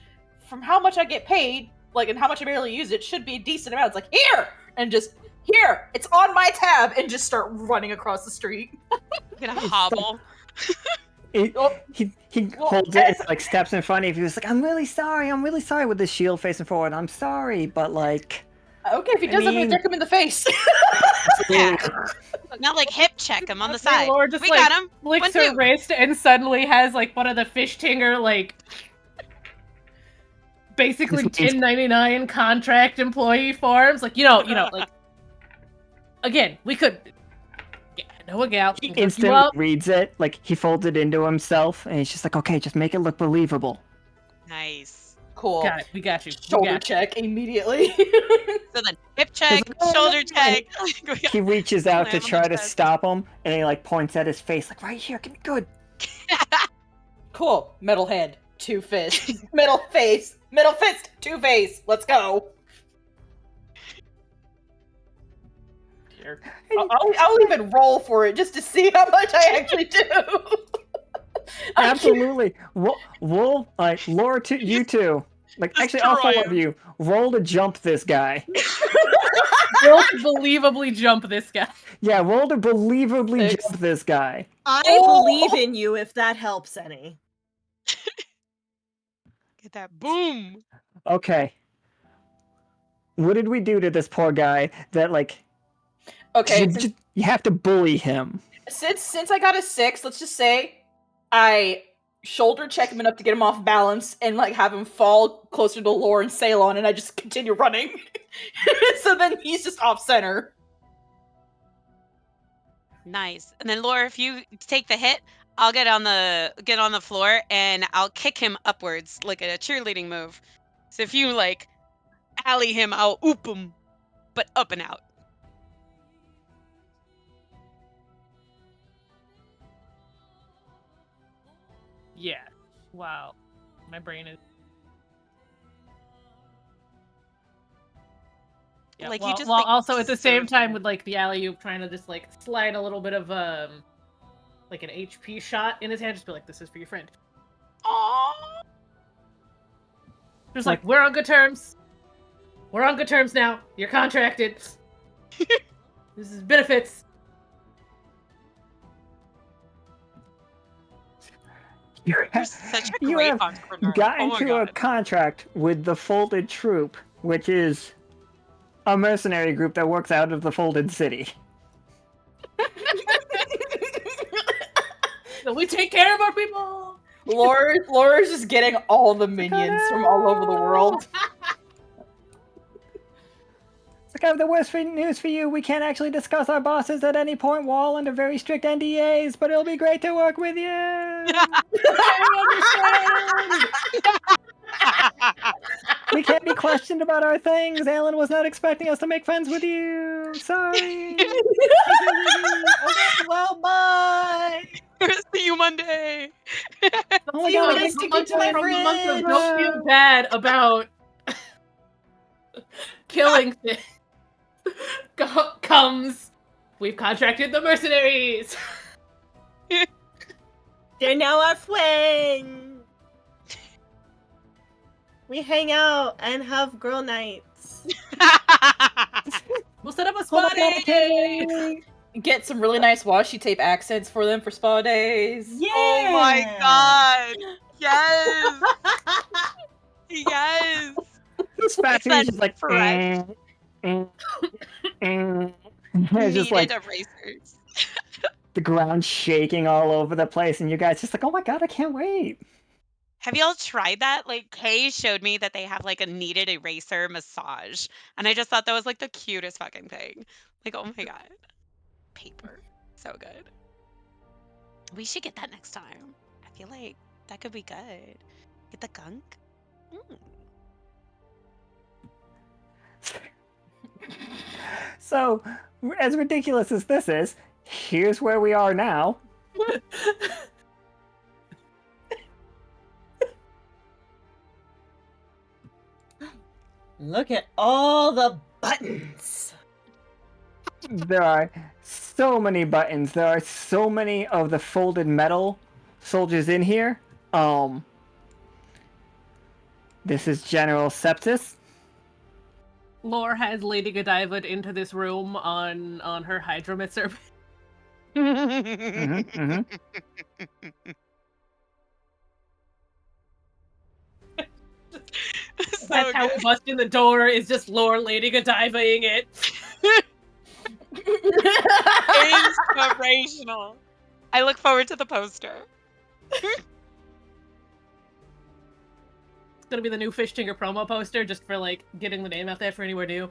[SPEAKER 7] from how much I get paid, like and how much I barely use it, should be a decent amount. It's like here and just here, it's on my tab, and just start running across the street.
[SPEAKER 5] You're gonna hobble.
[SPEAKER 2] He holds it, and, like steps in front of you. He's like, I'm really sorry with the shield facing forward. I'm sorry, but like.
[SPEAKER 7] Okay, if he does, I'm gonna dick him in the face.
[SPEAKER 5] Yeah. Not like hip check him on the side.
[SPEAKER 6] Laura just
[SPEAKER 5] We
[SPEAKER 6] like
[SPEAKER 5] got him.
[SPEAKER 6] flicks
[SPEAKER 5] 1,
[SPEAKER 6] her
[SPEAKER 5] 2.
[SPEAKER 6] wrist and suddenly has like one of the fish tinger like basically 1099 contract employee forms. Like you know, like again, we could know a gal.
[SPEAKER 2] He instantly reads it, like he folds it into himself, and he's just like, okay, just make it look believable.
[SPEAKER 5] Nice.
[SPEAKER 7] Cool.
[SPEAKER 6] Got it. We got you.
[SPEAKER 7] Shoulder check immediately.
[SPEAKER 5] So then hip check, shoulder check.
[SPEAKER 2] He reaches out to
[SPEAKER 5] Slam on
[SPEAKER 2] try
[SPEAKER 5] the
[SPEAKER 2] to
[SPEAKER 5] chest.
[SPEAKER 2] stop him, and he like points at his face, like right here, give me good.
[SPEAKER 7] Cool. Metal hand, 2 fists. Middle face. Middle fist, 2 face. Let's go. Here. I'll even roll for it just to see how much I actually do.
[SPEAKER 2] Absolutely. We'll like Laura, you two. Like actually, all 4 of you roll to jump this guy.
[SPEAKER 6] Roll to believably jump this guy.
[SPEAKER 2] Yeah, roll to believably jump this guy.
[SPEAKER 3] I believe in you if that helps any.
[SPEAKER 5] Get that boom.
[SPEAKER 2] Okay. What did we do to this poor guy that like?
[SPEAKER 7] Okay.
[SPEAKER 2] You have to bully him.
[SPEAKER 7] Since I got a 6, let's just say I shoulder check him enough to get him off balance and like have him fall closer to Lore and Ceylon, and I just continue running. So then he's just off center.
[SPEAKER 5] Nice. And then Laura, if you take the hit, I'll get on the floor and I'll kick him upwards like a cheerleading move. So if you like alley him, I'll oop him, but up and out.
[SPEAKER 6] Yeah. Wow. My brain is. Yeah,
[SPEAKER 5] Like,
[SPEAKER 6] well,
[SPEAKER 5] you just,
[SPEAKER 6] well
[SPEAKER 5] like,
[SPEAKER 6] also at the same
[SPEAKER 5] serve
[SPEAKER 6] time
[SPEAKER 5] him.
[SPEAKER 6] with like the alley-oop trying to just like slide a little bit of like an HP shot in his hand, just be like, this is for your friend.
[SPEAKER 5] Aww.
[SPEAKER 6] Just like, we're on good terms. We're on good terms now. You're contracted. This is benefits.
[SPEAKER 5] You're such a
[SPEAKER 2] You
[SPEAKER 5] great
[SPEAKER 2] have
[SPEAKER 5] entrepreneur.
[SPEAKER 2] got
[SPEAKER 5] Oh my
[SPEAKER 2] into a
[SPEAKER 5] God.
[SPEAKER 2] contract with the Folded Troop, which is a mercenary group that works out of the Folded City.
[SPEAKER 6] So we take care of our people.
[SPEAKER 7] Laura's just getting all the minions from all over the world.
[SPEAKER 2] It's like, I have the worst news for you. We can't actually discuss our bosses at any point. We're all under very strict NDAs, but it'll be great to work with you.
[SPEAKER 6] I understand.
[SPEAKER 2] We can't be questioned about our things. Alan was not expecting us to make friends with you. Sorry.
[SPEAKER 3] Okay, well, bye.
[SPEAKER 5] See you Monday.
[SPEAKER 2] Oh my
[SPEAKER 3] See you
[SPEAKER 2] God,
[SPEAKER 3] when I stick you to my
[SPEAKER 6] From the month of
[SPEAKER 3] fridge.
[SPEAKER 6] don't feel bad about killing things comes. We've contracted the mercenaries.
[SPEAKER 3] They're now our friends. We hang out and have girl nights.
[SPEAKER 6] We'll set up a
[SPEAKER 2] Oh my
[SPEAKER 6] spa
[SPEAKER 2] God,
[SPEAKER 6] day.
[SPEAKER 2] okay.
[SPEAKER 7] Get some really nice washi tape accents for them for spa days.
[SPEAKER 3] Yeah.
[SPEAKER 5] Oh my God. Yes. Yes.
[SPEAKER 2] This factory is
[SPEAKER 5] It's
[SPEAKER 2] just like,
[SPEAKER 5] fresh.
[SPEAKER 2] It's just like
[SPEAKER 5] erasers.
[SPEAKER 2] the ground shaking all over the place, and you guys just like, oh my God, I can't wait.
[SPEAKER 5] Have y'all tried that? Like, Kay showed me that they have like a kneaded eraser massage, and I just thought that was like the cutest fucking thing. Like, oh my God, paper, so good. We should get that next time. I feel like that could be good. Get the gunk.
[SPEAKER 2] So, as ridiculous as this is, here's where we are now.
[SPEAKER 3] Look at all the buttons.
[SPEAKER 2] There are so many buttons. There are so many of the folded metal soldiers in here. This is General Sepsis.
[SPEAKER 6] Lore has Lady Godiva into this room on her hydromancer.
[SPEAKER 2] Mm-hmm.
[SPEAKER 5] So
[SPEAKER 6] That's how we
[SPEAKER 5] good.
[SPEAKER 6] bust in the door. Is just Lore Lady Godiva-ing it.
[SPEAKER 5] Inspirational. I look forward to the poster.
[SPEAKER 6] It's gonna be the new Fishtinger promo poster, just for like getting the name out there for anywhere new.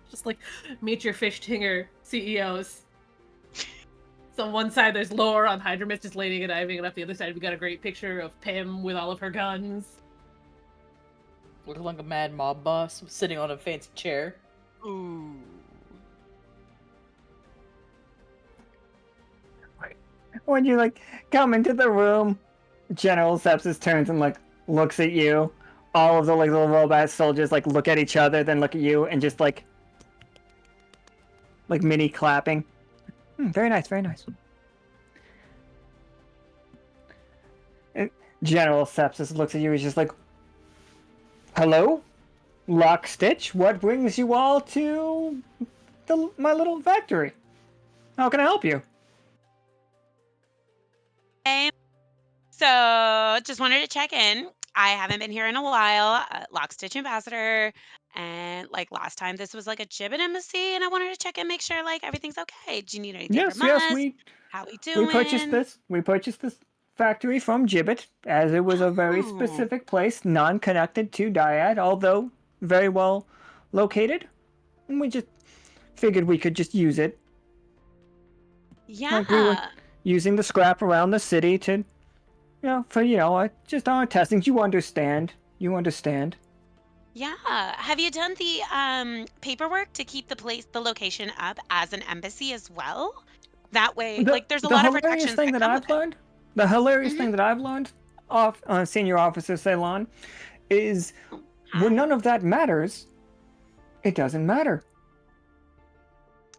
[SPEAKER 6] Just like meet your Fishtinger CEOs. So on one side there's Lore on Hydramist just Lady Godiving, and up the other side we got a great picture of Pym with all of her guns.
[SPEAKER 7] Looking like a mad mob boss sitting on a fancy chair.
[SPEAKER 5] Ooh.
[SPEAKER 2] When you like come into the room, General Sepsis turns and like looks at you. All of the like little robot soldiers like look at each other, then look at you, and just like mini clapping. Very nice, very nice. And General Sepsis looks at you. He's just like, "Hello, Lockstitch. What brings you all to my little factory? How can I help you?"
[SPEAKER 5] So just wanted to check in. I haven't been here in a while. Lockstitch ambassador, and like last time, this was like a Gibbet embassy, and I wanted to check in, make sure like everything's okay. Do you need anything
[SPEAKER 2] Yes,
[SPEAKER 5] from
[SPEAKER 2] yes,
[SPEAKER 5] us?
[SPEAKER 2] we
[SPEAKER 5] How we
[SPEAKER 2] purchased
[SPEAKER 5] doing?
[SPEAKER 2] this. We purchased this factory from Gibbet, as it was a very
[SPEAKER 5] Oh,
[SPEAKER 2] specific place, non-connected to Dyad, although very well located. And we just figured we could just use it. Like we were
[SPEAKER 5] yeah,
[SPEAKER 2] using the scrap around the city to, for just our testings. You understand. You understand.
[SPEAKER 5] yeah. Have you done the paperwork to keep the location up as an embassy as well? That way,
[SPEAKER 2] The
[SPEAKER 5] like, there's a
[SPEAKER 2] the
[SPEAKER 5] lot of
[SPEAKER 2] hilarious
[SPEAKER 5] protections
[SPEAKER 2] thing
[SPEAKER 5] that
[SPEAKER 2] that
[SPEAKER 5] come with
[SPEAKER 2] I've
[SPEAKER 5] it.
[SPEAKER 2] learned, the hilarious
[SPEAKER 5] Hmm.
[SPEAKER 2] thing that I've learned off Senior Officer Ceylon, is when
[SPEAKER 5] Hi.
[SPEAKER 2] none of that matters, it doesn't matter.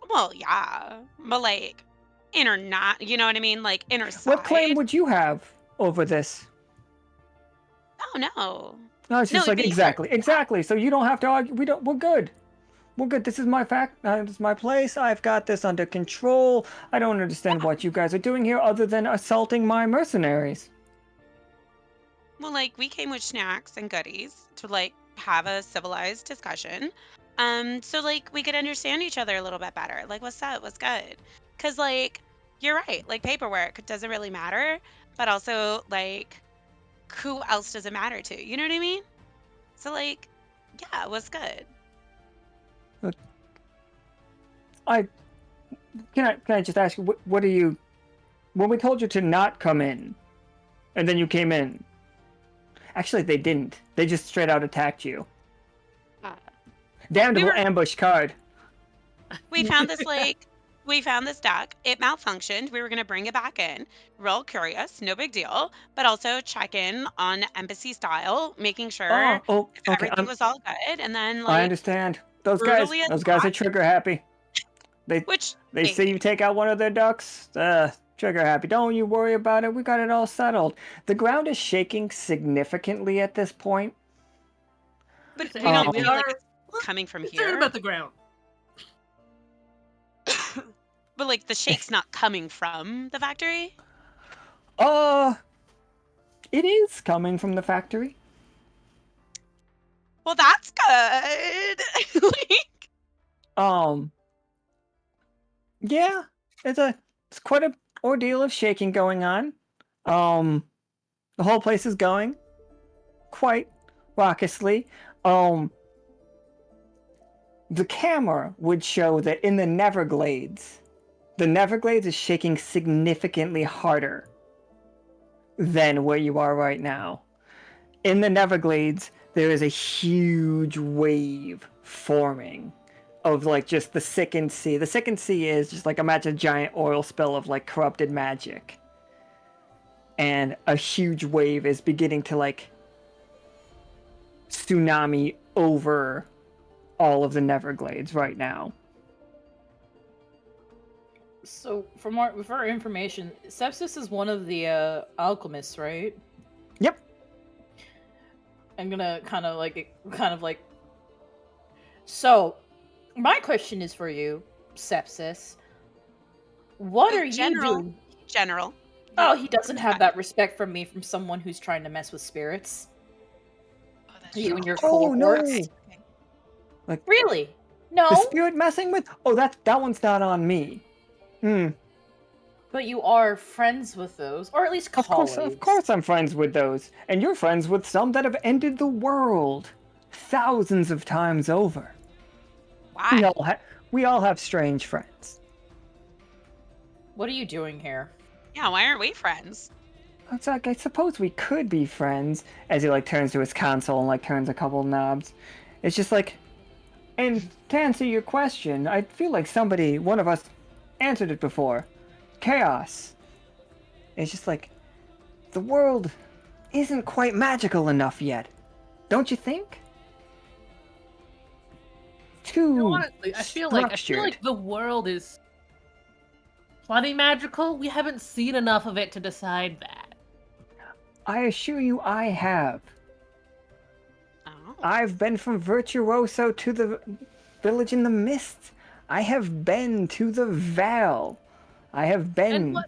[SPEAKER 5] Well, yeah, but like inner not, you know what I mean? Like inner
[SPEAKER 2] What claim
[SPEAKER 5] side.
[SPEAKER 2] would you have over this?
[SPEAKER 5] Oh no,
[SPEAKER 2] No, it's
[SPEAKER 5] no,
[SPEAKER 2] just like
[SPEAKER 5] these are
[SPEAKER 2] exactly. So you don't have to argue. We're good. We're good. This is my this is my place. I've got this under control. I don't understand what you guys are doing here, other than assaulting my mercenaries.
[SPEAKER 5] well, like we came with snacks and goodies to like have a civilized discussion. So like we could understand each other a little bit better. Like what's up? What's good? Cause like you're right. Like paperwork doesn't really matter, but also like who else does it matter to? You know what I mean? So like, yeah, what's good?
[SPEAKER 2] Look, I can I just ask you what are you? When we told you to not come in, and then you came in. Actually, they didn't. They just straight out attacked you.
[SPEAKER 5] Uh, we
[SPEAKER 2] Damnable
[SPEAKER 5] were
[SPEAKER 2] ambush card.
[SPEAKER 5] we found this like we found this duck. It malfunctioned. We were gonna bring it back in. Real curious, no big deal. But also check in on embassy style, making sure
[SPEAKER 2] Oh,
[SPEAKER 5] if
[SPEAKER 2] okay.
[SPEAKER 5] everything was all good, and then
[SPEAKER 2] I
[SPEAKER 5] like
[SPEAKER 2] understand. Those guys,
[SPEAKER 5] brutally
[SPEAKER 2] those guys are
[SPEAKER 5] attacked.
[SPEAKER 2] trigger happy. They
[SPEAKER 5] Which
[SPEAKER 2] they see
[SPEAKER 5] hey,
[SPEAKER 2] you take out one of their ducks. Trigger happy. Don't you worry about it. We got it all settled. The ground is shaking significantly at this point.
[SPEAKER 5] but
[SPEAKER 6] So
[SPEAKER 5] you
[SPEAKER 6] hang on,
[SPEAKER 5] don't
[SPEAKER 6] we
[SPEAKER 5] feel like
[SPEAKER 6] are
[SPEAKER 5] it's coming from
[SPEAKER 6] concerned
[SPEAKER 5] here.
[SPEAKER 6] about the ground.
[SPEAKER 5] But like the shake's not coming from the factory.
[SPEAKER 2] Uh, it is coming from the factory.
[SPEAKER 5] Well, that's good. Like,
[SPEAKER 2] Um, yeah, it's quite a ordeal of shaking going on. Um, the whole place is going quite raucously. The camera would show that in the Neverglades is shaking significantly harder than where you are right now. In the Neverglades, there is a huge wave forming of like just the sickened sea. The sickened sea is just like imagine a giant oil spill of like corrupted magic. And a huge wave is beginning to like tsunami over all of the Neverglades right now.
[SPEAKER 7] So, for our information, Sepsis is one of the alchemists, right?
[SPEAKER 2] Yep.
[SPEAKER 7] I'm gonna kind of like. So, my question is for you, Sepsis. What are you
[SPEAKER 5] General.
[SPEAKER 7] doing?
[SPEAKER 5] General.
[SPEAKER 7] Oh, he doesn't have
[SPEAKER 5] fine.
[SPEAKER 7] that respect from me from someone who's trying to mess with spirits.
[SPEAKER 5] Oh, that's
[SPEAKER 7] You
[SPEAKER 5] true.
[SPEAKER 7] and your
[SPEAKER 2] Oh no!
[SPEAKER 7] cohorts.
[SPEAKER 2] Like
[SPEAKER 7] Really?
[SPEAKER 2] the
[SPEAKER 7] No,
[SPEAKER 2] spirit messing with? Oh, that one's not on me.
[SPEAKER 7] but you are friends with those, or at least colleagues.
[SPEAKER 2] Of course, I'm friends with those, and you're friends with some that have ended the world thousands of times over.
[SPEAKER 5] Why?
[SPEAKER 2] We all have strange friends.
[SPEAKER 7] What are you doing here?
[SPEAKER 5] Yeah, why aren't we friends?
[SPEAKER 2] It's like I suppose we could be friends. As he like turns to his console and like turns a couple knobs. It's just like, and to answer your question, I feel like one of us, answered it before. Chaos. It's just like, the world isn't quite magical enough yet, don't you think? Too
[SPEAKER 6] Honestly, I feel like the world is plenty magical. We haven't seen enough of it to decide that.
[SPEAKER 2] I assure you I have.
[SPEAKER 5] Oh.
[SPEAKER 2] I've been from Virtuoso to the village in the mist. I have been to the Val. I have been...
[SPEAKER 6] And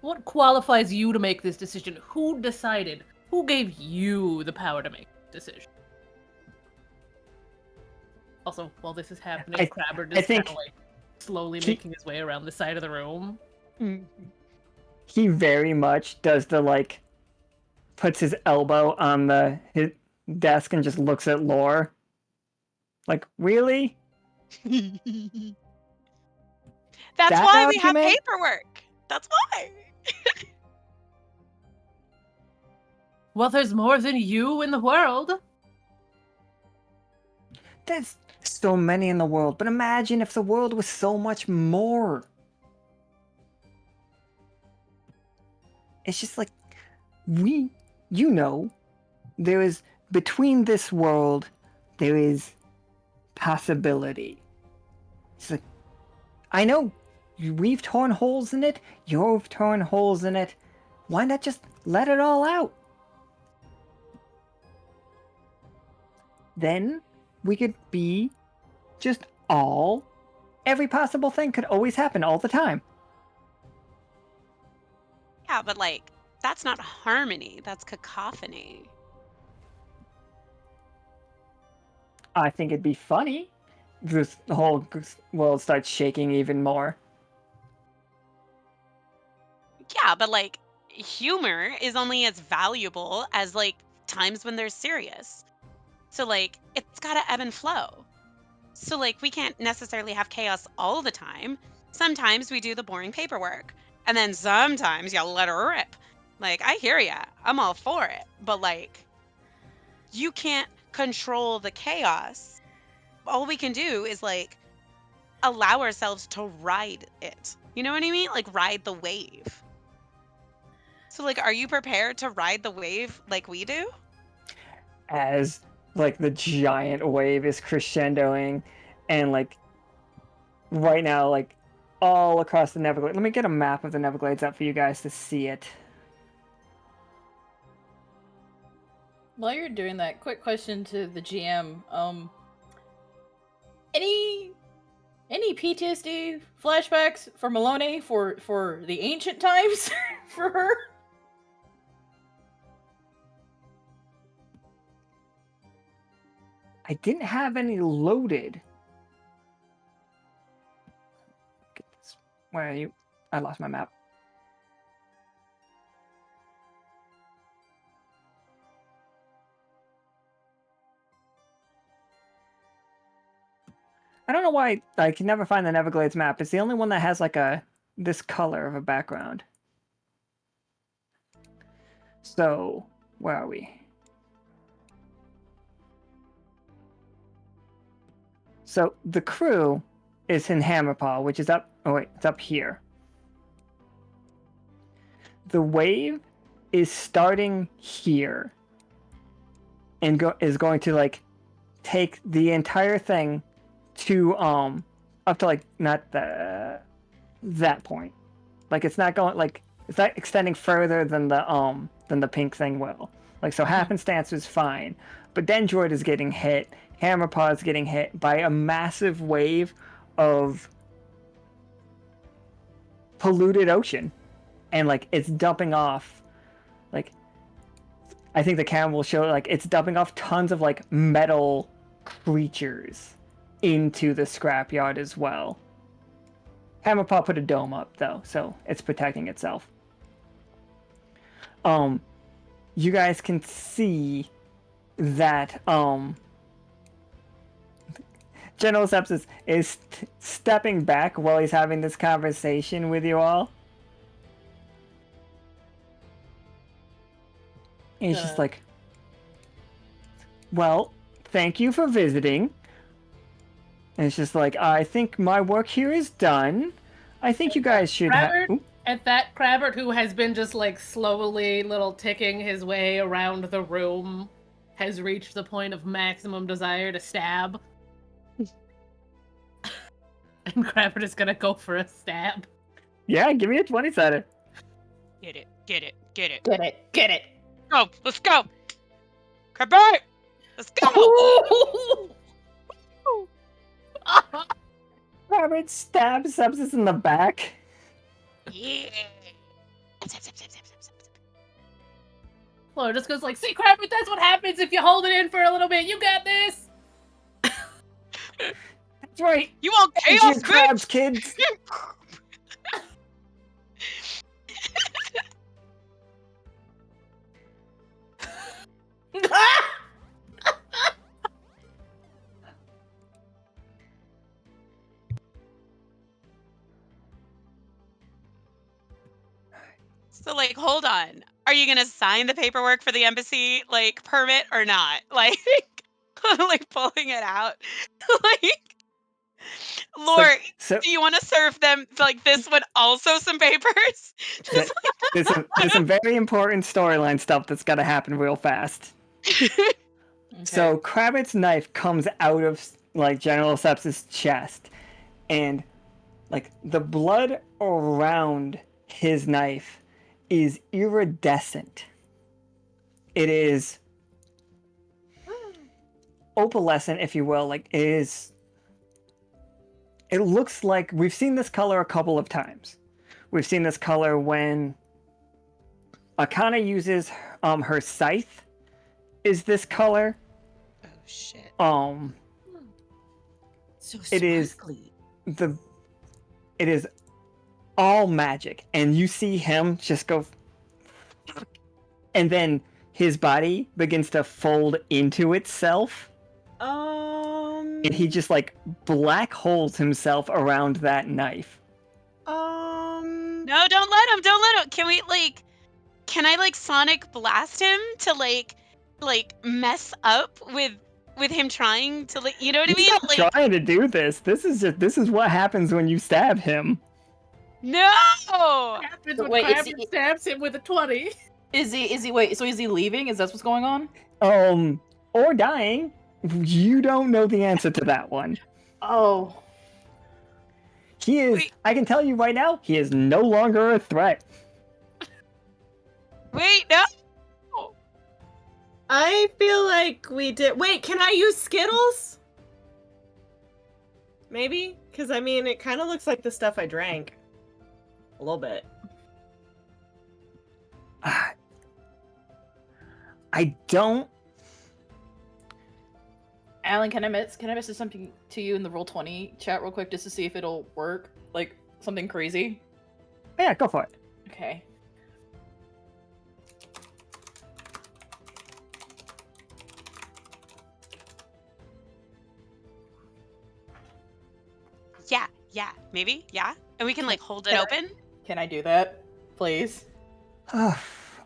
[SPEAKER 6] what qualifies you to make this decision? Who decided? Who gave you the power to make this decision? Also, while this is happening, Crabber just kind of like slowly making his way around the side of the room.
[SPEAKER 2] He very much does the like, puts his elbow on his desk and just looks at Lore. Like, really?
[SPEAKER 5] That's
[SPEAKER 2] That
[SPEAKER 5] why we have
[SPEAKER 2] argument?
[SPEAKER 5] paperwork. That's why.
[SPEAKER 6] Well, there's more than you in the world.
[SPEAKER 2] There's so many in the world, but imagine if the world was so much more. It's just like, there is, between this world, there is possibility. It's like, I know, we've torn holes in it, you've torn holes in it, why not just let it all out? Then we could be just every possible thing could always happen all the time.
[SPEAKER 5] Yeah, but like, that's not harmony. That's cacophony.
[SPEAKER 2] I think it'd be funny if the whole world starts shaking even more.
[SPEAKER 5] Yeah, but like, humor is only as valuable as like times when they're serious. So like, it's gotta ebb and flow. So like, we can't necessarily have chaos all the time. Sometimes we do the boring paperwork, and then sometimes you let her rip. Like, I hear ya. I'm all for it. But like, you can't control the chaos. All we can do is like allow ourselves to ride it. You know what I mean? Like, ride the wave. So like, are you prepared to ride the wave like we do?
[SPEAKER 2] As like the giant wave is crescendoing, and like right now, like all across the Neverglades. Let me get a map of the Neverglades up for you guys to see it.
[SPEAKER 7] While you're doing that, quick question to the GM. Any PTSD flashbacks for Melinoë for the ancient times for her?
[SPEAKER 2] I didn't have any loaded. Where are you? I lost my map. I don't know why I can never find the Neverglades map. It's the only one that has like this color of a background. So, where are we? So the crew is in Hammerpaw, which is up. Oh wait, it's up here. The wave is starting here, and is going to like take the entire thing to up to like not that point. Like it's not going like it's not extending further than the pink thing will. Like so happenstance is fine. But Dendroid is getting hit, Hammerpaw is getting hit by a massive wave of polluted ocean. And like it's dumping off like I think the camera will show like it's dumping off tons of like metal creatures into the scrapyard as well. Hammerpaw put a dome up though, so it's protecting itself. You guys can see that General Sepsis is stepping back while he's having this conversation with you all. And he's just like, well, thank you for visiting. And it's just like, I think my work here is done. I think you guys should have...
[SPEAKER 6] At that, Crabbert, who has been just like slowly little ticking his way around the room, has reached the point of maximum desire to stab. And Crabbert is gonna go for a stab.
[SPEAKER 2] Yeah, give me a 20-sided.
[SPEAKER 5] Get it, get it, get it.
[SPEAKER 8] Get it, get it.
[SPEAKER 5] Go, let's go. Crabbert, let's go.
[SPEAKER 2] Robert stabs Sepsis in the back.
[SPEAKER 5] Yeah.
[SPEAKER 6] Laura just goes like, see, Crabbert, that's what happens if you hold it in for a little bit. You got this.
[SPEAKER 2] That's right.
[SPEAKER 5] You want chaos,
[SPEAKER 2] Adrian Krabs,
[SPEAKER 5] bitch?
[SPEAKER 2] kids.
[SPEAKER 5] So, like, hold on. Are you gonna sign the paperwork for the embassy, like, permit or not? Like, like pulling it out. Like, Lord,
[SPEAKER 2] So
[SPEAKER 5] do you want to serve them like this one also some papers? Just
[SPEAKER 2] there's some very important storyline stuff that's gotta happen real fast.
[SPEAKER 7] Okay.
[SPEAKER 2] So Krabbert's knife comes out of like General Sepsis' chest, and like the blood around his knife is iridescent. It is opalescent, if you will. Like it looks like we've seen this color a couple of times. We've seen this color when Akana uses her scythe. Is this color?
[SPEAKER 5] oh shit.
[SPEAKER 3] So
[SPEAKER 2] It is-
[SPEAKER 3] sparkly.
[SPEAKER 2] It is all magic, and you see him just go, and then his body begins to fold into itself, and he just like black holes himself around that knife.
[SPEAKER 5] No, don't let him. Don't let him. Can we like? Can I like sonic blast him to like mess up with him trying to like? You know what I
[SPEAKER 2] He's
[SPEAKER 5] mean?
[SPEAKER 2] not
[SPEAKER 5] Like,
[SPEAKER 2] trying to do this. This is what happens when you stab him.
[SPEAKER 5] no.
[SPEAKER 6] What happens when
[SPEAKER 7] Wait, is
[SPEAKER 6] Crabbert
[SPEAKER 7] he-
[SPEAKER 6] stabs him with a 20?
[SPEAKER 7] Is he wait, so is he leaving? Is that what's going on?
[SPEAKER 2] Or dying. You don't know the answer to that one.
[SPEAKER 7] Oh.
[SPEAKER 2] He is.
[SPEAKER 5] Wait.
[SPEAKER 2] I can tell you right now, he is no longer a threat.
[SPEAKER 5] Wait, no.
[SPEAKER 3] I feel like we did. Wait, can I use Skittles? Maybe? Because, I mean, it kind of looks like the stuff I drank. A little bit.
[SPEAKER 2] I don't.
[SPEAKER 7] Alan, can I message something to you in the Roll20 chat real quick just to see if it'll work? Like something crazy?
[SPEAKER 2] Yeah, go for it.
[SPEAKER 7] Okay.
[SPEAKER 5] Yeah, maybe, yeah. And we can like hold it
[SPEAKER 7] Can I-
[SPEAKER 5] open.
[SPEAKER 7] Can I do that? Please?
[SPEAKER 2] I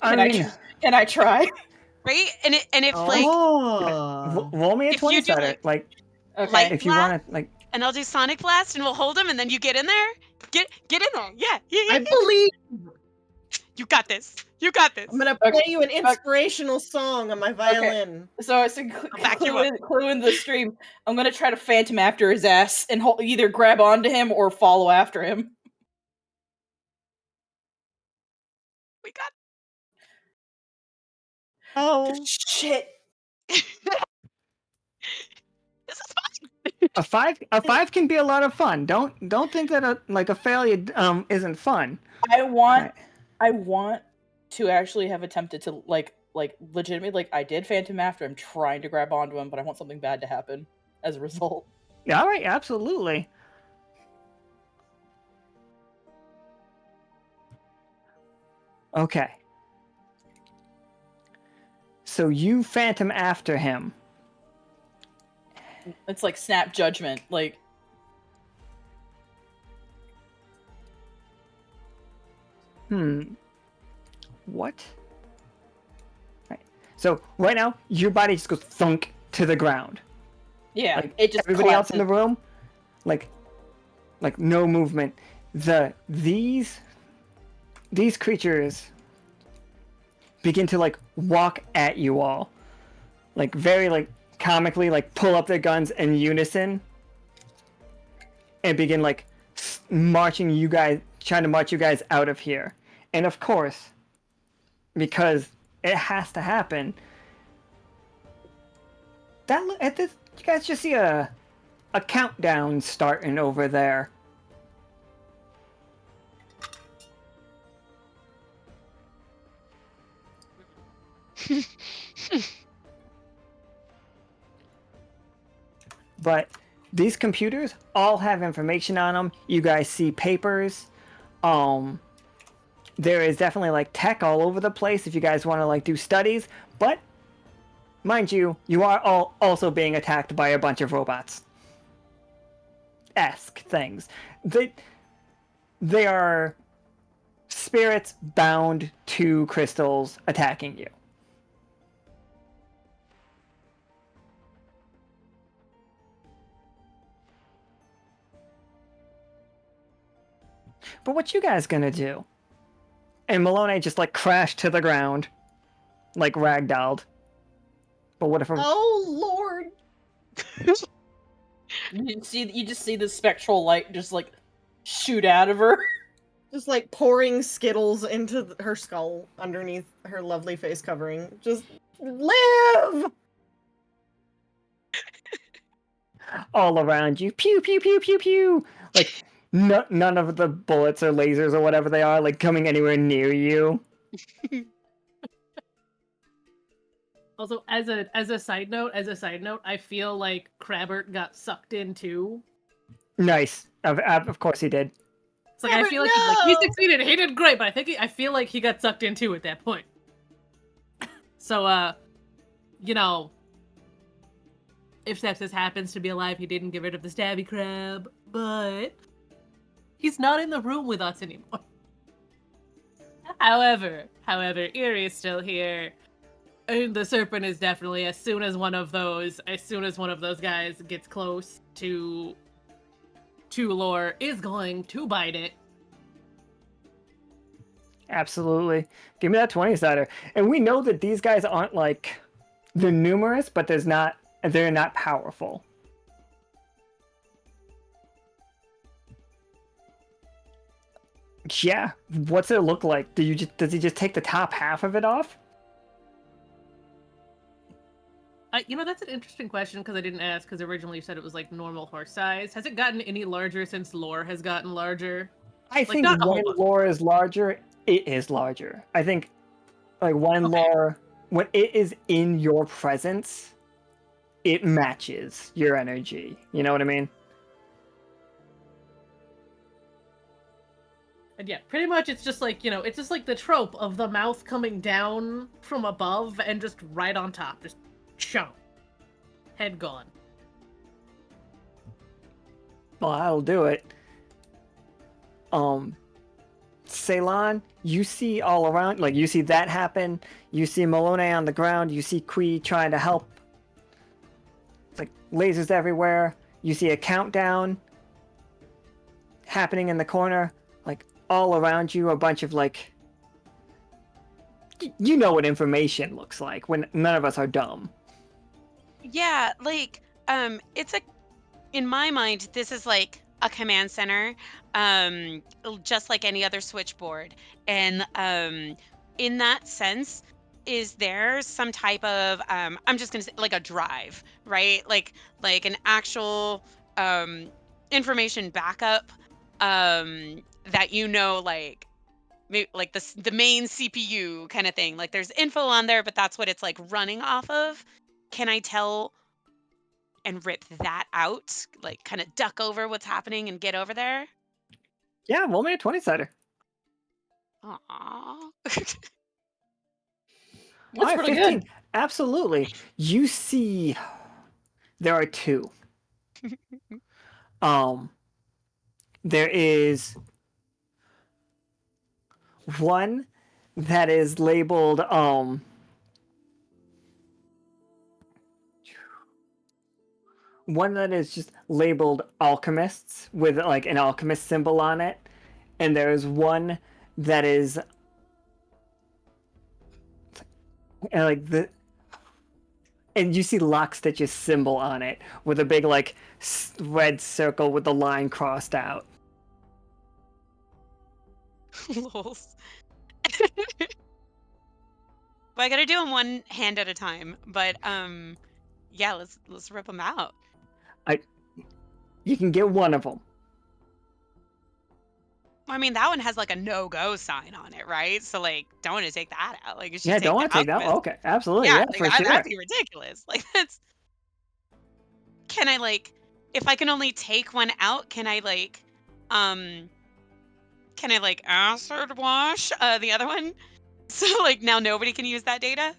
[SPEAKER 7] Can I
[SPEAKER 2] mean,
[SPEAKER 7] Can I try?
[SPEAKER 5] Right? And if like
[SPEAKER 2] roll me a
[SPEAKER 5] If you
[SPEAKER 2] 20
[SPEAKER 5] do,
[SPEAKER 2] sided.
[SPEAKER 5] like-
[SPEAKER 2] Like,
[SPEAKER 7] Okay.
[SPEAKER 5] Like-
[SPEAKER 2] if you
[SPEAKER 5] Blast?
[SPEAKER 2] want to, like,
[SPEAKER 5] and I'll do Sonic Blast and we'll hold him and then you get in there. Get in there. Yeah.
[SPEAKER 3] I believe.
[SPEAKER 5] You got this. You got this.
[SPEAKER 3] I'm gonna play you an inspirational song on my violin.
[SPEAKER 7] So it's a
[SPEAKER 5] I'll back you up.
[SPEAKER 7] clue in the stream. I'm gonna try to phantom after his ass and either grab onto him or follow after him.
[SPEAKER 5] We got.
[SPEAKER 3] Oh,
[SPEAKER 7] Shit.
[SPEAKER 5] This is fun.
[SPEAKER 2] A five can be a lot of fun. Don't think that a failure isn't fun.
[SPEAKER 7] I want
[SPEAKER 2] Right.
[SPEAKER 7] to actually have attempted to like legitimately I did phantom after him trying to grab onto him, but I want something bad to happen as a result.
[SPEAKER 2] Yeah, all right, absolutely. Okay. So you phantom after him.
[SPEAKER 7] It's like snap judgment. Like
[SPEAKER 2] What? Right. So right now, your body just goes thunk to the ground.
[SPEAKER 7] yeah,
[SPEAKER 2] Like
[SPEAKER 7] it just
[SPEAKER 2] everybody else in the
[SPEAKER 7] collapses.
[SPEAKER 2] room, like no movement. These creatures begin to like walk at you all, like very like comically like pull up their guns in unison, and begin like marching you guys, trying to march you guys out of here. And of course, because it has to happen, that at this you guys just see a countdown starting over there. But these computers all have information on them. You guys see papers. There is definitely like tech all over the place if you guys want to like do studies. But mind you, you are all also being attacked by a bunch of robots-esque things. They are spirits bound to crystals attacking you. But what you guys gonna do? And Melinoë just like crashed to the ground, like ragdolled. But what if her...
[SPEAKER 3] oh Lord!
[SPEAKER 7] You just see the spectral light just like shoot out of her.
[SPEAKER 3] Just like pouring Skittles into her skull underneath her lovely face covering. Just live!
[SPEAKER 2] all around you, pew pew pew pew pew. Like none of the bullets or lasers or whatever they are like coming anywhere near you.
[SPEAKER 6] Also, as a side note, I feel like Crabbert got sucked in too.
[SPEAKER 2] Nice. Of course he did.
[SPEAKER 6] It's like I feel like he succeeded. He did great, but I feel like he got sucked in too at that point. So you know, if Sepsis happens to be alive, he didn't get rid of the stabby crab, but he's not in the room with us anymore. However, Eerie is still here. And the serpent is definitely as soon as one of those guys gets close to Lore, is going to bite it.
[SPEAKER 2] Absolutely. Give me that 20-sider. And we know that these guys aren't like they're numerous, but they're not powerful. Yeah. What's it look like? Does he just take the top half of it off?
[SPEAKER 6] That's an interesting question because I didn't ask because originally you said it was like normal horse size. Has it gotten any larger since Lore has gotten larger?
[SPEAKER 2] I think when Lore is larger, it is larger. I think like when it is in your presence, it matches your energy. You know what I mean?
[SPEAKER 6] And yeah, pretty much it's just like, it's just like the trope of the mouth coming down from above and just right on top. Just chomp. Head gone.
[SPEAKER 2] Well, that'll do it. Ceylon, you see all around, like you see that happen. You see Melinoë on the ground. You see Kui trying to help. It's like lasers everywhere. You see a countdown happening in the corner. Like all around you, a bunch of like you know what information looks like when none of us are dumb.
[SPEAKER 5] Yeah, like it's a in my mind this is like a command center, just like any other switchboard. And in that sense, is there some type of I'm just gonna say like a drive, right? Like an actual information backup that like like the main CPU kind of thing. Like there's info on there, but that's what it's like running off of. Can I tell and rip that out? Like kind of duck over what's happening and get over there?
[SPEAKER 2] Yeah, roll me a 20-sider.
[SPEAKER 5] Aww.
[SPEAKER 7] That's pretty
[SPEAKER 2] 15.
[SPEAKER 7] good.
[SPEAKER 2] Absolutely. You see, there are two. There is one that is labeled one that is just labeled alchemists with like an alchemist symbol on it, and there's one that is and you see Lockstitch's symbol on it with a big like red circle with the line crossed out.
[SPEAKER 5] Lols. Well, I gotta do them one hand at a time, but yeah, let's rip them out.
[SPEAKER 2] You can get one of them.
[SPEAKER 5] Well, I mean, that one has like a no-go sign on it, right? So like, don't want to take that out. Like, you should
[SPEAKER 2] Yeah,
[SPEAKER 5] take
[SPEAKER 2] don't
[SPEAKER 5] the
[SPEAKER 2] want to take that.
[SPEAKER 5] alchemist.
[SPEAKER 2] Okay, absolutely.
[SPEAKER 5] Yeah,
[SPEAKER 2] Yeah,
[SPEAKER 5] like,
[SPEAKER 2] for sure.
[SPEAKER 5] that'd be ridiculous. Like that's. Can I like, if I can only take one out, can I like acid wash the other one? So like now nobody can use that data?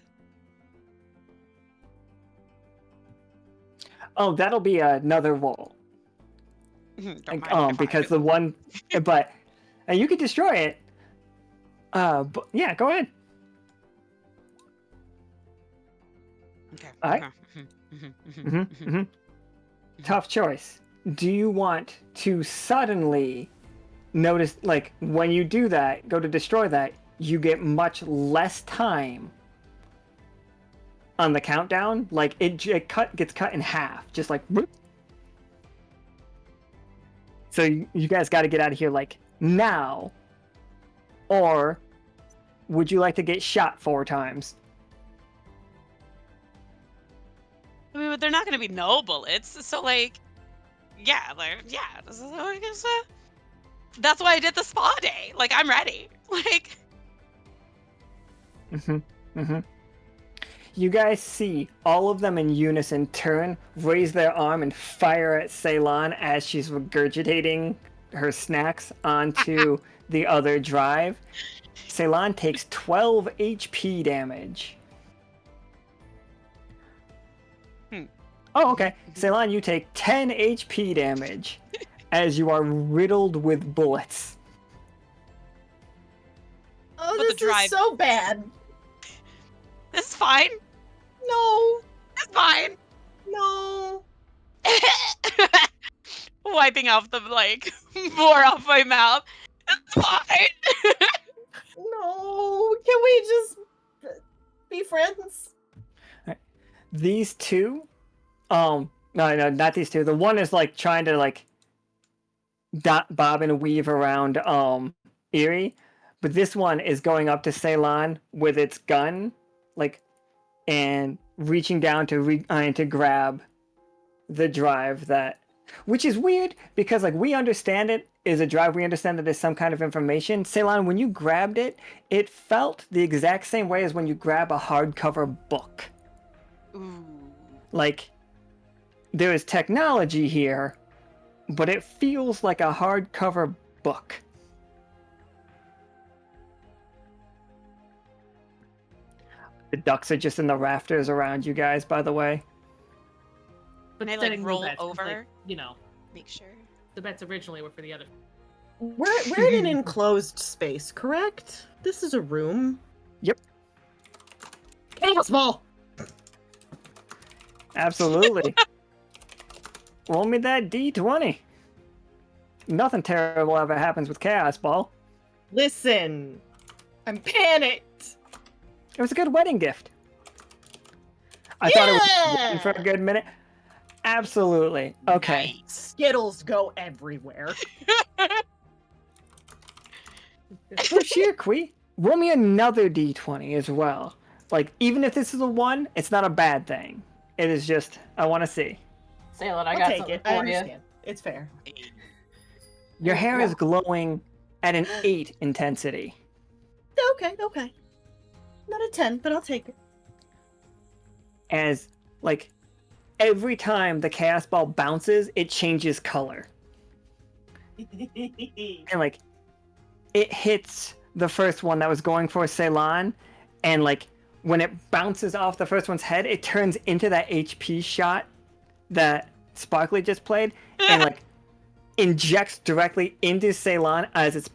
[SPEAKER 2] Oh, that'll be another roll.
[SPEAKER 5] Don't mind if I
[SPEAKER 2] Because
[SPEAKER 5] do.
[SPEAKER 2] the one, but and you could destroy it. But yeah, go ahead.
[SPEAKER 5] Okay.
[SPEAKER 2] All right. Tough choice. Do you want to suddenly notice, like, when you do that, go to destroy that, you get much less time on the countdown? Like, it gets cut in half, just like, whoop. So you guys got to get out of here, like, now. Or would you like to get shot 4 times?
[SPEAKER 5] I mean, but they're not going to be no bullets. So like, yeah. So I guess, that's why I did the spa day. Like, I'm ready. Like.
[SPEAKER 2] You guys see all of them in unison turn, raise their arm, and fire at Ceylon as she's regurgitating her snacks onto the other drive. Ceylon takes 12 HP damage. Oh, okay. Ceylon, you take 10 HP damage as you are riddled with bullets.
[SPEAKER 3] Oh,
[SPEAKER 5] But the
[SPEAKER 3] this
[SPEAKER 5] drive-
[SPEAKER 3] is so bad.
[SPEAKER 5] This is fine.
[SPEAKER 3] No,
[SPEAKER 5] It's fine.
[SPEAKER 3] no.
[SPEAKER 5] Wiping off the like more off my mouth. It's fine.
[SPEAKER 3] No, can we just be friends?
[SPEAKER 2] These two, no, not these two. The one is like trying to like bob and weave around Eerie, but this one is going up to Ceylon with its gun, like, and reaching down to grab the drive that, which is weird because like we understand it is a drive, we understand that there's some kind of information. Ceylon, when you grabbed it, it felt the exact same way as when you grab a hardcover book.
[SPEAKER 5] Ooh.
[SPEAKER 2] Like, there is technology here, but it feels like a hardcover book. The ducks are just in the rafters around you guys, by the way.
[SPEAKER 6] But
[SPEAKER 5] Can I, like,
[SPEAKER 6] setting no
[SPEAKER 5] roll
[SPEAKER 6] bets, 'cause,
[SPEAKER 5] over?
[SPEAKER 6] like, you know,
[SPEAKER 5] Make sure.
[SPEAKER 6] the bets originally were for the other.
[SPEAKER 3] We're in an enclosed space, correct? This is a room.
[SPEAKER 2] Yep.
[SPEAKER 3] Chaos ball.
[SPEAKER 2] Absolutely. Roll me that D20. Nothing terrible ever happens with Chaos Ball.
[SPEAKER 3] Listen, I'm panicked.
[SPEAKER 2] It was a good wedding gift. I thought it was waiting for a good minute. Absolutely. Okay.
[SPEAKER 3] Skittles go everywhere.
[SPEAKER 2] For sheer roll me another d20 as well. Like, even if this is a 1, it's not a bad thing. It is just, I want to see.
[SPEAKER 7] Ceylon, I
[SPEAKER 3] I'll
[SPEAKER 7] got
[SPEAKER 3] take
[SPEAKER 7] something
[SPEAKER 3] it. I
[SPEAKER 7] for you.
[SPEAKER 3] understand. It's fair.
[SPEAKER 2] Your hair is glowing at an 8 intensity.
[SPEAKER 3] Okay. Not a 10, but I'll take it.
[SPEAKER 2] As, like, every time the chaos ball bounces, it changes color. And, like, it hits the first one that was going for Ceylon, and, like, when it bounces off the first one's head, it turns into that HP shot that Sparkly just played, and, like, injects directly into Ceylon as it's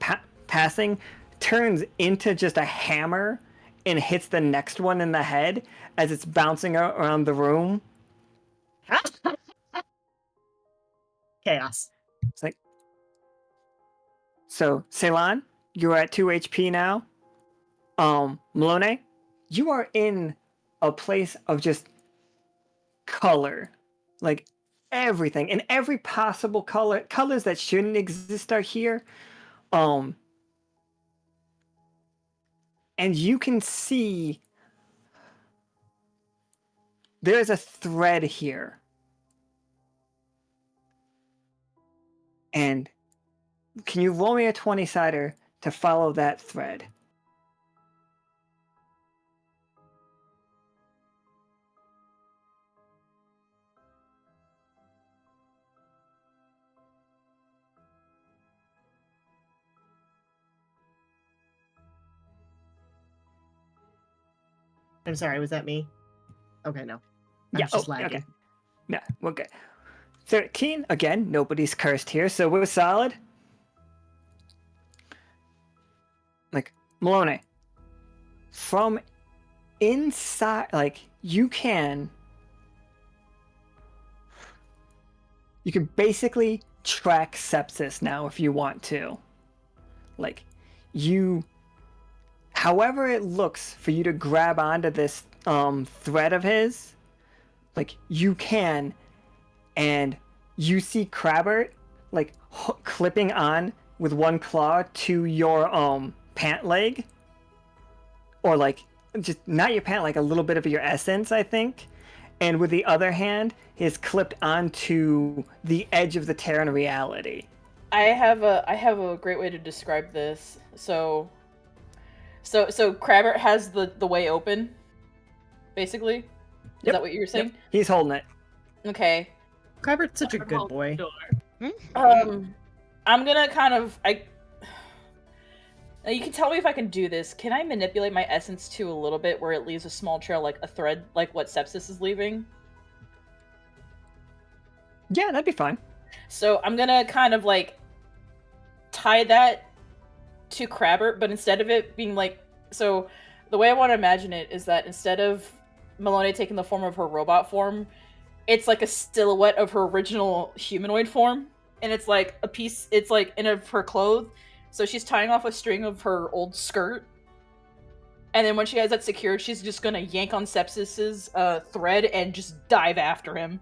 [SPEAKER 2] passing, turns into just a hammer, and hits the next one in the head as it's bouncing around the room.
[SPEAKER 3] Chaos.
[SPEAKER 2] It's like, so Ceylon, you're at 2 HP now. Melinoë, you are in a place of just color, like everything, and every possible colors that shouldn't exist are here. And you can see there's a thread here. And can you roll me a 20-sider to follow that thread?
[SPEAKER 3] I'm sorry, was that me? Okay, no. I
[SPEAKER 2] Yeah,
[SPEAKER 3] was just lagging.
[SPEAKER 2] okay. Yeah, we're good. 13, again, nobody's cursed here, so we're solid. Like, Melinoë, from inside, like, you can basically track sepsis now if you want to. Like, however it looks for you to grab onto this thread of his, like, you can, and you see Crabbert, like, clipping on with one claw to your pant leg, or, like, just not your pant, like a little bit of your essence, I think, and with the other hand is clipped onto the edge of the Terran reality.
[SPEAKER 7] I have a great way to describe this. So Crabbert has the way open, basically. Is that what you were saying?
[SPEAKER 2] Yep. He's holding it.
[SPEAKER 7] Okay.
[SPEAKER 3] Crabbert's such a good boy.
[SPEAKER 7] I'm gonna kind of now you can tell me if I can do this. Can I manipulate my essence to a little bit where it leaves a small trail, like a thread, like what Sepsis is leaving?
[SPEAKER 2] Yeah, that'd be fine.
[SPEAKER 7] So I'm gonna kind of like tie that to Crabbert, but instead of it being like, so the way I want to imagine it is that instead of Melinoë taking the form of her robot form, it's like a silhouette of her original humanoid form, and it's like a piece, it's like in her clothes. So she's tying off a string of her old skirt, and then when she has that secured, she's just gonna yank on Sepsis's thread and just dive after him.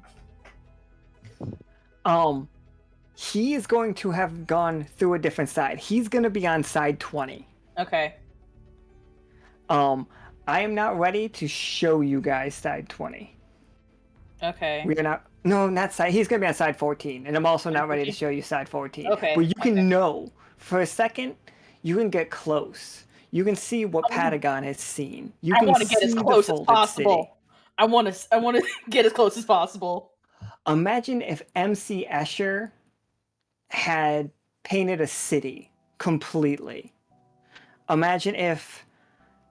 [SPEAKER 2] He is going to have gone through a different side. He's going to be on side 20.
[SPEAKER 7] Okay.
[SPEAKER 2] I am not ready to show you guys side 20.
[SPEAKER 7] Okay.
[SPEAKER 2] We are not. No, not side. He's going to be on side 14, and I'm also not ready to show you side 14.
[SPEAKER 7] Okay.
[SPEAKER 2] But you can know for a second. You can get close. You can see what Patagon has seen.
[SPEAKER 7] I want to get as close as possible.
[SPEAKER 2] City.
[SPEAKER 7] I want to get as close as possible.
[SPEAKER 2] Imagine if MC Escher had painted a city completely. Imagine if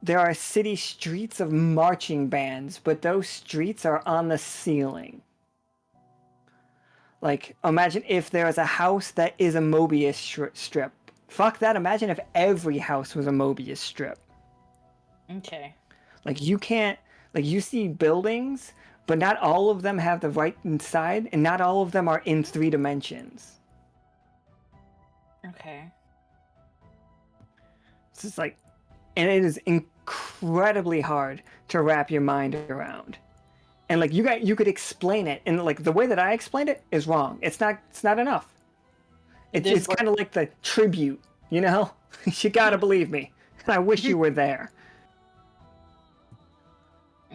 [SPEAKER 2] there are city streets of marching bands, but those streets are on the ceiling. Like, imagine if there is a house that is a Mobius strip. Fuck that, imagine if every house was a Mobius strip.
[SPEAKER 7] Okay.
[SPEAKER 2] Like, you can't, like, you see buildings, but not all of them have the right side, and not all of them are in 3 dimensions.
[SPEAKER 7] Okay.
[SPEAKER 2] It's just like, and it is incredible incredibly hard to wrap your mind around. And like you could explain it, and like the way that I explained it is wrong. It's not enough. It's kind of like the tribute, you know? You gotta believe me. And I wish you were there.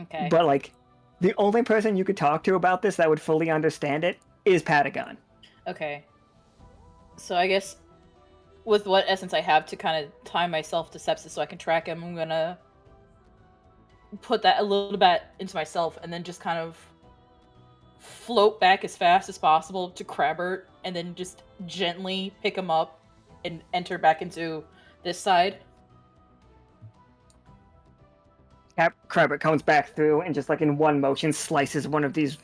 [SPEAKER 7] Okay.
[SPEAKER 2] But like, the only person you could talk to about this that would fully understand it is Patagon.
[SPEAKER 7] Okay. So I guess with what essence I have to kind of tie myself to Sepsis so I can track him, I'm gonna put that a little bit into myself and then just kind of float back as fast as possible to Crabbert and then just gently pick him up and enter back into this side.
[SPEAKER 2] Crabbert comes back through and just like in one motion slices one of these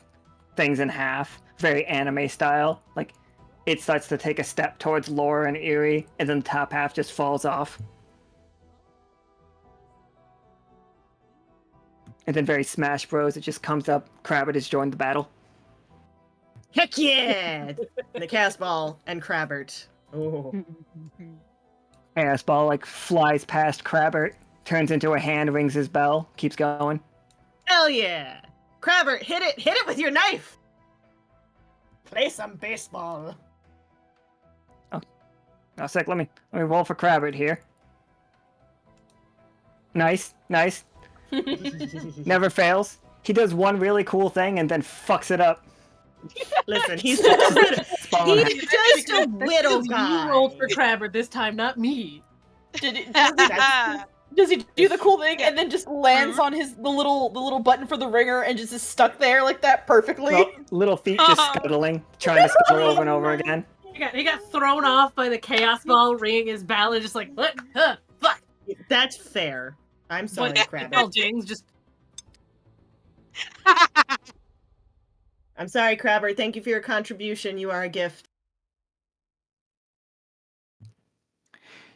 [SPEAKER 2] things in half, very anime style. Like it starts to take a step towards Laura and Eerie, and then the top half just falls off. And then very Smash Bros, it just comes up, Crabbert has joined the battle.
[SPEAKER 3] Heck yeah! The cast ball and Crabbert. Oh.
[SPEAKER 2] Chaos Ball like flies past Crabbert, turns into a hand, rings his bell, keeps going.
[SPEAKER 3] Hell yeah! Crabbert, hit it with your knife! Play some baseball.
[SPEAKER 2] Oh, sick, let me roll for Crabbert here. Nice. Never fails. He does one really cool thing and then fucks it up.
[SPEAKER 3] Listen, he's just a little guy.
[SPEAKER 6] You rolled for Crabbert this time, not me.
[SPEAKER 7] Does he do the cool thing and then just lands on the little button for the ringer and just is stuck there like that perfectly?
[SPEAKER 2] Well, little feet just scuttling, trying to scuttle over and over again.
[SPEAKER 6] He got thrown off by the chaos ball, ringing his bell, and just like, what? Fuck.
[SPEAKER 3] That's fair. I'm sorry, Crabbert.
[SPEAKER 6] Well, Jings just.
[SPEAKER 3] I'm sorry, Crabbert. Thank you for your contribution. You are a gift.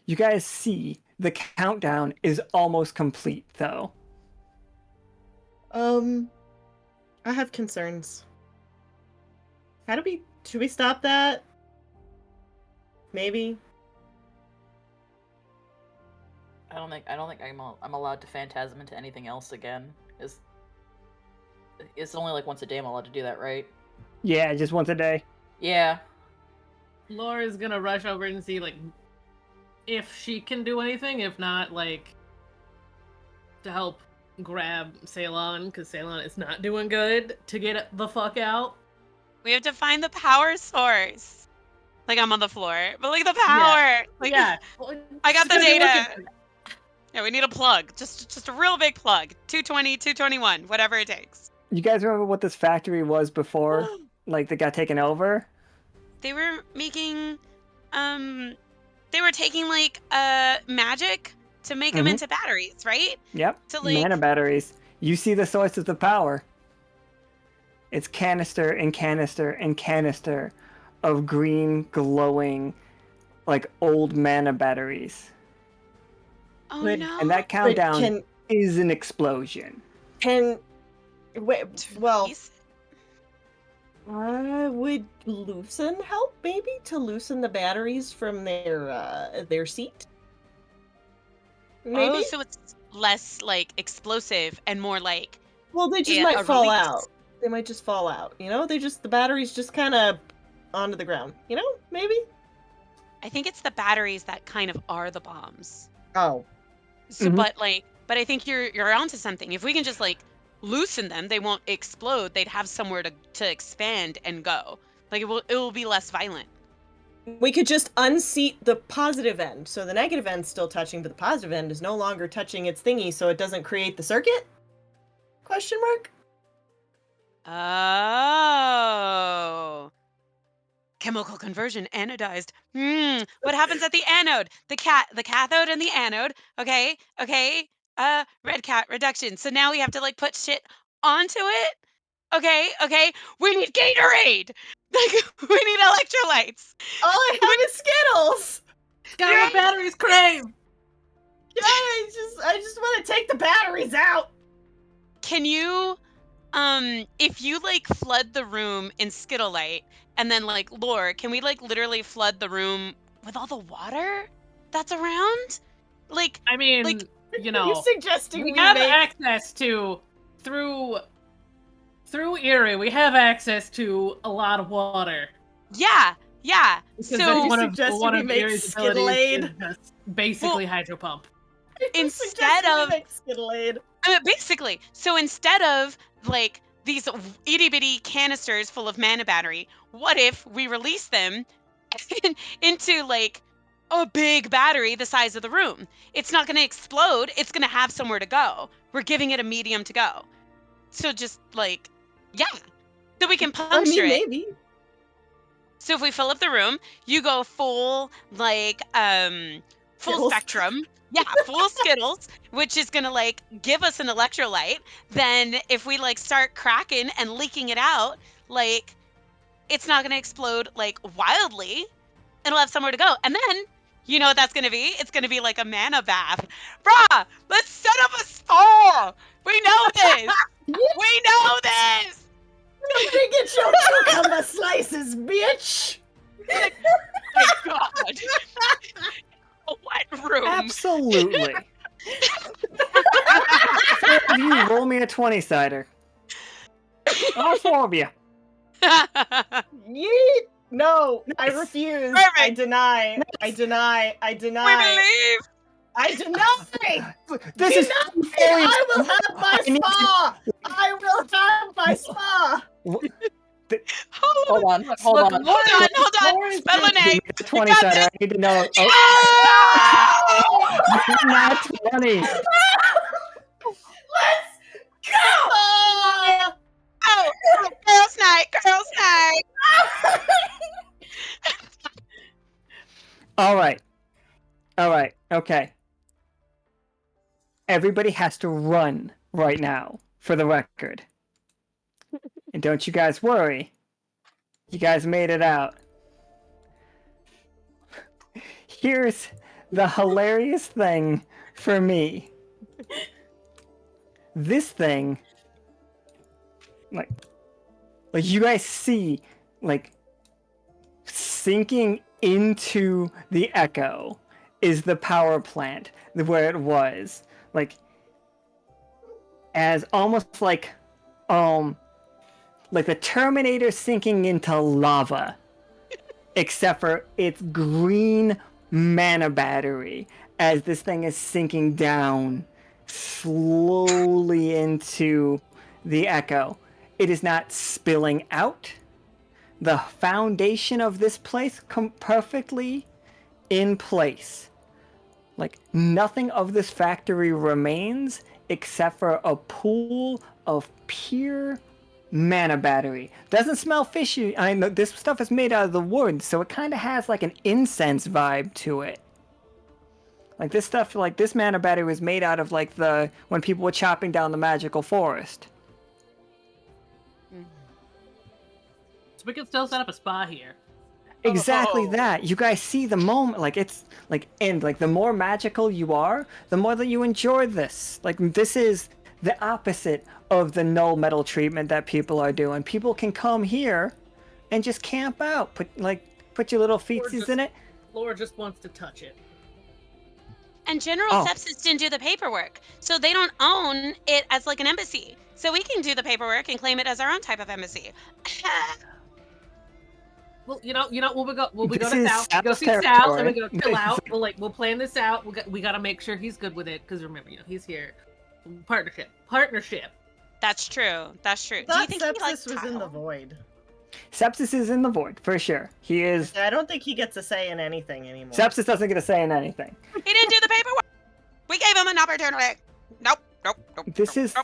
[SPEAKER 2] You guys see the countdown is almost complete, though.
[SPEAKER 3] I have concerns. Should we stop that? Maybe.
[SPEAKER 7] I don't think I'm allowed to phantasm into anything else again. It's only like once a day I'm allowed to do that, right?
[SPEAKER 2] Yeah, just once a day.
[SPEAKER 7] Yeah.
[SPEAKER 6] Laura's gonna rush over and see, like, if she can do anything. If not, like, to help grab Ceylon, because Ceylon is not doing good, to get the fuck out.
[SPEAKER 5] We have to find the power source. Like, I'm on the floor, but like the power.
[SPEAKER 6] Yeah.
[SPEAKER 5] Like,
[SPEAKER 6] Yeah.
[SPEAKER 5] I got the
[SPEAKER 6] She's gonna be
[SPEAKER 5] data.
[SPEAKER 6] looking-
[SPEAKER 5] Yeah, we need a plug. Just a real big plug. 220, 221, whatever it takes.
[SPEAKER 2] You guys remember what this factory was before, like, that got taken over?
[SPEAKER 5] They were making, they were taking like magic to make them into batteries, right?
[SPEAKER 2] Yep.
[SPEAKER 5] To, like-
[SPEAKER 2] Mana batteries. You see the source of the power. It's canister and canister and canister of green, glowing, like, old mana batteries.
[SPEAKER 5] Oh
[SPEAKER 3] But-
[SPEAKER 5] no.
[SPEAKER 2] And that countdown
[SPEAKER 3] Can
[SPEAKER 2] is an explosion.
[SPEAKER 3] wait, well,
[SPEAKER 5] Jeez.
[SPEAKER 3] would loosen help maybe to loosen the batteries from their seat? Maybe.
[SPEAKER 5] Oh, so it's less like explosive and more like
[SPEAKER 3] Well, they just
[SPEAKER 5] a
[SPEAKER 3] might fall
[SPEAKER 5] release.
[SPEAKER 3] out. They might just fall out. You know, the batteries just kind of onto the ground. You know, maybe.
[SPEAKER 5] I think it's the batteries that kind of are the bombs.
[SPEAKER 3] Oh,
[SPEAKER 5] So,
[SPEAKER 2] Mhm.
[SPEAKER 5] but I think you're onto something. If we can just like loosen them, they won't explode. They'd have somewhere to expand and go. Like it will be less violent.
[SPEAKER 3] we could just unseat the positive end, so the negative end's still touching, but the positive end is no longer touching its thingy, so it doesn't create the circuit? Question mark.
[SPEAKER 5] Oh. Chemical conversion, anodized. What happens at the anode? The cathode and the anode. Okay. Red cat reduction. So now we have to like put shit onto it. Okay. We need Gatorade. Like we need electrolytes.
[SPEAKER 3] All I have is Skittles.
[SPEAKER 6] Got what batteries crave.
[SPEAKER 3] Yeah, I just want to take the batteries out.
[SPEAKER 5] Can you, if you like flood the room in Skittlelight, and then like Lore, can we like literally flood the room with all the water that's around? Like,
[SPEAKER 6] I mean,
[SPEAKER 5] Like,
[SPEAKER 6] you
[SPEAKER 3] Are
[SPEAKER 6] know,
[SPEAKER 3] you suggesting
[SPEAKER 6] we
[SPEAKER 3] we
[SPEAKER 6] have
[SPEAKER 3] make
[SPEAKER 6] access to through Erie. We have access to a lot of water.
[SPEAKER 5] Yeah.
[SPEAKER 6] Because
[SPEAKER 5] So
[SPEAKER 6] that's
[SPEAKER 3] you
[SPEAKER 6] one
[SPEAKER 3] suggesting
[SPEAKER 6] of
[SPEAKER 3] we make
[SPEAKER 6] Erie's abilities
[SPEAKER 3] Skittle-Aid?
[SPEAKER 6] is just basically hydro pump.
[SPEAKER 5] instead
[SPEAKER 3] Suggesting we
[SPEAKER 5] of
[SPEAKER 3] make Skittle-Aid.
[SPEAKER 5] basically, so instead of like these itty bitty canisters full of mana battery, what if we release them into like a big battery the size of the room? It's not going to explode. It's going to have somewhere to go. We're giving it a medium to go. So just like, yeah, so we can
[SPEAKER 3] I
[SPEAKER 5] puncture
[SPEAKER 3] mean,
[SPEAKER 5] it.
[SPEAKER 3] maybe.
[SPEAKER 5] So if we fill up the room, you go full like full
[SPEAKER 3] Skittles.
[SPEAKER 5] spectrum. Yeah, full Skittles, which is gonna like give us an electrolyte. Then if we like start cracking and leaking it out, like it's not gonna explode like wildly. It'll have somewhere to go. And then you know what that's gonna be? It's gonna be like a mana bath. Bruh, let's set up a spa. We know this. We know this.
[SPEAKER 3] Somebody get your cucumber slices, bitch!
[SPEAKER 5] My God. A wet room.
[SPEAKER 2] Absolutely. Four of you roll me a 20-sider. All four of you.
[SPEAKER 3] Yeet! No, I
[SPEAKER 2] Nice.
[SPEAKER 3] refuse.
[SPEAKER 5] Perfect.
[SPEAKER 3] I deny. I deny. I
[SPEAKER 5] We
[SPEAKER 3] deny.
[SPEAKER 5] believe.
[SPEAKER 3] I deny.
[SPEAKER 2] This is
[SPEAKER 3] Deny! I will have my
[SPEAKER 2] I need to-
[SPEAKER 3] spa. I will have my spa.
[SPEAKER 7] Hold on.
[SPEAKER 5] Hold on. Melinoë.
[SPEAKER 2] 20-sider. I need to know. Oh, not 20.
[SPEAKER 3] Let's go!
[SPEAKER 5] Oh, girls' night. Girls' night.
[SPEAKER 2] All right. Okay. Everybody has to run right now, for the record. And don't you guys worry. You guys made it out. Here's the hilarious thing for me. This thing, like you guys see, like, sinking into the echo is the power plant where it was. Like, as almost like the Terminator sinking into lava, except for its green mana battery as this thing is sinking down slowly into the echo. It is not spilling out. The foundation of this place perfectly in place. Like, nothing of this factory remains except for a pool of pure mana battery. Doesn't smell fishy. I know this stuff is made out of the wood, so it kind of has like an incense vibe to it. Like this stuff, like this mana battery was made out of like when people were chopping down the magical forest.
[SPEAKER 6] So we can still set up a spa here.
[SPEAKER 2] Exactly that. You guys see the moment, like it's like, and like the more magical you are, the more that you enjoy this. Like this is the opposite of the null metal treatment that people are doing. People can come here and just camp out. Put your little feetsies in it.
[SPEAKER 6] Laura just wants to touch it.
[SPEAKER 5] And General
[SPEAKER 2] Oh.
[SPEAKER 5] Sepsis didn't do the paperwork, so they don't own it as like an embassy. So we can do the paperwork and claim it as our own type of embassy.
[SPEAKER 6] Well, you know, we'll go
[SPEAKER 2] This
[SPEAKER 6] to
[SPEAKER 2] is
[SPEAKER 6] South. We go
[SPEAKER 2] Sal's
[SPEAKER 6] see Sal, and we go
[SPEAKER 2] territory.
[SPEAKER 6] chill out. We'll plan this out. We got to make sure he's good with it, because remember, he's here. Partnership.
[SPEAKER 5] That's true. That's true. Do you
[SPEAKER 3] Thought
[SPEAKER 5] think he likes
[SPEAKER 3] Sepsis was in the
[SPEAKER 5] Kyle?
[SPEAKER 3] void.
[SPEAKER 2] Sepsis is in the void for sure. He is.
[SPEAKER 3] I don't think he gets a say in anything anymore.
[SPEAKER 2] Sepsis doesn't get a say in anything.
[SPEAKER 5] He didn't do the paperwork. We gave him an opportunity. Nope.
[SPEAKER 2] This is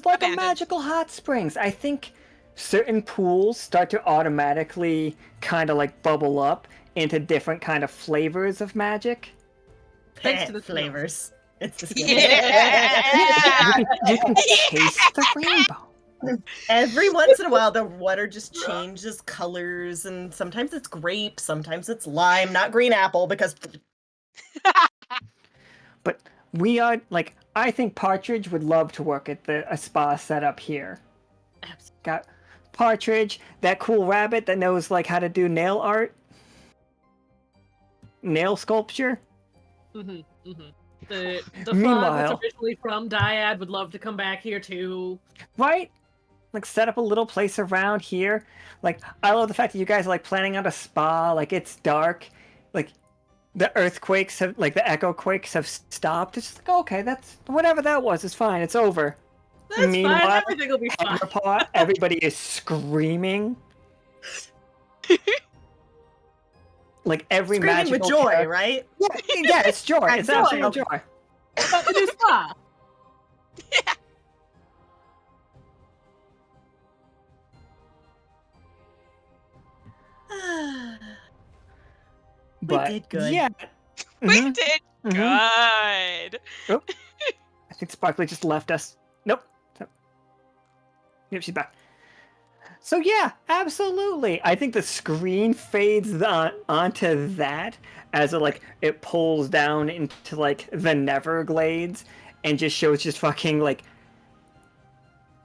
[SPEAKER 2] like a
[SPEAKER 5] Abandoned.
[SPEAKER 2] magical hot springs. I think certain pools start to automatically kind of like bubble up into different kind of flavors of magic.
[SPEAKER 6] Thanks to the
[SPEAKER 3] flavors. It's just
[SPEAKER 5] Yeah.
[SPEAKER 2] You can taste the rainbow.
[SPEAKER 3] Every once in a while, the water just changes colors, and sometimes it's grape, sometimes it's lime, not green apple, because
[SPEAKER 2] But we are like, I think Partridge would love to work at a spa setup here.
[SPEAKER 6] Absolutely.
[SPEAKER 2] Got Partridge, that cool rabbit that knows like how to do nail art, nail sculpture.
[SPEAKER 6] The frog
[SPEAKER 2] Meanwhile-
[SPEAKER 6] that's originally from Dyad would love to come back here too.
[SPEAKER 2] Right? Like set up a little place around here. Like I love the fact that you guys are like planning out a spa. Like it's dark. Like the earthquakes have, like the echo quakes have stopped. It's just like okay, that's whatever that was. It's fine. It's over.
[SPEAKER 6] That's fine.
[SPEAKER 2] Meanwhile,
[SPEAKER 6] Everything will be fine.
[SPEAKER 2] Hammerpaw, everybody is screaming. Like every
[SPEAKER 3] Screaming with
[SPEAKER 2] magical
[SPEAKER 3] joy,
[SPEAKER 2] character-
[SPEAKER 3] right?
[SPEAKER 2] Yeah, it's joy.
[SPEAKER 3] Yeah,
[SPEAKER 2] It's
[SPEAKER 3] joy.
[SPEAKER 2] absolute joy.
[SPEAKER 6] What about the new spa?
[SPEAKER 2] But
[SPEAKER 3] did good.
[SPEAKER 2] yeah,
[SPEAKER 5] We
[SPEAKER 2] Mhm,
[SPEAKER 5] did
[SPEAKER 2] mhm.
[SPEAKER 5] good.
[SPEAKER 2] I think Sparkly just left us. Nope. Yep, she's back. So yeah, absolutely. I think the screen fades onto that as it pulls down into like the Neverglades and just shows just fucking like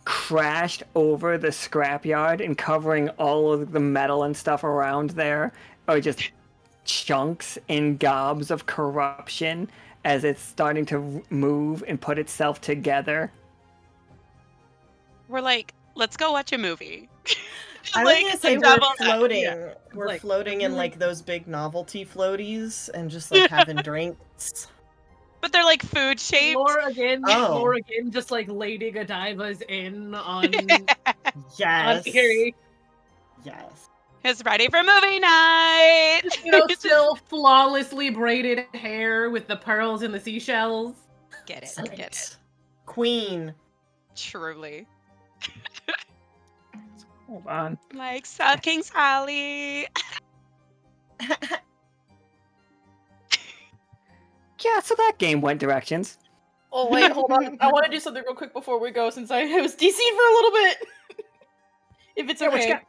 [SPEAKER 2] crashed over the scrapyard and covering all of the metal and stuff around there are just chunks and gobs of corruption as it's starting to move and put itself together.
[SPEAKER 5] We're like, let's go watch a movie.
[SPEAKER 3] I was
[SPEAKER 5] Like,
[SPEAKER 3] gonna say
[SPEAKER 5] a
[SPEAKER 3] we're
[SPEAKER 5] double-
[SPEAKER 3] floating.
[SPEAKER 6] yeah.
[SPEAKER 3] We're
[SPEAKER 6] Like,
[SPEAKER 3] floating in
[SPEAKER 6] really-
[SPEAKER 3] like those big novelty floaties and just like having drinks.
[SPEAKER 5] But they're like food shaped.
[SPEAKER 6] Laura again,
[SPEAKER 3] Oh.
[SPEAKER 6] Laura again, just like Lady Godiva's in on
[SPEAKER 3] Yes.
[SPEAKER 6] Erie.
[SPEAKER 3] Yes.
[SPEAKER 5] Is ready for movie night.
[SPEAKER 6] You know, still flawlessly braided hair with the pearls and the seashells.
[SPEAKER 5] Get it.
[SPEAKER 3] Excellent.
[SPEAKER 5] Get it.
[SPEAKER 3] Queen.
[SPEAKER 5] Truly.
[SPEAKER 2] Hold on.
[SPEAKER 5] Like sucking Sally.
[SPEAKER 2] Yeah, so that game went directions.
[SPEAKER 7] Oh wait, hold on. I want to do something real quick before we go, since I was DC'd for a little bit. If it's
[SPEAKER 2] Yeah, what you
[SPEAKER 7] okay.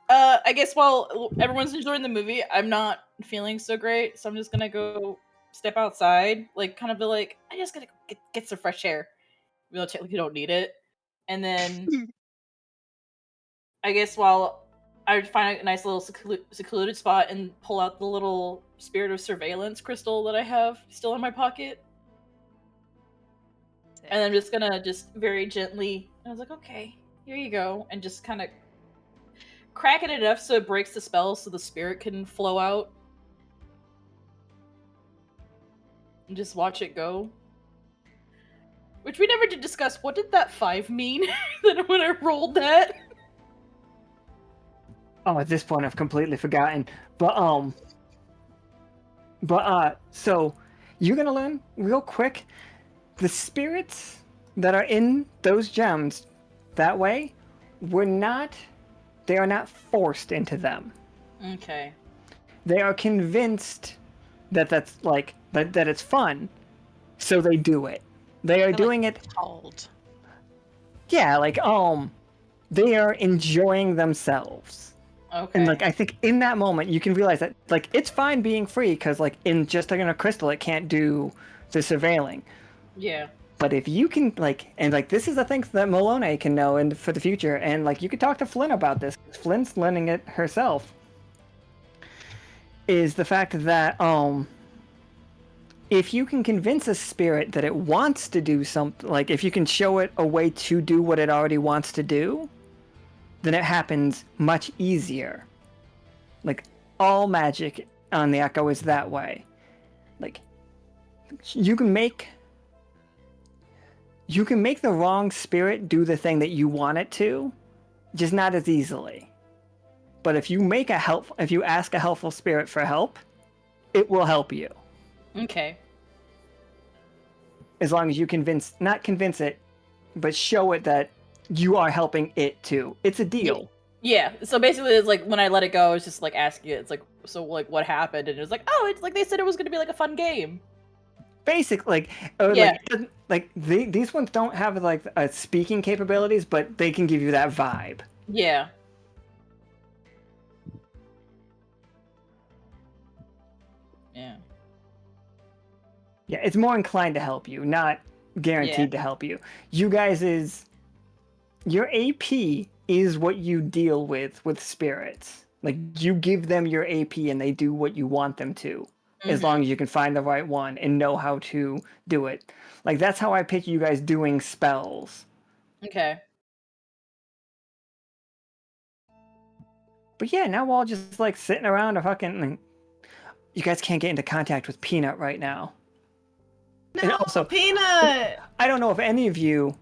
[SPEAKER 7] I guess while everyone's enjoying the movie, I'm not feeling so great, so I'm just gonna go step outside, like kind of be like, I just gotta get some fresh air. You don't need it, and then I guess while I find a nice little secluded spot and pull out the little Spirit of Surveillance crystal that I have still in my pocket. And I'm just gonna just very gently, I was like, okay, here you go. And just kind of crack it enough so it breaks the spell so the spirit can flow out. And just watch it go. Which we never did discuss. What did that 5 mean when I rolled that?
[SPEAKER 2] Oh, at this point I've completely forgotten. So you're gonna learn real quick the spirits that are in those gems that way they are not forced into them.
[SPEAKER 7] Okay.
[SPEAKER 2] They are convinced that it's fun, so they do it. They are doing it.
[SPEAKER 5] Cold.
[SPEAKER 2] Yeah, they are enjoying themselves.
[SPEAKER 7] Okay.
[SPEAKER 2] And I think in that moment you can realize that it's fine being free because in just in a crystal it can't do the surveilling.
[SPEAKER 7] Yeah.
[SPEAKER 2] But if you can this is the thing that Melinoë can know and for the future, and you could talk to Flynn about this. Flynn's learning it herself. Is the fact that if you can convince a spirit that it wants to do something, if you can show it a way to do what it already wants to do, then it happens much easier. All magic on the Echo is that way. You can make the wrong spirit do the thing that you want it to, just not as easily. But if you ask a helpful spirit for help, it will help you.
[SPEAKER 7] Okay.
[SPEAKER 2] As long as you not convince it, but show it that you are helping it too. It's a deal.
[SPEAKER 7] Yeah. So basically, it's when I let it go, it's just asking it. It's so what happened? And it was oh, it's they said it was gonna be a fun game.
[SPEAKER 2] Basic,
[SPEAKER 7] Yeah.
[SPEAKER 2] These ones don't have speaking capabilities, but they can give you that vibe.
[SPEAKER 7] Yeah. Yeah.
[SPEAKER 2] Yeah, it's more inclined to help you, not guaranteed to help you. You guys your AP is what you deal with spirits. You give them your AP and they do what you want them to. as long as you can find the right one and know how to do it. Like, that's how I picture you guys doing spells.
[SPEAKER 7] Okay.
[SPEAKER 2] But yeah, now we're all just like sitting around a fucking. Like, you guys can't get into contact with Peanut right now.
[SPEAKER 3] No,
[SPEAKER 2] And also,
[SPEAKER 3] Peanut.
[SPEAKER 2] I don't know if any of you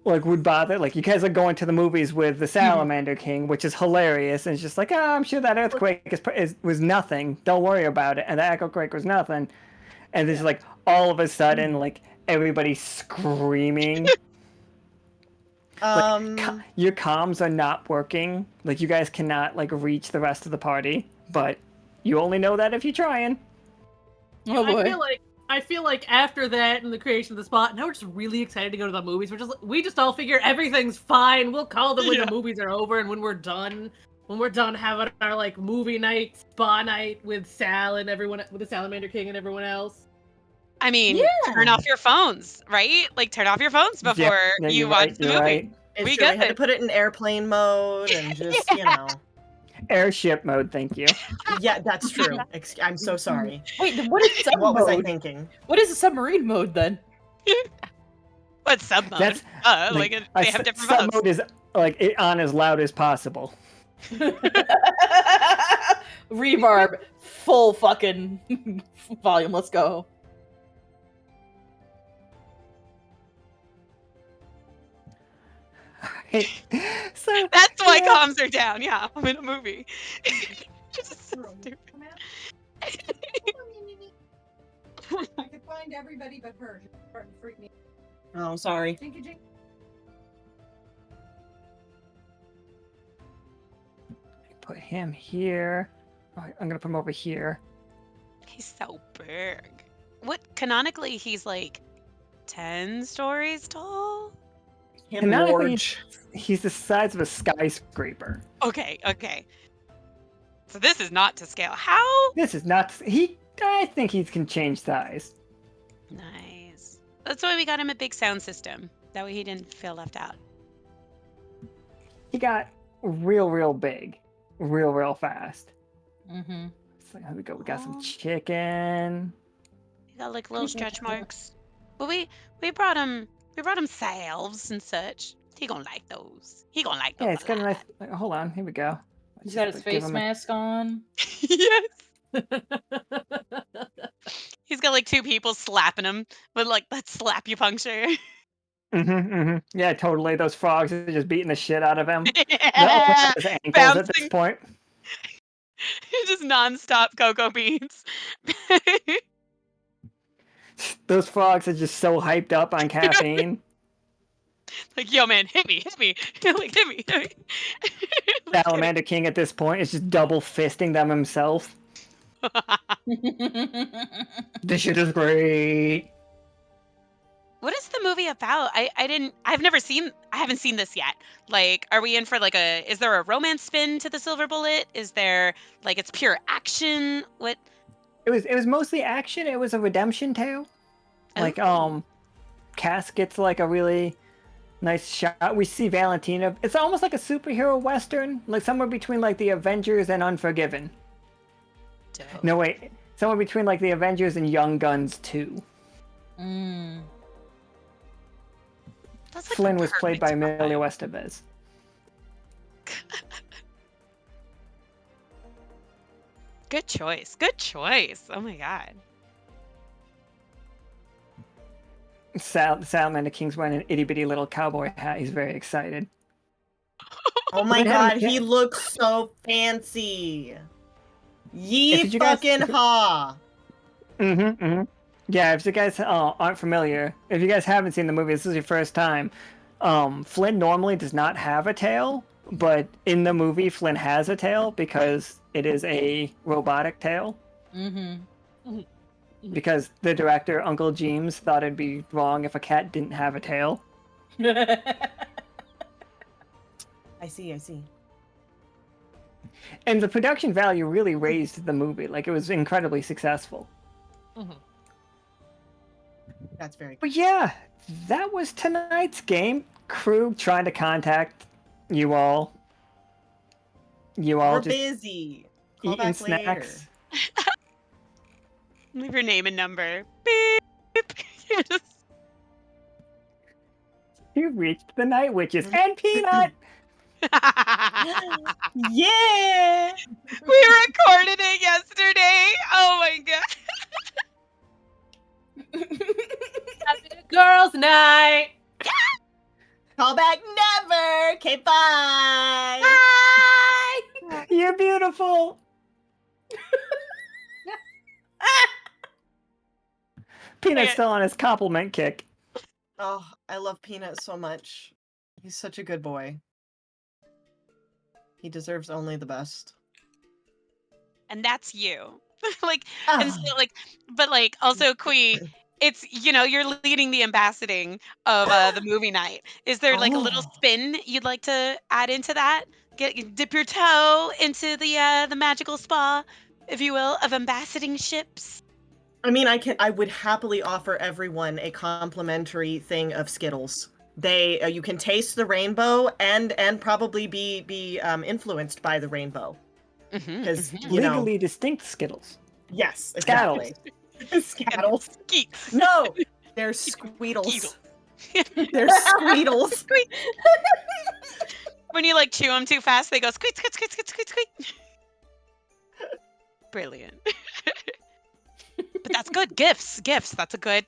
[SPEAKER 2] like would bother. Like, you guys are going to the movies with the Salamander King, which is hilarious, and it's just like, I'm sure that earthquake was nothing. Don't worry about it. And the echo quake was nothing. And there's like all of a sudden, like everybody's screaming. Like, your comms are not working. Like, you guys cannot like reach the rest of the party, but you only know that if you're trying.
[SPEAKER 7] Oh boy.
[SPEAKER 6] I feel like after that and the creation of the spot, now we're just really excited to go to the movies. We just all figure everything's fine. We'll call them when the movies are over and when we're done having our like movie night, spa night with Sal and everyone, with the Salamander King and everyone else.
[SPEAKER 5] I mean, turn off your phones, right? Like, turn off your phones before you watch the movie.
[SPEAKER 2] Right.
[SPEAKER 3] It's true. I had to put it in airplane mode and just,
[SPEAKER 2] Airship mode, thank you.
[SPEAKER 3] Yeah, that's true. I'm so sorry.
[SPEAKER 7] Wait, then what is sub
[SPEAKER 3] What was I
[SPEAKER 7] mode?
[SPEAKER 3] thinking?
[SPEAKER 7] What is a submarine mode then?
[SPEAKER 5] What's sub mode?
[SPEAKER 2] That's
[SPEAKER 5] Like they have different
[SPEAKER 2] sub
[SPEAKER 5] modes.
[SPEAKER 2] mode is like it on as loud as possible.
[SPEAKER 7] Reverb, full fucking volume. Let's go.
[SPEAKER 2] So
[SPEAKER 5] That's why comms are down. Yeah, I'm in a movie. Just so stupid.
[SPEAKER 9] I could find everybody but her. She's starting to freak me.
[SPEAKER 3] Oh, sorry.
[SPEAKER 2] put him here. I'm gonna put him over here.
[SPEAKER 5] He's so big. What, canonically, he's like 10 stories tall?
[SPEAKER 2] Canonically, he's the size of a skyscraper.
[SPEAKER 5] Okay. So this is not to scale. How?
[SPEAKER 2] This is not. I think he can change size.
[SPEAKER 5] Nice. That's why we got him a big sound system. That way he didn't feel left out.
[SPEAKER 2] He got real big, real fast.
[SPEAKER 7] Mm-hmm.
[SPEAKER 2] So here we go. We got some chicken.
[SPEAKER 5] He got like little stretch marks. But we brought him salves and such. He gonna like those.
[SPEAKER 2] Yeah, it's got a nice. Hold on. Here we go.
[SPEAKER 7] He's got his face mask on.
[SPEAKER 5] Yes. He's got like two people slapping him, but like that slap you puncture.
[SPEAKER 2] Yeah, totally. Those frogs are just beating the shit out of him.
[SPEAKER 5] Yeah.
[SPEAKER 2] His ankles
[SPEAKER 5] Bouncing.
[SPEAKER 2] at this point.
[SPEAKER 5] Just non-stop cocoa beans.
[SPEAKER 2] Those frogs are just so hyped up on caffeine.
[SPEAKER 5] Like, yo, man, hit me. Like, hit me.
[SPEAKER 2] Salamander King at this point is just double fisting them himself. This shit is great.
[SPEAKER 5] What is the movie about? I haven't seen this yet. Like, are we in for like is there a romance spin to the Silver Bullet? Is there like it's pure action? What?
[SPEAKER 2] It was mostly action. It was a redemption tale. Like Cass gets like a really nice shot. We see Valentina. It's almost like a superhero western, like somewhere between like the Avengers and Unforgiven.
[SPEAKER 5] Dope.
[SPEAKER 2] No wait, somewhere between like the Avengers and Young Guns 2.
[SPEAKER 7] Mm.
[SPEAKER 5] That's like
[SPEAKER 2] Flynn was played by
[SPEAKER 5] perfect
[SPEAKER 2] Melinoë
[SPEAKER 5] vibe.
[SPEAKER 2] Estevez.
[SPEAKER 5] Good choice. Oh my god.
[SPEAKER 2] Salamander King's wearing an itty bitty little cowboy hat. He's very excited.
[SPEAKER 3] Oh my
[SPEAKER 2] Wait,
[SPEAKER 3] god,
[SPEAKER 2] haven't-
[SPEAKER 3] he looks so fancy.
[SPEAKER 2] If you guys-
[SPEAKER 3] Fucking ha.
[SPEAKER 2] Yeah, if you guys aren't familiar, if you guys haven't seen the movie, this is your first time. Flynn normally does not have a tail, but in the movie, Flynn has a tail because it is a robotic tail.
[SPEAKER 7] Mm-hmm.
[SPEAKER 2] Because the director, Uncle James, thought it'd be wrong if a cat didn't have a tail.
[SPEAKER 3] I see.
[SPEAKER 2] And the production value really raised the movie. Like, it was incredibly successful.
[SPEAKER 3] That's very cool.
[SPEAKER 2] But yeah, that was tonight's game. Krug trying to contact you all. You all
[SPEAKER 3] We're
[SPEAKER 2] just
[SPEAKER 3] busy. Call
[SPEAKER 2] eating
[SPEAKER 3] back
[SPEAKER 2] snacks.
[SPEAKER 5] Leave your name and number. Beep. You just...
[SPEAKER 2] You reached the Night Witches and Peanut.
[SPEAKER 3] Yeah.
[SPEAKER 5] We recorded it yesterday. Oh my god.
[SPEAKER 6] Happy girls' night.
[SPEAKER 3] Call back never. Okay, bye.
[SPEAKER 2] You're beautiful. Peanut's still on his compliment kick.
[SPEAKER 3] Oh, I love Peanut so much. He's such a good boy. He deserves only the best.
[SPEAKER 5] And that's you. Like, and so like, but like also Kui, it's, you know, you're leading the ambassading of the movie night. Is there like a little spin you'd like to add into that? Dip your toe into the magical spa, if you will, of ambassading ships.
[SPEAKER 3] I mean, I would happily offer everyone a complimentary thing of Skittles. They you can taste the rainbow and probably be influenced by the rainbow. Because you know,
[SPEAKER 2] Legally distinct Skittles.
[SPEAKER 3] yes, exactly. Scattles.
[SPEAKER 5] Skeets.
[SPEAKER 3] No, they're squeedles. They're squeedles.
[SPEAKER 5] When you like chew them too fast, they go squeak, squeak, squeak, squeak, squeak, squeak. Brilliant. But that's good. Gifts. That's good.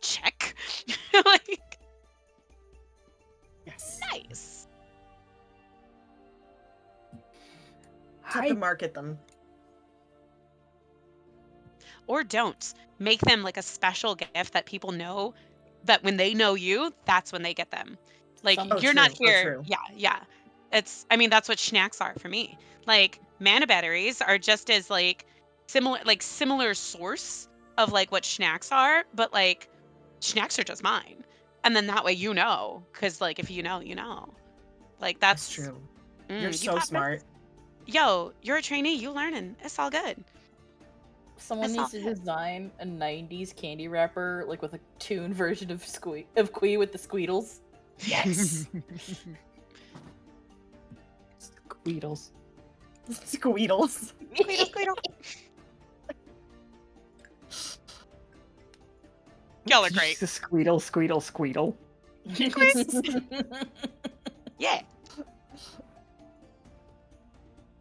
[SPEAKER 5] Check. Like,
[SPEAKER 3] Yes.
[SPEAKER 5] nice.
[SPEAKER 3] Have to market them.
[SPEAKER 5] Or don't. Make them like a special gift that people know that when they know you, that's when they get them. Like, you're not here.
[SPEAKER 3] true.
[SPEAKER 5] Yeah. I mean, that's what schnacks are for me. Like, mana batteries are just as like similar source of like what schnacks are, but like schnacks are just mine. And then that way you know, because like if you know, you know. Like
[SPEAKER 3] That's true. You're
[SPEAKER 5] you
[SPEAKER 3] so
[SPEAKER 5] got
[SPEAKER 3] smart.
[SPEAKER 5] this. Yo, you're a trainee, you learning. It's all good.
[SPEAKER 7] Someone
[SPEAKER 5] That's
[SPEAKER 7] needs
[SPEAKER 5] all
[SPEAKER 7] to
[SPEAKER 5] good.
[SPEAKER 7] design a '90s candy wrapper, like with a tune version of Kui with the Squeedles.
[SPEAKER 3] Yes.
[SPEAKER 2] Squeedles.
[SPEAKER 3] Squeedles.
[SPEAKER 5] Y'all are great.
[SPEAKER 2] Just Squeedle, Squeedle, Squeedle.
[SPEAKER 5] Yeah.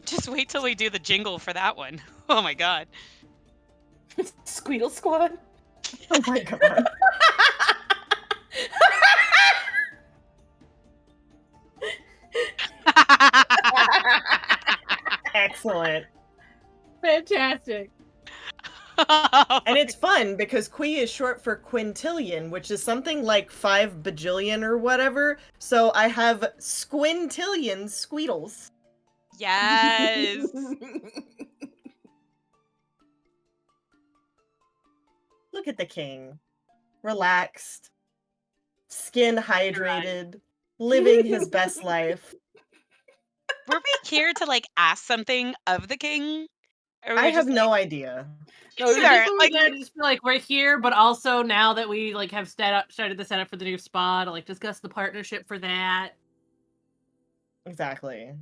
[SPEAKER 5] Just wait till we do the jingle for that one. Oh my god.
[SPEAKER 7] Squeedle Squad.
[SPEAKER 3] Oh my god. Excellent.
[SPEAKER 6] Fantastic.
[SPEAKER 3] And it's fun because Qui is short for quintillion, which is something like 5 bajillion or whatever. So I have squintillion squeedles.
[SPEAKER 5] Yes.
[SPEAKER 3] Look at the king. Relaxed. Skin hydrated. Living his best life.
[SPEAKER 5] Were we here to like ask something of the king? Or
[SPEAKER 3] I have no idea.
[SPEAKER 6] No, we
[SPEAKER 5] Sure,
[SPEAKER 6] just,
[SPEAKER 5] like-
[SPEAKER 6] just feel like we're here, but also now that we like have started the setup for the new spa to like discuss the partnership for that.
[SPEAKER 3] Exactly.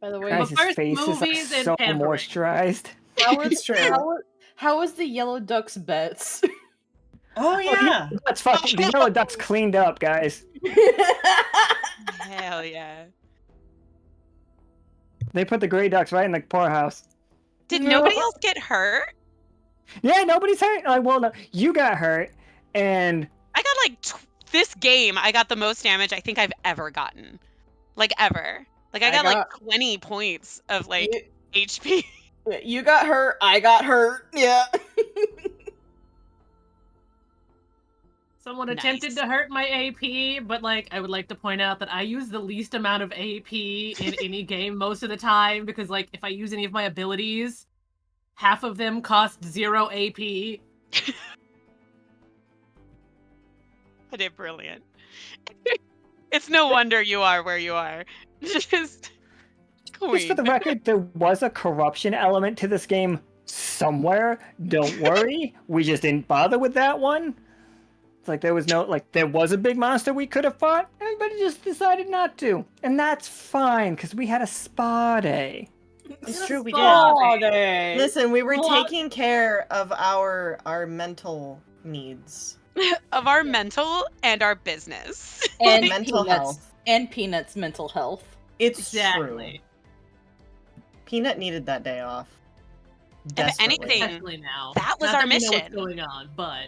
[SPEAKER 7] By the way,
[SPEAKER 2] Guys, his
[SPEAKER 6] first
[SPEAKER 2] face
[SPEAKER 6] movies
[SPEAKER 2] is
[SPEAKER 6] and
[SPEAKER 2] so
[SPEAKER 6] pampering.
[SPEAKER 2] moisturized.
[SPEAKER 3] It's true.
[SPEAKER 7] how is the yellow duck's bets?
[SPEAKER 3] Oh yeah.
[SPEAKER 2] That's fucking. The yellow duck's cleaned up, guys.
[SPEAKER 5] Hell yeah.
[SPEAKER 2] They put the gray ducks right in the poorhouse.
[SPEAKER 5] Did nobody else get hurt?
[SPEAKER 2] Yeah, nobody's hurt. Well, no, you got hurt, and
[SPEAKER 5] I got like this game. I got the most damage I think I've ever gotten, like ever. Like I got like 20 points of like HP.
[SPEAKER 8] You got hurt. I got hurt. Yeah.
[SPEAKER 6] Someone attempted to hurt my AP, but like I would like to point out that I use the least amount of AP in any game most of the time because like if I use any of my abilities, half of them cost 0 AP.
[SPEAKER 5] I did brilliant. It's no wonder you are where you are. Just queen.
[SPEAKER 2] just for the record, there was a corruption element to this game somewhere. Don't worry, we just didn't bother with that one. It's like there was a big monster we could have fought. Everybody just decided not to, and that's fine because we had a spa day.
[SPEAKER 3] It's true, we did.
[SPEAKER 7] Spa-day.
[SPEAKER 3] Listen, we were
[SPEAKER 6] What?
[SPEAKER 3] taking care of our mental needs.
[SPEAKER 5] Of our mental and our business.
[SPEAKER 7] And
[SPEAKER 3] Mental
[SPEAKER 7] Peanuts.
[SPEAKER 3] health.
[SPEAKER 7] And Peanuts' mental health.
[SPEAKER 3] It's
[SPEAKER 6] Exactly.
[SPEAKER 3] true. Peanut needed that day off.
[SPEAKER 5] If
[SPEAKER 3] Desperately.
[SPEAKER 5] anything,
[SPEAKER 6] Especially now.
[SPEAKER 5] that was
[SPEAKER 6] Not
[SPEAKER 5] our
[SPEAKER 6] that we know what's
[SPEAKER 5] mission.
[SPEAKER 6] going on, but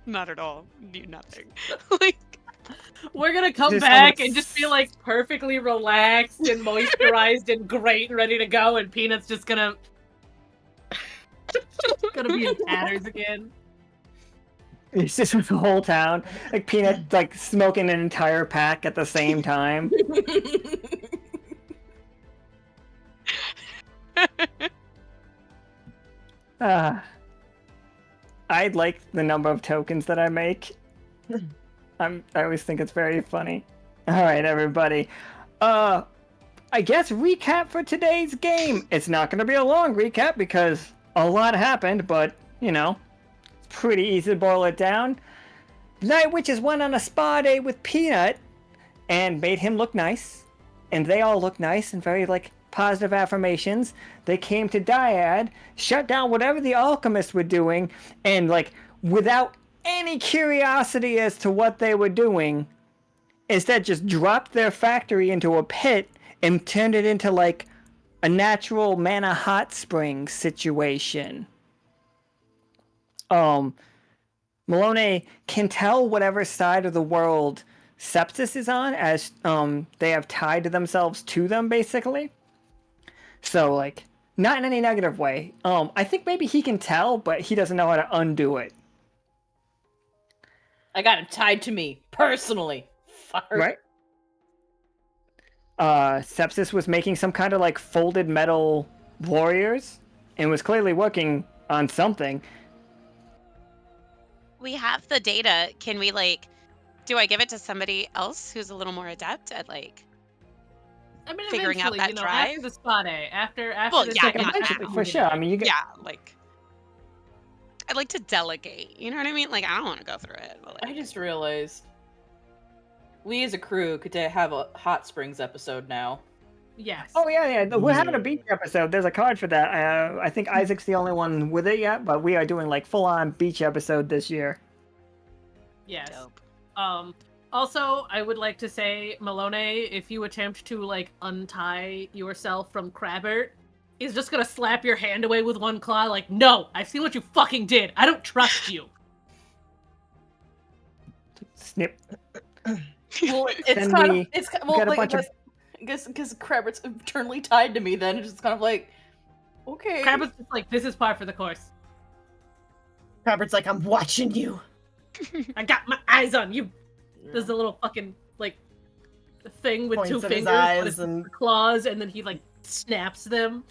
[SPEAKER 5] Not at all. Knew nothing. Like,
[SPEAKER 6] we're gonna come
[SPEAKER 2] Just
[SPEAKER 6] back
[SPEAKER 2] wanna
[SPEAKER 6] and just be like perfectly relaxed and moisturized and great and ready to go, and Peanut's just gonna be in tatters again.
[SPEAKER 2] It's just with the whole town, like Peanut, like smoking an entire pack at the same time. I like the number of tokens that I make. I always think it's very funny. All right, everybody. I guess recap for today's game. It's not going to be a long recap because a lot happened, but you know, it's pretty easy to boil it down. Night Witches went on a spa day with Peanut and made him look nice, and they all look nice and very like positive affirmations. They came to Dyad, shut down whatever the alchemists were doing, and like without any curiosity as to what they were doing, instead just dropped their factory into a pit and turned it into like a natural mana hot spring situation. Melinoë can tell whatever side of the world Sepsis is on, as they have tied themselves to them, basically. So, like, not in any negative way. I think maybe he can tell, but he doesn't know how to undo it.
[SPEAKER 7] I got him tied to me, personally. Fucker.
[SPEAKER 2] Right? Sepsis was making some kind of, like, folded metal warriors, and was clearly working on something.
[SPEAKER 5] we have the data. Can we, like, do I give it to somebody else who's a little more adept at, like,
[SPEAKER 6] I mean,
[SPEAKER 5] figuring out
[SPEAKER 6] eventually,
[SPEAKER 5] that
[SPEAKER 6] you know,
[SPEAKER 5] drive?
[SPEAKER 6] after the spa day, after
[SPEAKER 5] Well,
[SPEAKER 6] this
[SPEAKER 5] yeah,
[SPEAKER 6] like,
[SPEAKER 5] not
[SPEAKER 2] Eventually,
[SPEAKER 5] now.
[SPEAKER 2] for sure. I mean, you get.
[SPEAKER 5] Yeah, like, I'd like to delegate. You know what I mean? Like, I don't want to go through it. But,
[SPEAKER 7] I
[SPEAKER 5] like,
[SPEAKER 7] just realized we as a crew could have a Hot Springs episode now.
[SPEAKER 6] Yes.
[SPEAKER 2] Oh yeah. We're having a beach episode. There's a card for that. I think Isaac's the only one with it yet, but we are doing like full-on beach episode this year.
[SPEAKER 6] Yes.
[SPEAKER 5] dope.
[SPEAKER 6] Also, I would like to say, Melinoë, if you attempt to, like, untie yourself from Crabbert, he's just gonna slap your hand away with one claw, like, no, I've seen what you fucking did. I don't trust you.
[SPEAKER 2] Snip.
[SPEAKER 7] Well,
[SPEAKER 2] Then we
[SPEAKER 7] it's
[SPEAKER 2] got a
[SPEAKER 7] like,
[SPEAKER 2] bunch of-
[SPEAKER 7] I guess because Crabbert's eternally tied to me. Then it's just kind of like, okay.
[SPEAKER 6] Crabbert's just like, this is par for the course.
[SPEAKER 3] Robert's like, I'm watching you.
[SPEAKER 6] I got my eyes on you. There's a little fucking, like, thing with
[SPEAKER 3] Points
[SPEAKER 6] two
[SPEAKER 3] at his
[SPEAKER 6] fingers,
[SPEAKER 3] eyes
[SPEAKER 6] but it's
[SPEAKER 3] and-
[SPEAKER 6] claws, and then he, like, snaps them.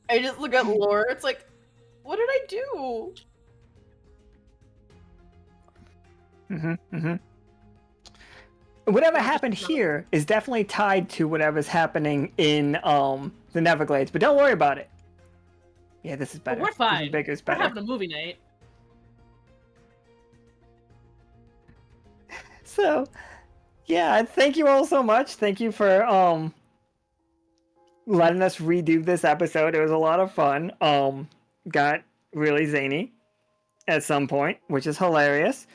[SPEAKER 7] I just look at Lore. It's like, what did I do?
[SPEAKER 2] Whatever happened here is definitely tied to whatever's happening in the Neverglades, but don't worry about it. Yeah, this is better.
[SPEAKER 6] We're fine.
[SPEAKER 2] This is bigger, is
[SPEAKER 6] We're
[SPEAKER 2] better.
[SPEAKER 6] having a movie night.
[SPEAKER 2] So, yeah, thank you all so much. Thank you for letting us redo this episode. It was a lot of fun. Got really zany at some point, which is hilarious.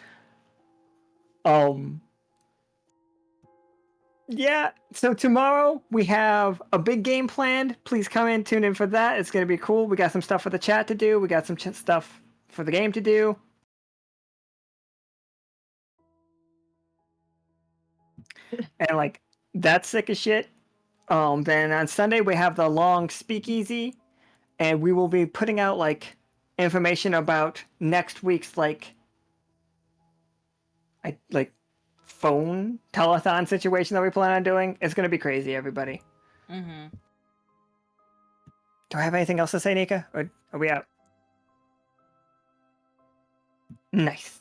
[SPEAKER 2] Yeah, so tomorrow we have a big game planned. Please come in, tune in for that. It's going to be cool. We got some stuff for the chat to do. We got some stuff for the game to do. And like, that's sick as shit. Then on Sunday we have the long speakeasy, and we will be putting out like information about next week's like phone telethon situation that we plan on doing. It's gonna be crazy, everybody.
[SPEAKER 7] Mm-hmm.
[SPEAKER 2] Do I have anything else to say, Nika? Or are we out? Nice.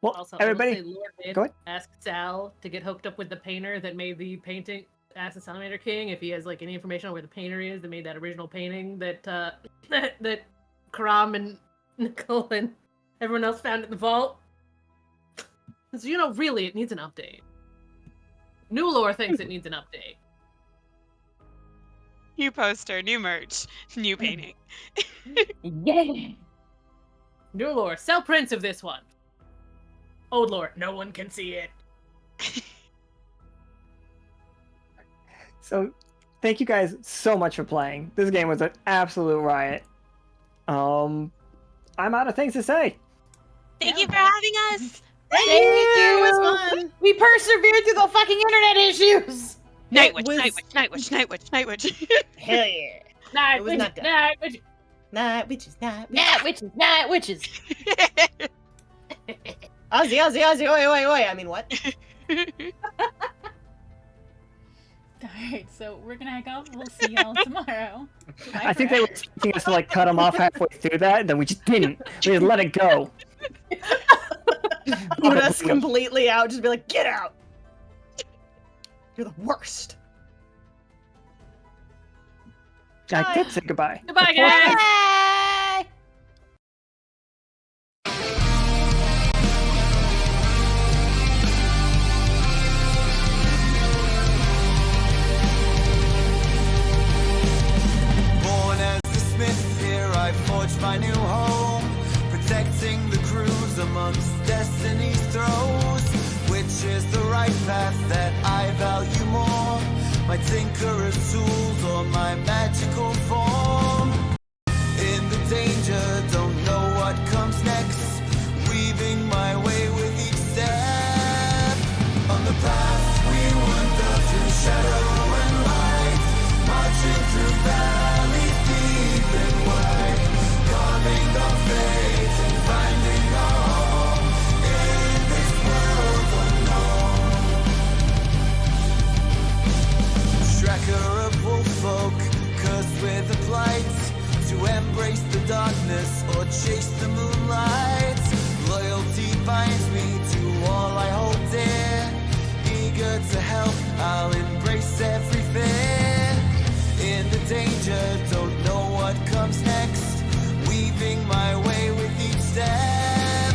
[SPEAKER 2] Well,
[SPEAKER 6] Also,
[SPEAKER 2] everybody,
[SPEAKER 6] I will say Lord did
[SPEAKER 2] go ahead.
[SPEAKER 6] ask Sal to get hooked up with the painter that made the painting. Ask the Salamander King if he has like any information on where the painter is that made that original painting that that Karam and Nicole and everyone else found in the vault. So you know, really, it needs an update. New lore thinks it needs an update.
[SPEAKER 5] New poster, new merch, new painting.
[SPEAKER 7] Yeah.
[SPEAKER 6] New lore. Sell prints of this one. Old lore. No one can see it.
[SPEAKER 2] So, thank you guys so much for playing. This game was an absolute riot. I'm out of things to say.
[SPEAKER 5] Thank you for having us.
[SPEAKER 3] Thank you. It was fun.
[SPEAKER 7] We persevered through the fucking internet issues.
[SPEAKER 5] Nightwitch,
[SPEAKER 3] was-
[SPEAKER 5] Nightwitch.
[SPEAKER 3] Hell yeah.
[SPEAKER 6] Night
[SPEAKER 3] It was
[SPEAKER 6] witches,
[SPEAKER 3] not done.
[SPEAKER 6] night witches.
[SPEAKER 3] Night witches, night witches.
[SPEAKER 7] Night witches, night witches.
[SPEAKER 3] Ozzy, oi. I mean, what?
[SPEAKER 10] Alright, so we're gonna hang up. We'll see y'all tomorrow. Bye
[SPEAKER 2] I think
[SPEAKER 10] for
[SPEAKER 2] they
[SPEAKER 10] now.
[SPEAKER 2] were expecting us to like cut them off halfway through that, and then we just didn't. We just let it go.
[SPEAKER 3] Boot us completely out. Just be like, get out. You're the worst.
[SPEAKER 2] I did say goodbye.
[SPEAKER 6] Goodbye, guys.
[SPEAKER 7] Bye.
[SPEAKER 1] Born as the smith, here I forged my new home, protecting the crews amongst destiny's throes. Which is the right path that I value more? My tinkerer's tools or my magical form? In the danger, don't know what comes next, weaving my way with each step. On the path we wander through shadow and light, marching through valleys deep and wide, carving our fate and finding our home in this world unknown. Tracker of wolffolk, cursed with a plight, to embrace the darkness or chase the moonlight. Loyalty binds me to all I hold dear, eager to help, I'll embrace every fear. In the danger, don't know what comes next, weaving my way with each step.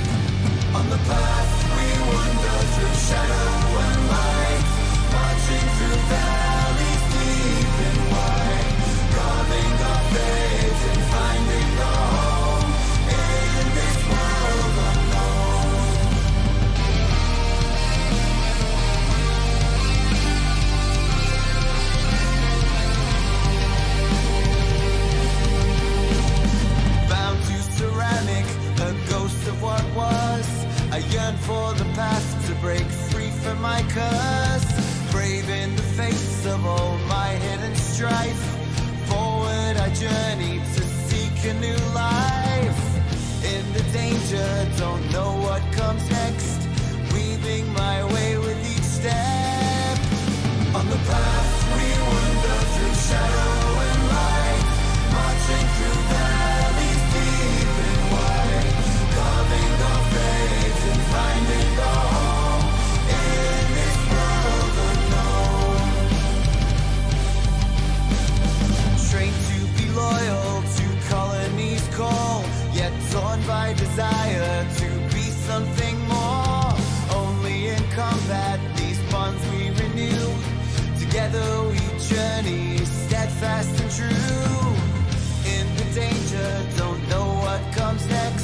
[SPEAKER 1] On the path we wander through shadow and light, marching through valleys deep and wide, carving our fate and finding our home in this world unknown. Bound to ceramic, a ghost of what was. I yearn for the path to break free from my curse. Brave in the face of all my hidden strife. Forward I journey to seek a new life. In the danger, don't know what comes next, weaving my way with each step. On the path we wander through shadow and light, marching through valleys deep and wide, carving our fate and finding our home in this world unknown. Trained to be loyal to colonies call, yet torn by desire to be something more. Only in combat these bonds we renew, together we journey steadfast and true. In the danger, don't know what comes next,